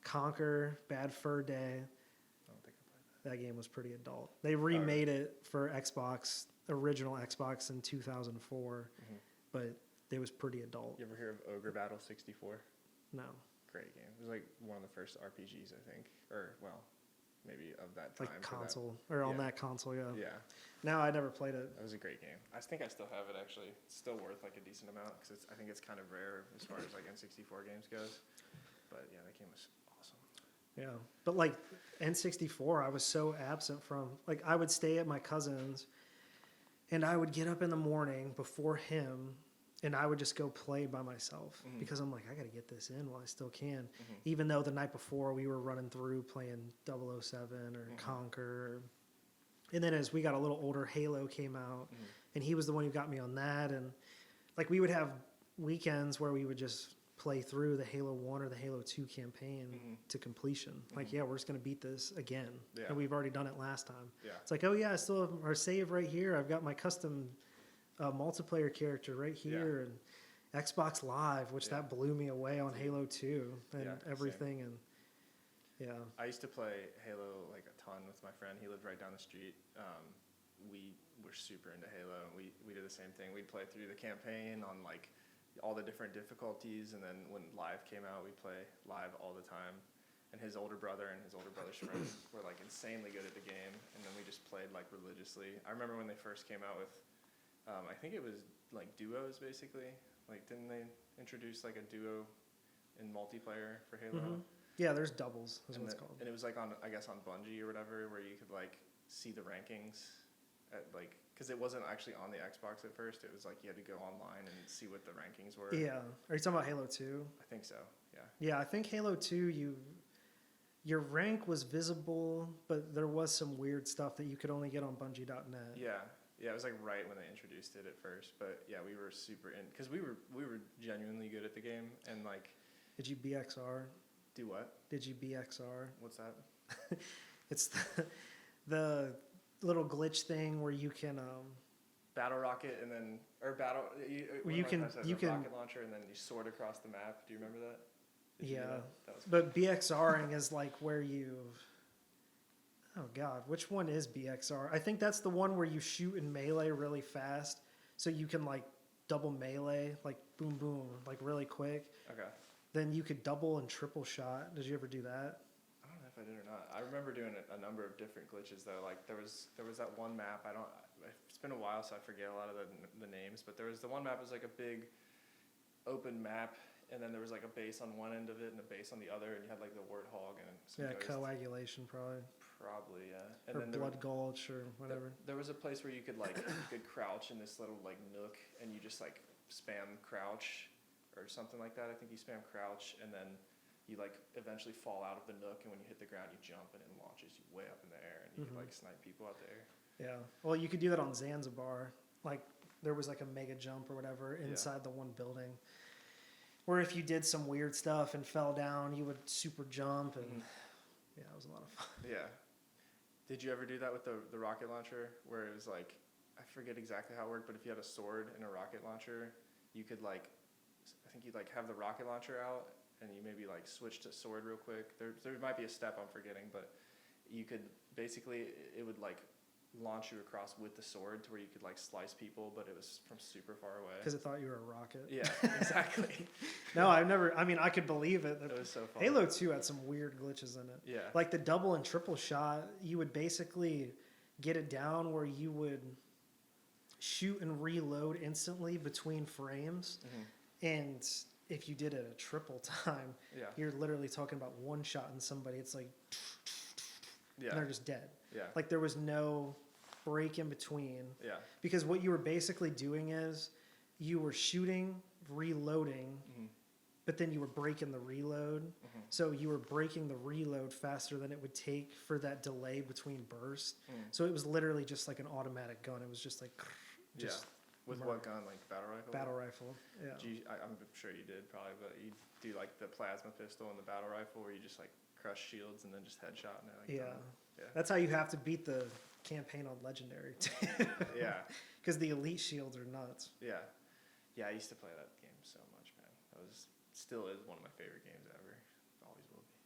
Conquer, Bad Fur Day. That game was pretty adult. They remade it for Xbox, original Xbox in 2004, but it was pretty adult. You ever hear of Ogre Battle 64? No. great game. It was like one of the first RPGs, I think, or well, maybe of that time. Like console or on that console, yeah. Yeah. No, I never played it. That was a great game. I think I still have it actually. It's still worth like a decent amount because I think it's kind of rare as far as like N64 games goes. But yeah, that game was awesome. Yeah, but like N64, I was so absent from. Like I would stay at my cousin's, and I would get up in the morning before him, and I would just go play by myself because I'm like, I got to get this in while I still can. Even though the night before we were running through playing 007 or Conquer. And then as we got a little older, Halo came out, and he was the one who got me on that. And like we would have weekends where we would just play through the Halo 1 or the Halo 2 campaign to completion. Like, yeah, we're just going to beat this again. Yeah. And we've already done it last time. Yeah. It's like, oh, yeah, I still have our save right here. I've got my custom multiplayer character right here. And Xbox Live, which that blew me away on Halo 2 and everything. Same. And yeah. I used to play Halo like a ton with my friend. He lived right down the street. We were super into Halo, and we did the same thing. We'd play through the campaign on like all the different difficulties, and then when Live came out, we'd play Live all the time. And his older brother and his older brother's friends were like insanely good at the game, and then we just played like religiously. I remember when they first came out with, I think it was like duos basically. Like didn't they introduce like a duo in multiplayer for Halo? Yeah, there's doubles is what it's called. And it was like on, I guess on Bungie or whatever, where you could like see the rankings at like, because it wasn't actually on the Xbox at first. It was like you had to go online and see what the rankings were. Yeah. Are you talking about Halo 2? I think so, yeah. Yeah, I think Halo 2, your rank was visible, but there was some weird stuff that you could only get on Bungie.net. Yeah. Yeah, it was like right when they introduced it at first. But yeah, we were super in, because we were genuinely good at the game. And like... Did you BXR? Do what? Did you BXR? What's that? It's the little glitch thing where you can battle rocket and then you can rocket launcher and then you soar across the map. Do you remember that? But BXRing is like where you... Oh God, which one is BXR? I think that's the one where you shoot in melee really fast, so you can like double melee, like boom boom, like really quick. Okay. Then you could double and triple shot. Did you ever do that? I don't know if I did or not. I remember doing a number of different glitches though. Like there was that one map. It's been a while, so I forget a lot of the names. But there was the one map was like a big open map, and then there was like a base on one end of it and a base on the other, and you had like the warthog and some coagulation probably. Probably, yeah. And or then blood gulch or whatever. There was a place where you could like crouch in this little like nook, and you just like spam crouch or something like that. I think you spam crouch, and then you like eventually fall out of the nook, and when you hit the ground, you jump, and it launches you way up in the air, and you could like snipe people out there. Yeah. Well, you could do that on Zanzibar. Like there was like a mega jump or whatever inside the one building, where if you did some weird stuff and fell down, you would super jump, and yeah, it was a lot of fun. Yeah. Did you ever do that with the rocket launcher, where it was like, I forget exactly how it worked, but if you had a sword and a rocket launcher, you could like, I think you'd like have the rocket launcher out, and you maybe like switch to sword real quick. There might be a step I'm forgetting, but you could basically, it would like launch you across with the sword to where you could like slice people, but it was from super far away. Because it thought you were a rocket. Yeah, exactly. No, I could believe it. It was so fun. Halo 2 had some weird glitches in it. Yeah. Like the double and triple shot, you would basically get it down where you would shoot and reload instantly between frames. And if you did it a triple time, you're literally talking about one shot in somebody. It's like, and they're just dead. Yeah. Like there was no break in between. Yeah. Because what you were basically doing is you were shooting, reloading, but then you were breaking the reload. So you were breaking the reload faster than it would take for that delay between bursts. So it was literally just like an automatic gun. It was just like, With what gun? Like battle rifle? Battle rifle, yeah. I'm sure you did probably, but you do like the plasma pistol and the battle rifle where you just like crush shields and then just headshot and they're like That's how you have to beat the campaign on Legendary too. Yeah. Because the elite shields are nuts. Yeah. Yeah, I used to play that game so much, man. Still is one of my favorite games ever. Always will be.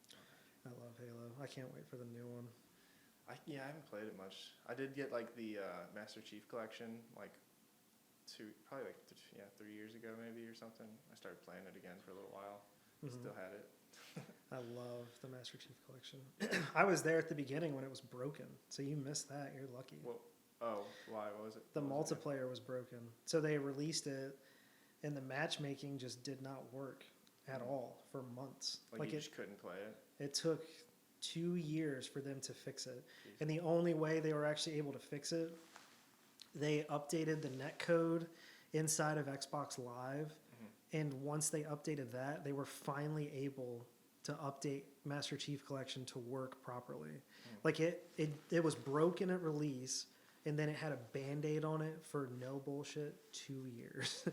I love Halo. I can't wait for the new one. I haven't played it much. I did get like the Master Chief Collection like 3 years ago maybe or something. I started playing it again for a little while. Still had it. I love the Master Chief Collection. I was there at the beginning when it was broken, so you missed that. You're lucky. Well, oh, why? What was it? The What was it? multiplayer was broken, so they released it, and the matchmaking just did not work at all for months. Like you just couldn't play it? It took 2 years for them to fix it. And the only way they were actually able to fix it, they updated the netcode inside of Xbox Live. And once they updated that, they were finally able to update Master Chief Collection to work properly. Like it was broken at release, and then it had a Band-Aid on it for no bullshit 2 years.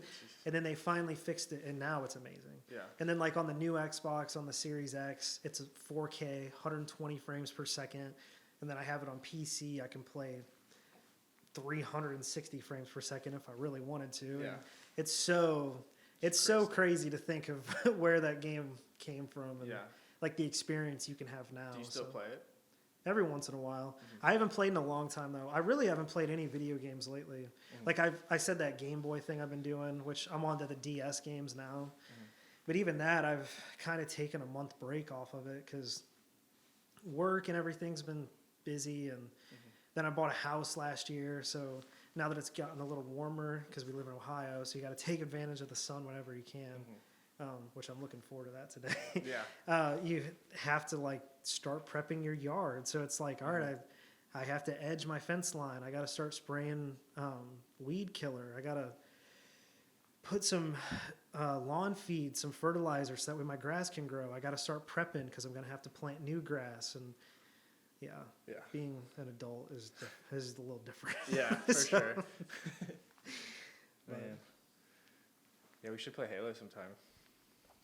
And then they finally fixed it, and now it's amazing. Yeah. And then like on the new Xbox, on the Series X, it's a 4K, 120 frames per second. And then I have it on PC, I can play 360 frames per second if I really wanted to. Yeah. And it's so crazy to think of where that game came from, and like the experience you can have now. Do you still play it? Every once in a while. I haven't played in a long time though. I really haven't played any video games lately. Like I said that Game Boy thing I've been doing, which I'm on to the DS games now. But even that, I've kind of taken a month break off of it because work and everything's been busy. And then I bought a house last year, so now that it's gotten a little warmer, because we live in Ohio, so you got to take advantage of the sun whenever you can. Which I'm looking forward to that today. Yeah. You have to like start prepping your yard. So it's like, all right, I have to edge my fence line. I got to start spraying weed killer. I got to put some lawn feed, some fertilizer, so that way my grass can grow. I got to start prepping because I'm going to have to plant new grass. And being an adult is a little different. Yeah, for sure. Man. Yeah, we should play Halo sometime.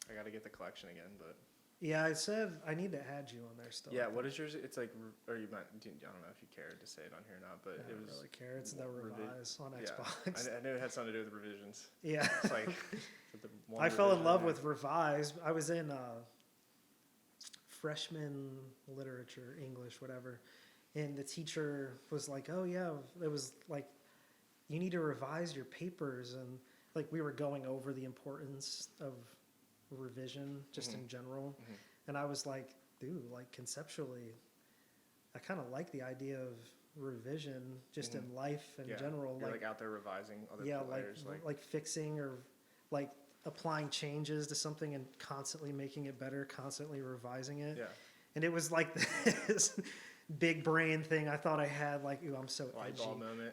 I got to get the collection again, but... Yeah, I said I need to add you on there still. Yeah, what is yours? It's like, or you might, I don't know if you care to say it on here or not, but I it don't was... really care. It's the revise on Xbox. I knew it had something to do with revisions. Yeah. It's like... I fell in love with revise. I was in freshman literature, English, whatever, and the teacher was like, oh yeah, it was like, you need to revise your papers, and like we were going over the importance of revision just in general. And I was like, dude, like conceptually I kind of like the idea of revision just in life in general. You're like out there revising other players, like fixing or like applying changes to something and constantly making it better, constantly revising it. And it was like this big brain thing I thought I had, like, ooh, I'm so edgy.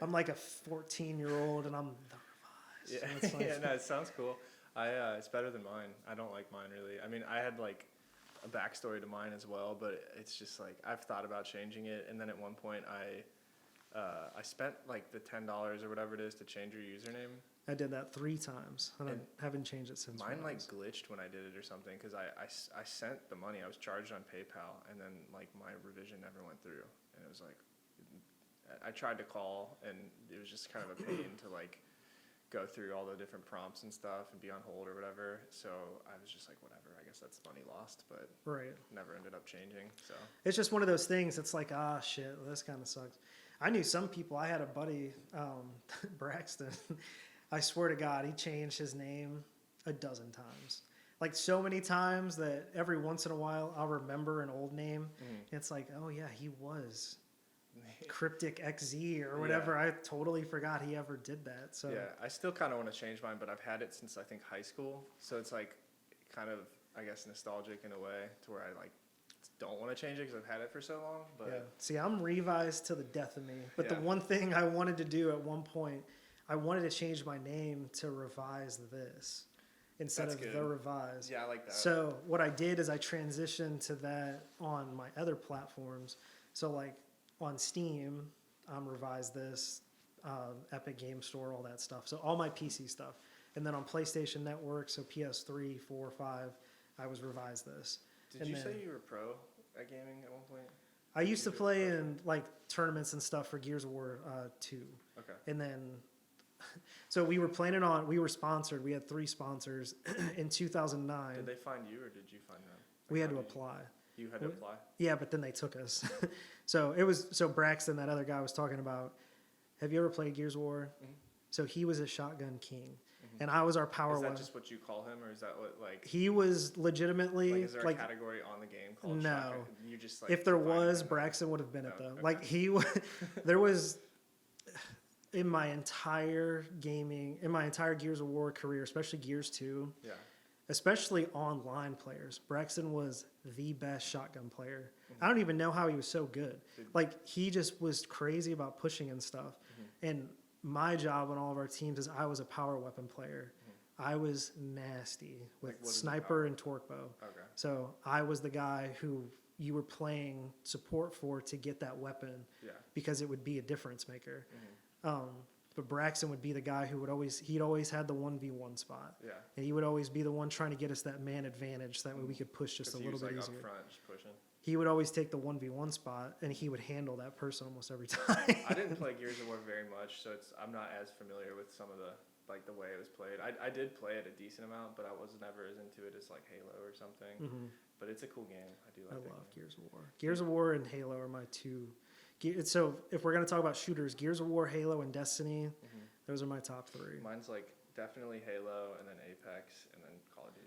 I'm like a 14-year-old and I'm the revise. Yeah, no, it sounds cool. It's better than mine. I don't like mine really. I mean, I had like a backstory to mine as well, but it's just like I've thought about changing it, and then at one point I spent like the $10 or whatever it is to change your username. I did that 3 times, and I haven't changed it since. Mine like glitched when I did it or something, because I sent the money. I was charged on PayPal, and then like my revision never went through, and it was like I tried to call, and it was just kind of a pain to like go through all the different prompts and stuff and be on hold or whatever. So I was just like, whatever, I guess that's money lost, but never ended up changing. So it's just one of those things. It's like, shit, this kind of sucks. I knew some people. I had a buddy, Braxton. I swear to God, he changed his name a dozen times. Like so many times that every once in a while I'll remember an old name. And it's like, oh yeah, he was Cryptic XZ or whatever. I totally forgot he ever did that. So yeah, I still kind of want to change mine, but I've had it since I think high school. So it's like kind of, I guess, nostalgic in a way to where I like don't want to change it because I've had it for so long. But yeah, see, I'm revised to the death of me. But the one thing I wanted to do at one point, I wanted to change my name to Revise This instead of The Revise. Yeah, I like that. So what I did is I transitioned to that on my other platforms. So like on Steam, Revise This, Epic Game Store, all that stuff. So all my PC stuff. And then on PlayStation Network, so PS3, 4, 5, I was Revise This. Did you say you were pro at gaming at one point? I used to play in like tournaments and stuff for Gears of War 2. Okay. And then, so we were planning on, we were sponsored. We had 3 sponsors in 2009. Did they find you or did you find them? Like, we had to apply. You had to apply? Yeah, but then they took us. So Braxton, that other guy was talking about, have you ever played Gears of War? So he was a shotgun king. and I was our power Is that weapon. just what you call him, or is that what He was legitimately is there a category on the game called no. shotgun? You just If there define was, him Braxton would have been it though. okay. Like he was, there was in my entire Gears of War career, especially Gears 2, especially online players, Braxton was the best shotgun player. I don't even know how he was so good. Like he just was crazy about pushing and stuff. And my job on all of our teams is I was a power weapon player. I was nasty with sniper and torque bow. Okay. So I was the guy who you were playing support for to get that weapon because it would be a difference maker. But Braxton would be the guy who he'd always had the 1v1 spot. Yeah. And he would always be the one trying to get us that man advantage so that way we could push just a little bit easier. Up front, just pushing. He would always take the 1v1 spot and he would handle that person almost every time. I didn't play Gears of War very much, so I'm not as familiar with some of the way it was played. I did play it a decent amount, but I was never as into it as like Halo or something. But it's a cool game. I love Gears of War. Gears of War and Halo are my two. So if we're going to talk about shooters, Gears of War, Halo, and Destiny, those are my top three. Mine's like definitely Halo, and then Apex, and then Call of Duty.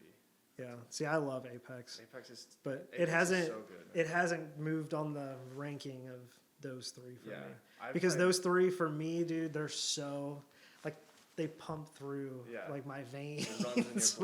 Yeah. See, I love Apex. Apex is, but Apex it hasn't. Is so good, it hasn't moved on the ranking of those three for me. I've because those three for me, dude, they're so like they pump through like my veins.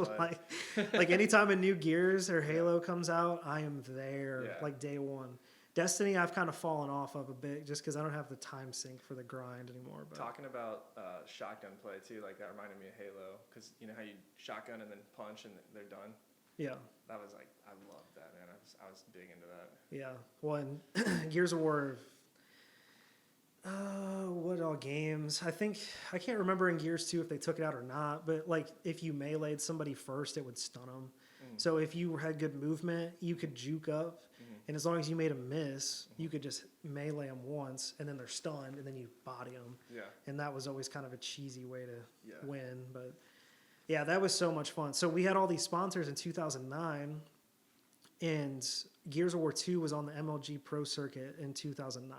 like anytime a new Gears or Halo comes out, I am there like day one. Destiny, I've kind of fallen off of a bit just because I don't have the time sink for the grind anymore. But talking about shotgun play too, like that reminded me of Halo because you know how you shotgun and then punch and they're done. Yeah, that was like I loved that, man. I was big into that. Yeah, well, in Gears of War. What all games? I can't remember in Gears 2 if they took it out or not. But like if you meleeed somebody first, it would stun them. So if you had good movement, you could juke up. And as long as you made a miss, you could just melee them once, and then they're stunned, and then you body them. Yeah. And that was always kind of a cheesy way to win. But, yeah, that was so much fun. So we had all these sponsors in 2009, and Gears of War 2 was on the MLG Pro Circuit in 2009.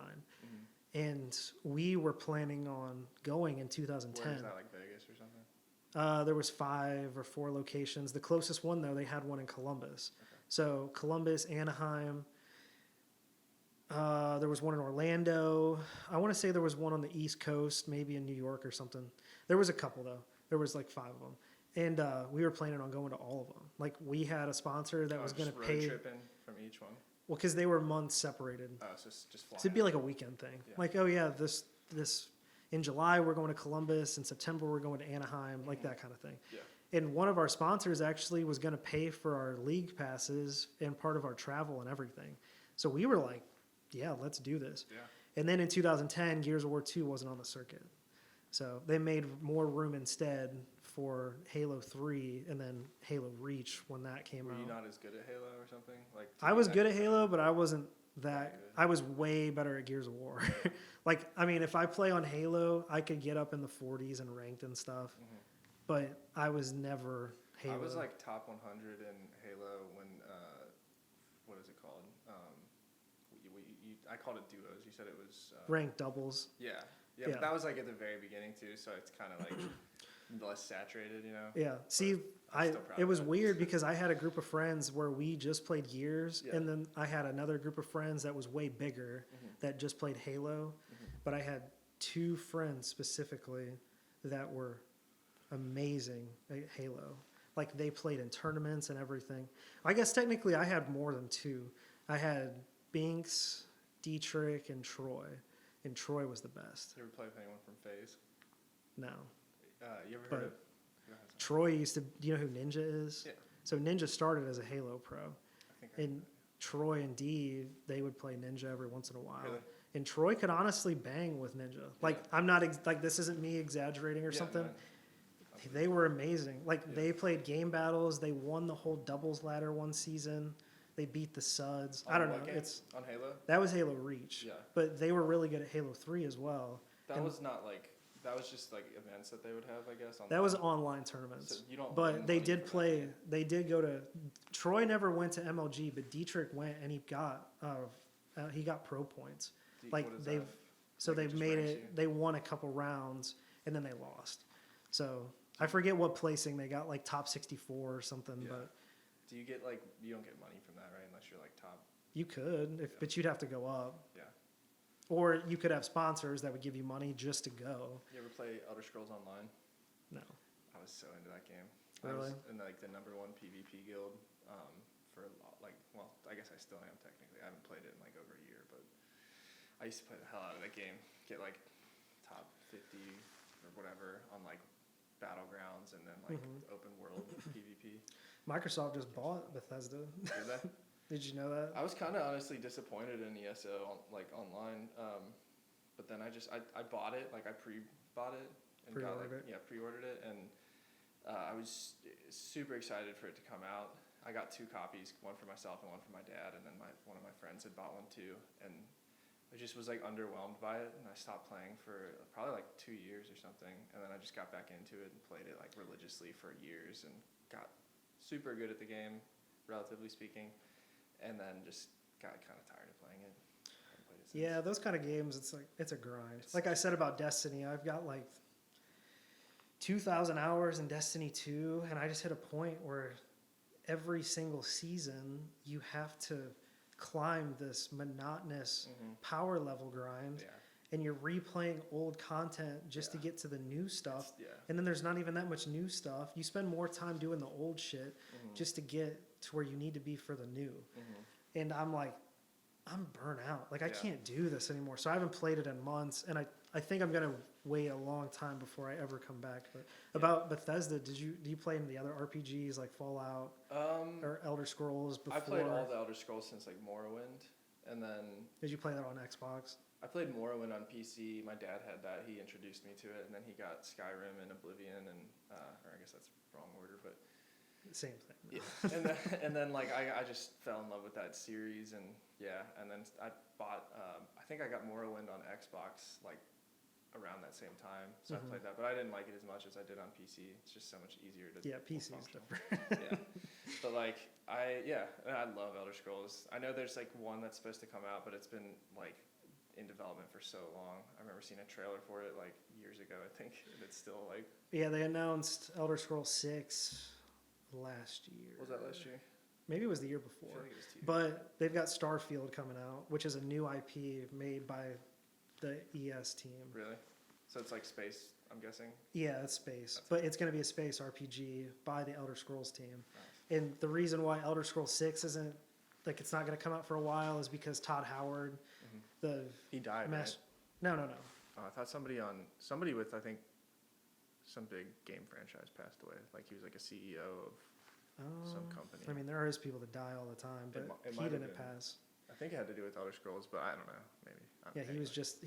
And we were planning on going in 2010. Where is that, like Vegas or something? There was 5 or 4 locations. The closest one, though, they had one in Columbus. Okay. So Columbus, Anaheim. There was one in Orlando. I want to say there was one on the East Coast, maybe in New York or something. There was a couple, though. There was like 5 of them. And we were planning on going to all of them. Like, we had a sponsor that was going to pay. Road tripping from each one? Well, because they were months separated. Oh, so it's just flying. So it'd be like a weekend thing. Yeah. Like, oh, yeah, this in July we're going to Columbus. In September we're going to Anaheim, like that kind of thing. Yeah. And one of our sponsors actually was going to pay for our league passes and part of our travel and everything. So we were like, yeah, let's do this. Yeah. And then in 2010, Gears of War 2 wasn't on the circuit. So they made more room instead for Halo 3 and then Halo Reach when that came out. Were you not as good at Halo or something? Like I was good at Halo, but I wasn't that. I was way better at Gears of War. Like, I mean, if I play on Halo, I could get up in the 40s and ranked and stuff. But I was never Halo. I was like top 100 in Halo when, what is it called? I called it duos. You said it was... ranked doubles. Yeah. But that was like at the very beginning too, so it's kind of like less saturated, you know? Yeah. See, it was weird because I had a group of friends where we just played Gears, and then I had another group of friends that was way bigger that just played Halo, but I had 2 friends specifically that were amazing at Halo. Like, they played in tournaments and everything. I guess technically I had more than 2. I had Binks, Dietrich, and Troy. And Troy was the best. You ever play with anyone from FaZe? No. You ever heard of... Troy used to... Do you know who Ninja is? Yeah. So Ninja started as a Halo pro. And Troy and Dee, they would play Ninja every once in a while. Really? And Troy could honestly bang with Ninja. Like, I'm not... like, this isn't me exaggerating or something. They were amazing. Like, they played game battles. They won the whole doubles ladder one season. They beat the Suds. I don't know. It's on Halo. That was Halo Reach. Yeah. But they were really good at Halo 3 as well. That was not like that was just like events that they would have, I guess. That was online tournaments. So you don't. But they did play. They did go to. Troy never went to MLG, but Dietrich went and he got pro points. Like they've. So like they've made it. They won a couple rounds and then they lost. So I forget what placing they got, like top 64 or something. Yeah. But do you get you don't get money from that, right? Unless you're like top. you could, but you'd have to go up. Yeah. Or you could have sponsors that would give you money just to go. You ever play Elder Scrolls Online? No. I was so into that game. Really? I was in like the #1 PvP guild for I guess I still am technically. I haven't played it in like over a year, but I used to play the hell out of that game. Get like top 50 or whatever on like battlegrounds and then like open world PvP. Microsoft just bought Bethesda. Did that? Did you know that? I was kind of honestly disappointed in ESO online, but then I bought it, like I pre-bought it and pre-ordered it, and I was super excited for it to come out. I got 2 copies, one for myself and one for my dad, and then one of my friends had bought one too, and I just was like underwhelmed by it, and I stopped playing for probably like 2 years or something, and then I just got back into it and played it like religiously for years and got super good at the game, relatively speaking. And then just got kind of tired of playing it. Haven't played it since. Yeah, those kind of games, it's a grind. Like I said about Destiny, I've got like 2,000 hours in Destiny 2, and I just hit a point where every single season you have to climb this monotonous power level grind, and you're replaying old content just to get to the new stuff. And then there's not even that much new stuff. You spend more time doing the old shit just to get to where you need to be for the new. And I'm like, I'm burnt out. Like I can't do this anymore. So I haven't played it in months, and I think I'm gonna wait a long time before I ever come back. But about Bethesda, do you play any of the other RPGs like Fallout or Elder Scrolls before? I played all the Elder Scrolls since like Morrowind, and then did you play that on Xbox? I played Morrowind on PC. My dad had that. He introduced me to it, and then he got Skyrim and Oblivion, and or I guess that's wrong order, but same thing. Yeah. and then like I just fell in love with that series, and and then I bought I think I got Morrowind on Xbox like around that same time, so I played that, but I didn't like it as much as I did on PC. It's just so much easier to PC is different. But like I love Elder Scrolls. I know there's like one that's supposed to come out, but it's been like in development for so long. I remember seeing a trailer for it like years ago, I think, and it's still like they announced Elder Scrolls 6 last year. Was that last year? Maybe it was the year before. I feel like it was 2 years. But they've got Starfield coming out, which is a new IP made by the ES team. Really? So it's like space, I'm guessing? Yeah, it's space. But it's going to be a space RPG by the Elder Scrolls team. Nice. And the reason why Elder Scrolls 6 isn't, like, it's not going to come out for a while is because Todd Howard, he died, right? No. Oh, I thought somebody with, I think, some big game franchise passed away. Like he was like a CEO of some company. I mean, there is people that die all the time, but he didn't pass. I think it had to do with Elder Scrolls, but I don't know. Maybe.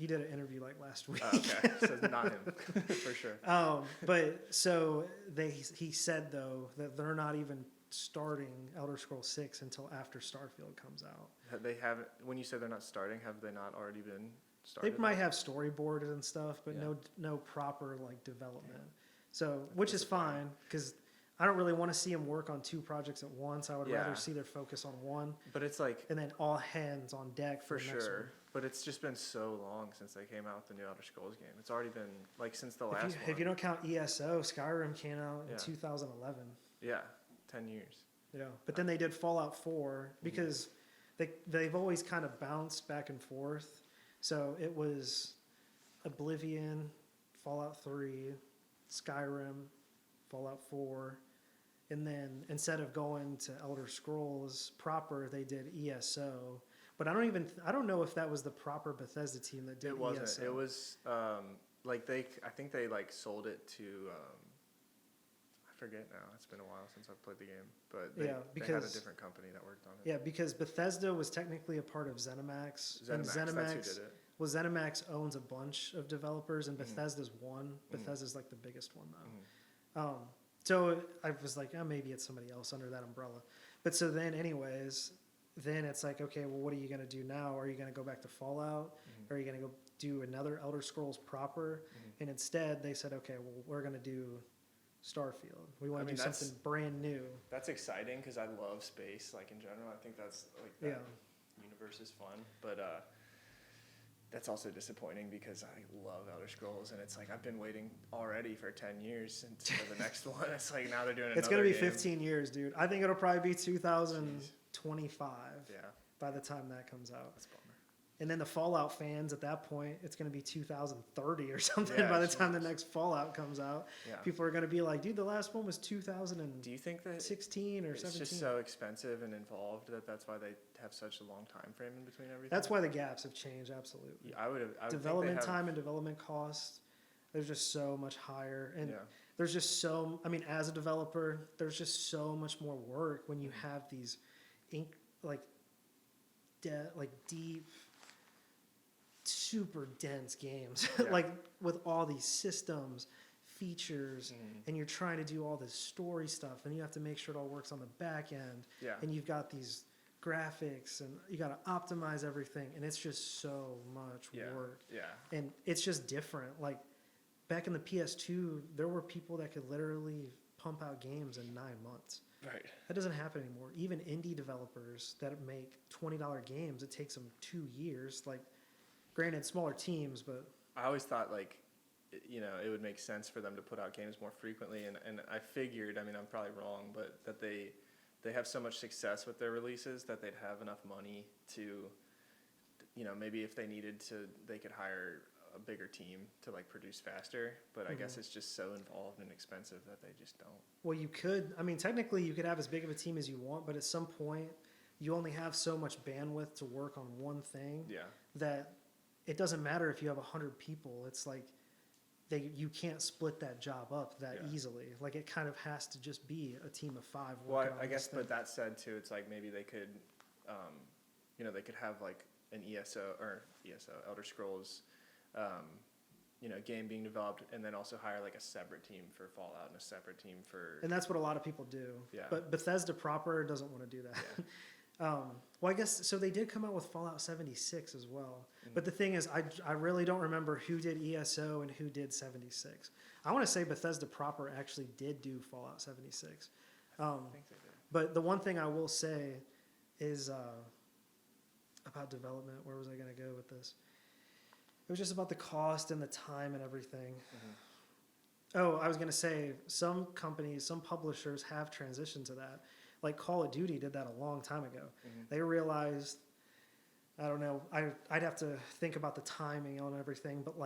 He did an interview like last week. Oh, okay, so not him for sure. But so he said though that they're not even starting Elder Scrolls 6 until after Starfield comes out. They haven't. When you say they're not starting, have they not already been started? They might have storyboarded and stuff, but no proper like development. Yeah. So which is fine because I don't really want to see them work on 2 projects at once. I would rather see their focus on one. But it's like and then all hands on deck for the next one. But it's just been so long since they came out with the new Elder Scrolls game. It's already been like since the last one. If you don't count ESO, Skyrim came out in 2011. Yeah, 10 years. Yeah, but then they did Fallout 4 because they've always kind of bounced back and forth. So it was Oblivion, Fallout 3, Skyrim, Fallout 4, and then instead of going to Elder Scrolls proper, they did ESO. But I don't know if that was the proper Bethesda team that did ESO. It wasn't. ESO. It was I think they like sold it to I forget now. It's been a while since I've played the game, but they had a different company that worked on it. Yeah, because Bethesda was technically a part of ZeniMax. That's who did it. Well, ZeniMax owns a bunch of developers, and Bethesda's one. Bethesda's like the biggest one though. So I was like, maybe it's somebody else under that umbrella. But so then anyways, then it's like, okay, well, what are you going to do now? Are you going to go back to Fallout? Or are you going to go do another Elder Scrolls proper? And instead they said, okay, well, we're going to do Starfield. We want to do something brand new. That's exciting because I love space, like in general. I think that's like that universe is fun. But that's also disappointing because I love Elder Scrolls, and it's like I've been waiting already for 10 years for the next one. It's like now they're doing another It's going to be game. 15 years, dude. I think it'll probably be 2025 by the time that comes out. That's a bummer. And then the Fallout fans at that point, it's going to be 2030 or something by the time the next Fallout comes out. Yeah. People are going to be like, dude, the last one was 2016 Do you think that or 17. it's just so expensive and involved that's why they have such a long time frame in between everything? That's why the gaps have changed, absolutely. I would development time and development costs, there's just so much higher. And there's just as a developer, there's just so much more work when you have these deep, super dense games, like with all these systems, features, and you're trying to do all this story stuff, and you have to make sure it all works on the back end. And you've got these graphics, and you got to optimize everything, and it's just so much work. And it's just different. Like back in the PS2, there were people that could literally pump out games in 9 months. Right. That doesn't happen anymore. Even indie developers that make $20 games, it takes them 2 years. Like, granted, smaller teams, but I always thought it would make sense for them to put out games more frequently, and I figured, I'm probably wrong, but that they have so much success with their releases that they'd have enough money to, maybe if they needed to, they could hire a bigger team to produce faster, but I guess it's just so involved and expensive that they just don't. Well, you could, technically you could have as big of a team as you want, but at some point you only have so much bandwidth to work on one thing that it doesn't matter if you have 100 people. It's like you can't split that job up that easily. Like it kind of has to just be a team of 5. Well, I guess, but that said too, it's like maybe they could, they could have an ESO, Elder Scrolls, game being developed, and then also hire a separate team for Fallout and a separate team for. And that's what a lot of people do. Yeah. But Bethesda proper doesn't want to do that. Yeah. Well, I guess so. They did come out with Fallout 76 as well. But the thing is, I really don't remember who did ESO and who did 76. I want to say Bethesda proper actually did do Fallout 76. I think they did. But the one thing I will say is about development. Where was I going to go with this? It was just about the cost and the time and everything. Oh, I was going to say some companies, some publishers have transitioned to that. Like Call of Duty did that a long time ago. They realized, I don't know, I'd have to think about the timing on everything, but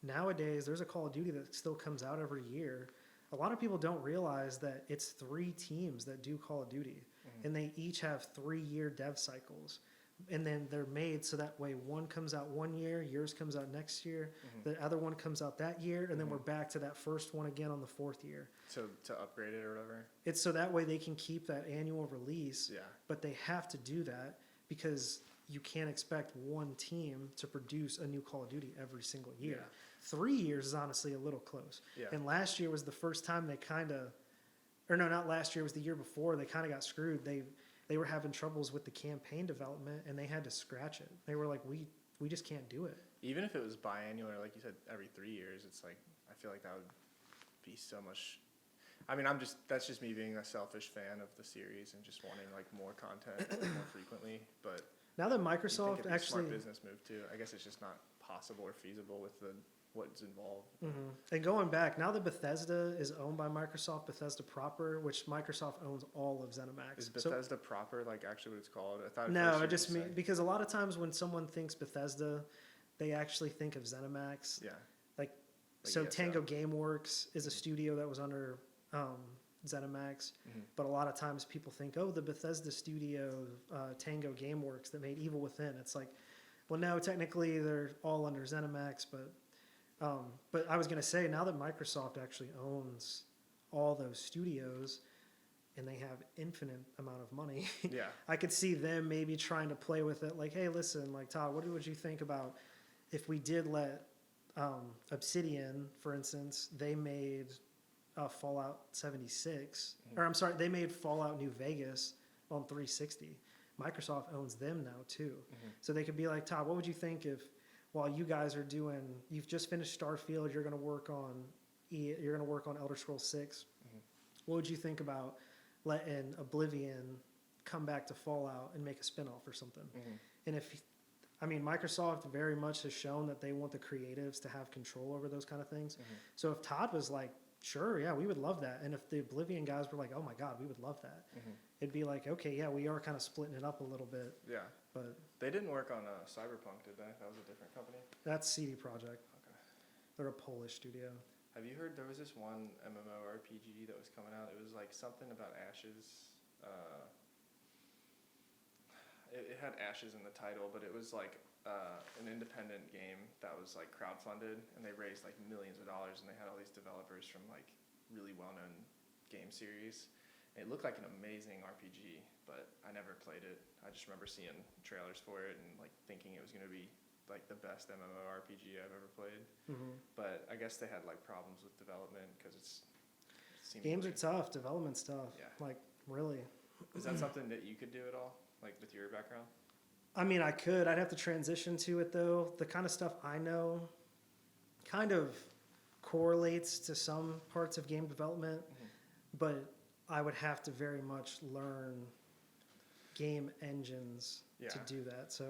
nowadays there's a Call of Duty that still comes out every year. A lot of people don't realize that it's 3 teams that do Call of Duty, and they each have 3-year dev cycles. And then they're made so that way one comes out 1 year, yours comes out next year, the other one comes out that year, and then we're back to that first one again on the 4th year. So to upgrade it or whatever? It's so that way they can keep that annual release, but they have to do that because you can't expect one team to produce a new Call of Duty every single year. 3 years is honestly a little close. And last year was the first time they not last year, it was the year before, they kind of got screwed. They were having troubles with the campaign development, and they had to scratch it. They were like, we just can't do it. Even if it was biannual, or like you said, every 3 years, it's I feel like that would be so much. That's just me being a selfish fan of the series and just wanting more content more frequently. But now that Microsoft it'd be actually, a smart business move too. I guess it's just not possible or feasible with what's involved. And going back, now that Bethesda is owned by Microsoft, Bethesda proper, which Microsoft owns all of ZeniMax. Is Bethesda proper actually what it's called? I thought. No, I just mean because a lot of times when someone thinks Bethesda, they actually think of ZeniMax. Yeah. So Tango Gameworks is a studio that was under ZeniMax, but a lot of times people think, the Bethesda studio, Tango Gameworks that made Evil Within. It's well, no, technically they're all under ZeniMax, but I was going to say, now that Microsoft actually owns all those studios and they have infinite amount of money, I could see them maybe trying to play with it. Hey, listen, Todd, what would you think about if we did let Obsidian, for instance, they made Fallout 76, or I'm sorry, they made Fallout New Vegas on 360. Microsoft owns them now too. So they could be like, Todd, what would you think if while you guys are you've just finished Starfield, you're going to work on Elder Scrolls 6. What would you think about letting Oblivion come back to Fallout and make a spinoff or something? And if I mean, Microsoft very much has shown that they want the creatives to have control over those kind of things. So if Todd was like, sure, yeah, we would love that. And if the Oblivion guys were like, oh my God, we would love that. It'd be like, okay, yeah, we are kind of splitting it up a little bit. Yeah. But they didn't work on Cyberpunk, did they? That was a different company? That's CD Projekt. Okay. They're a Polish studio. Have you heard there was this one MMORPG that was coming out? It was like something about ashes. It had ashes in the title, but it was like an independent game that was like crowdfunded, and they raised like millions of dollars, and they had all these developers from like really well-known game series. And it looked like an amazing RPG, but I never played it. I just remember seeing trailers for it and like thinking it was going to be like the best MMORPG I've ever played. But I guess they had like problems with development because it seems games are tough, development's tough. Yeah. Like really. Is that something that you could do at all, like with your background? I mean, I could. I'd have to transition to it though. The kind of stuff I know kind of correlates to some parts of game development, but I would have to very much learn game engines to do that. So,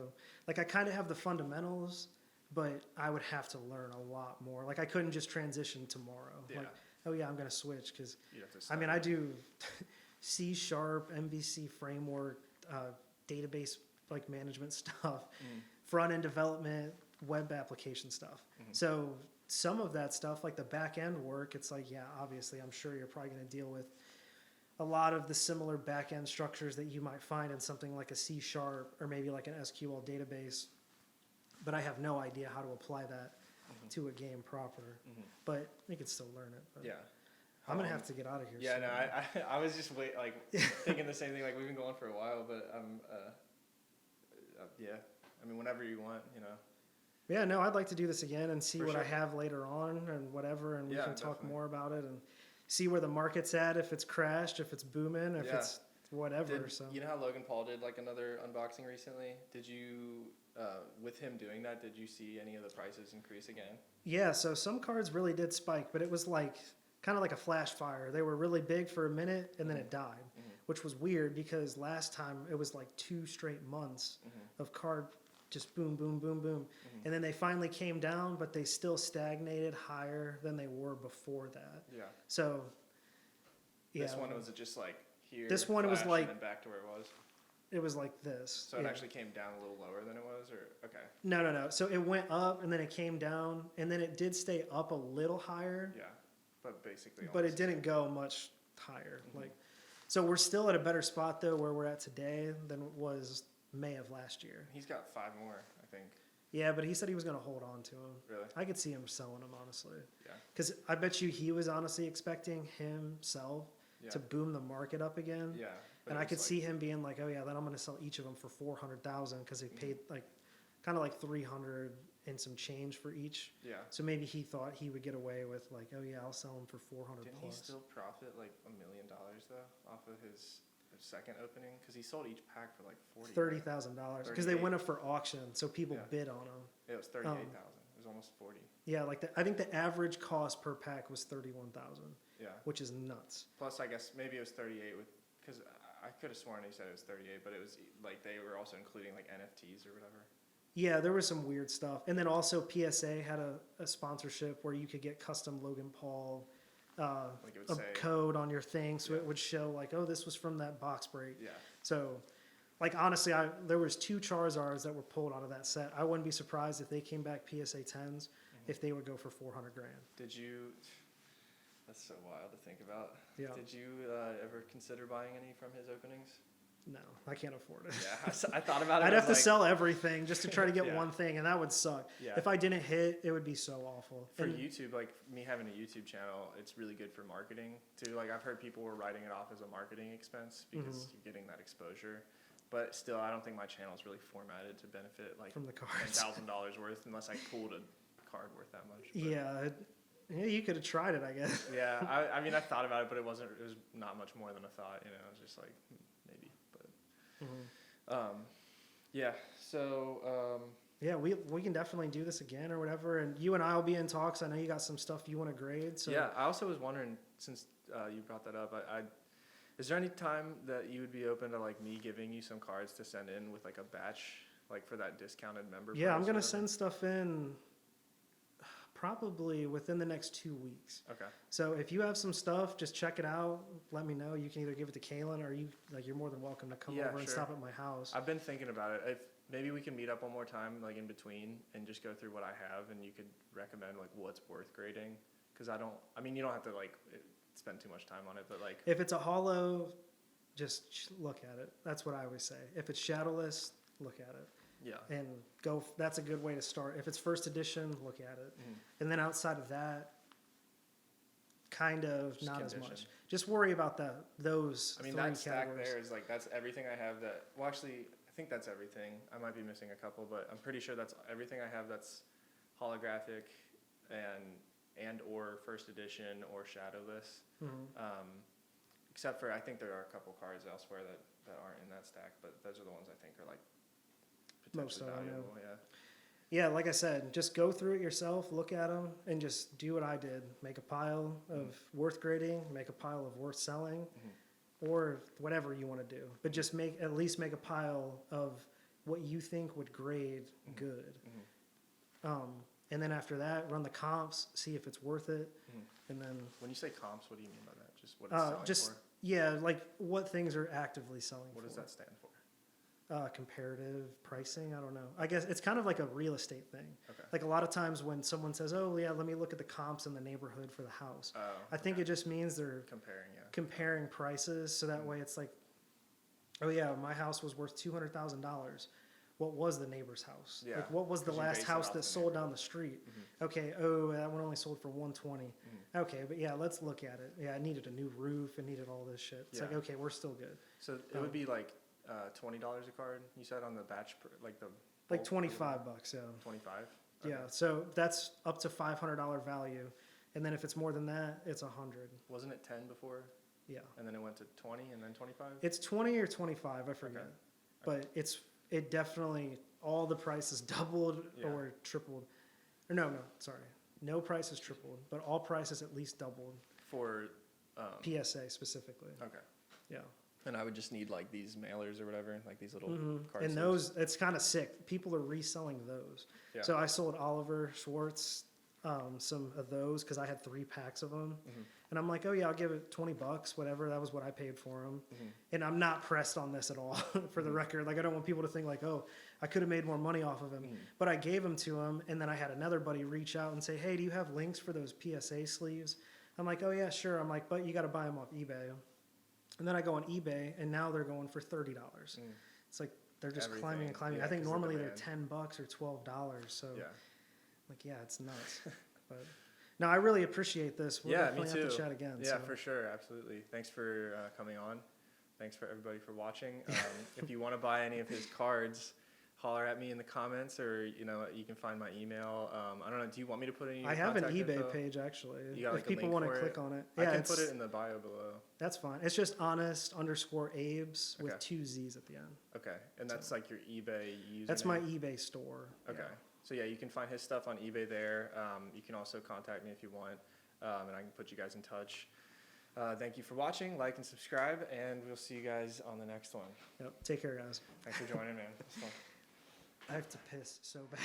like, I kind of have the fundamentals, but I would have to learn a lot more. Like, I couldn't just transition tomorrow. Yeah. Like, oh yeah, I'm going to switch because, I study. mean, I do C#, MVC framework, database like management stuff, front end development, web application stuff. So some of that stuff, like the back end work, it's like, yeah, obviously, I'm sure you're probably going to deal with a lot of the similar back end structures that you might find in something like a C# or maybe like an SQL database. But I have no idea how to apply that to a game proper. But you can still learn it. But Yeah. I'm going to have to get out of here. Yeah, soon. no, I was just thinking the same thing. Like, we've been going for a while, but yeah. I mean, whenever you want, you know. Yeah, no, I'd like to do this again and see For what I sure. have later on and whatever, and we Yeah, can talk definitely. more about it and see where the market's at, if it's crashed, if it's booming, if it's whatever. So You know how Logan Paul did like another unboxing recently? Did you, with him doing that, did you see any of the prices increase again? yeah, so some cards really did spike, but it was like kind of like a flash fire. They were really big for a minute and then it died, which was weird because last time it was like 2 straight months of card just boom, boom, boom, boom. And then they finally came down, but they still stagnated higher than they were before that. Yeah. So, yeah. This one, was it just like here? This one, it was flash, like- and then back to where it was? It was like this. So it yeah. actually came down a little lower than it was, or okay? No. So it went up and then it came down and then it did stay up a little higher, Yeah, but basically. but it almost- didn't go much higher. Like, so we're still at a better spot though where we're at today than it was May of last year. He's got 5 more, I think. Yeah, but he said he was going to hold on to him. Really? I could see him selling them, honestly. Yeah. Because I bet you he was honestly expecting himself Yeah. to boom the market up again. Yeah. but And it I was could like- see him being like, oh yeah, then I'm going to sell each of them for 400,000 because they paid like kind of like 300 and some change for each. Yeah. So maybe he thought he would get away with like, oh yeah, I'll sell them for 400 Didn't plus. he still profit like $1 million though off of his second opening? Because he sold each pack for like $30,000 because they 38. went up for auction, so people Yeah. bid on them. It was 38,000. It was almost 40. Yeah, like I think the average cost per pack was 31,000, Yeah. which is nuts. Plus, I guess maybe it was 38 with because I could have sworn he said it was 38, but it was like they were also including like NFTs or whatever. Yeah, there was some weird stuff, and then also PSA had a sponsorship where you could get custom Logan Paul. Like it A would say. code on your thing, so Yeah. it would show like, oh, this was from that box break. Yeah. So, like honestly, there was 2 Charizards that were pulled out of that set. I wouldn't be surprised if they came back PSA 10s, if they would go for 400 grand. Did you? That's so wild to think about. Yeah. Did you ever consider buying any from his openings? No, I can't afford it. Yeah, I thought about it. I'd I have to was like, sell everything just to try to get Yeah. one thing, and that would suck. Yeah. If I didn't hit, it would be so awful. For And- YouTube, like me having a YouTube channel, it's really good for marketing too. Like I've heard people were writing it off as a marketing expense because you're getting that exposure. But still, I don't think my channel is really formatted to benefit like From the cards. $10,000 worth unless I pulled a card worth that much. But yeah, you could have tried it, I guess. yeah, I mean, I thought about it, but it was not much more than a thought. You know, it was just like maybe. But yeah. So Yeah, we can definitely do this again or whatever, and you and I will be in talks. I know you got some stuff you want to grade. So yeah, I also was wondering since you brought that up, is there any time that you would be open to like me giving you some cards to send in with like a batch like for that discounted member Yeah, price I'm or gonna whatever? send stuff in probably within the next 2 weeks. Okay. So if you have some stuff, just check it out. Let me know. You can either give it to Kaylin, or you're more than welcome to come Yeah, over and sure. stop at my house. I've been thinking about it. If maybe we can meet up one more time, like in between, and just go through what I have, and you could recommend like what's worth grading. Because I mean, you don't have to like spend too much time on it, but like. If it's a hollow, just look at it. That's what I always say. If it's shadowless, look at it. Yeah. And go. That's a good way to start. If it's first edition, look at it. Mhm. And then outside of that, kind of Just not condition. as much. Just worry about those. I mean, three that stack categories. there is like, that's everything I have that, well, actually, I think that's everything. I might be missing a couple, but I'm pretty sure that's everything I have that's holographic and or first edition or shadowless. Except for, I think there are a couple cards elsewhere that aren't in that stack, but those are the ones I think are like Most potentially of them, yeah. valuable, yeah. Yeah, like I said, just go through it yourself, look at them, and just do what I did. Make a pile of worth grading, make a pile of worth selling, or whatever you want to do. But just at least make a pile of what you think would grade good. And then after that, run the comps, see if it's worth it, and then When you say comps, what do you mean by that? Just what it's selling just for? yeah, like what things are actively selling What for. does that stand for? Comparative pricing. I don't know. I guess it's kind of like a real estate thing. Okay. Like a lot of times when someone says, "Oh yeah, let me look at the comps in the neighborhood for the house," Oh, I think okay. it just means they're Comparing, yeah. comparing prices, so that way it's like, "Oh yeah, my house was worth $200,000. What was the neighbor's house? Yeah, Like what was the 'cause you last base it house off that the sold down neighborhood. the street?" Mhm. Okay, oh that one only sold for 120. Okay, but yeah, let's look at it. Yeah, I needed a new roof. It needed all this shit. It's like Yeah. okay, we're still good. So it would be like $20 a card, you said, on the batch, like the Like bulk 25 bucks. Yeah. 25? Yeah, so that's up to $500 value, and then if it's more than that, it's 100. Wasn't it 10 before, Yeah, and then it went to 20 and then 25? it's 20 or 25, I forget, Okay. but it definitely all the prices doubled Yeah. or tripled, or no, sorry, no prices tripled, but all prices at least doubled. For PSA specifically, okay. yeah. And I would just need like these mailers or whatever, like these little card And sleeves. those, it's kind of sick. People are reselling those. Yeah. So I sold Oliver Schwartz some of those because I had 3 packs of them. And I'm like, oh yeah, I'll give it $20, whatever. That was what I paid for them. And I'm not pressed on this at all, for the record. Like I don't want people to think like, oh, I could have made more money off of him. But I gave them to him, and then I had another buddy reach out and say, hey, do you have links for those PSA sleeves? I'm like, oh yeah, sure. I'm like, but you got to buy them off eBay. And then I go on eBay, and now they're going for $30. It's like they're just climbing and climbing. Yeah, I think 'cause of normally they're demand. $10 or $12. So Yeah. like, yeah, it's nuts. But no, I really appreciate this. We'll Yeah, definitely me too. have to chat again. Yeah, so. for sure, absolutely. Thanks for coming on. Thanks for everybody for watching. If you want to buy any of his cards, holler at me in the comments, or you can find my email. I don't know. Do you want me to put any? I have an contact eBay info? page actually. You got, If like, a people link want to for click it? on it, I yeah, can put it in the bio below. That's fine. It's just honest_Abes with Okay. 2 Z's at the end. Okay, and that's like your eBay username. That's my eBay store. Okay. Yeah. So yeah, you can find his stuff on eBay there. You can also contact me if you want, and I can put you guys in touch. Thank you for watching. Like and subscribe, and we'll see you guys on the next one. Yep. Take care, guys. Thanks for joining, man. It's fun. I have to piss so bad.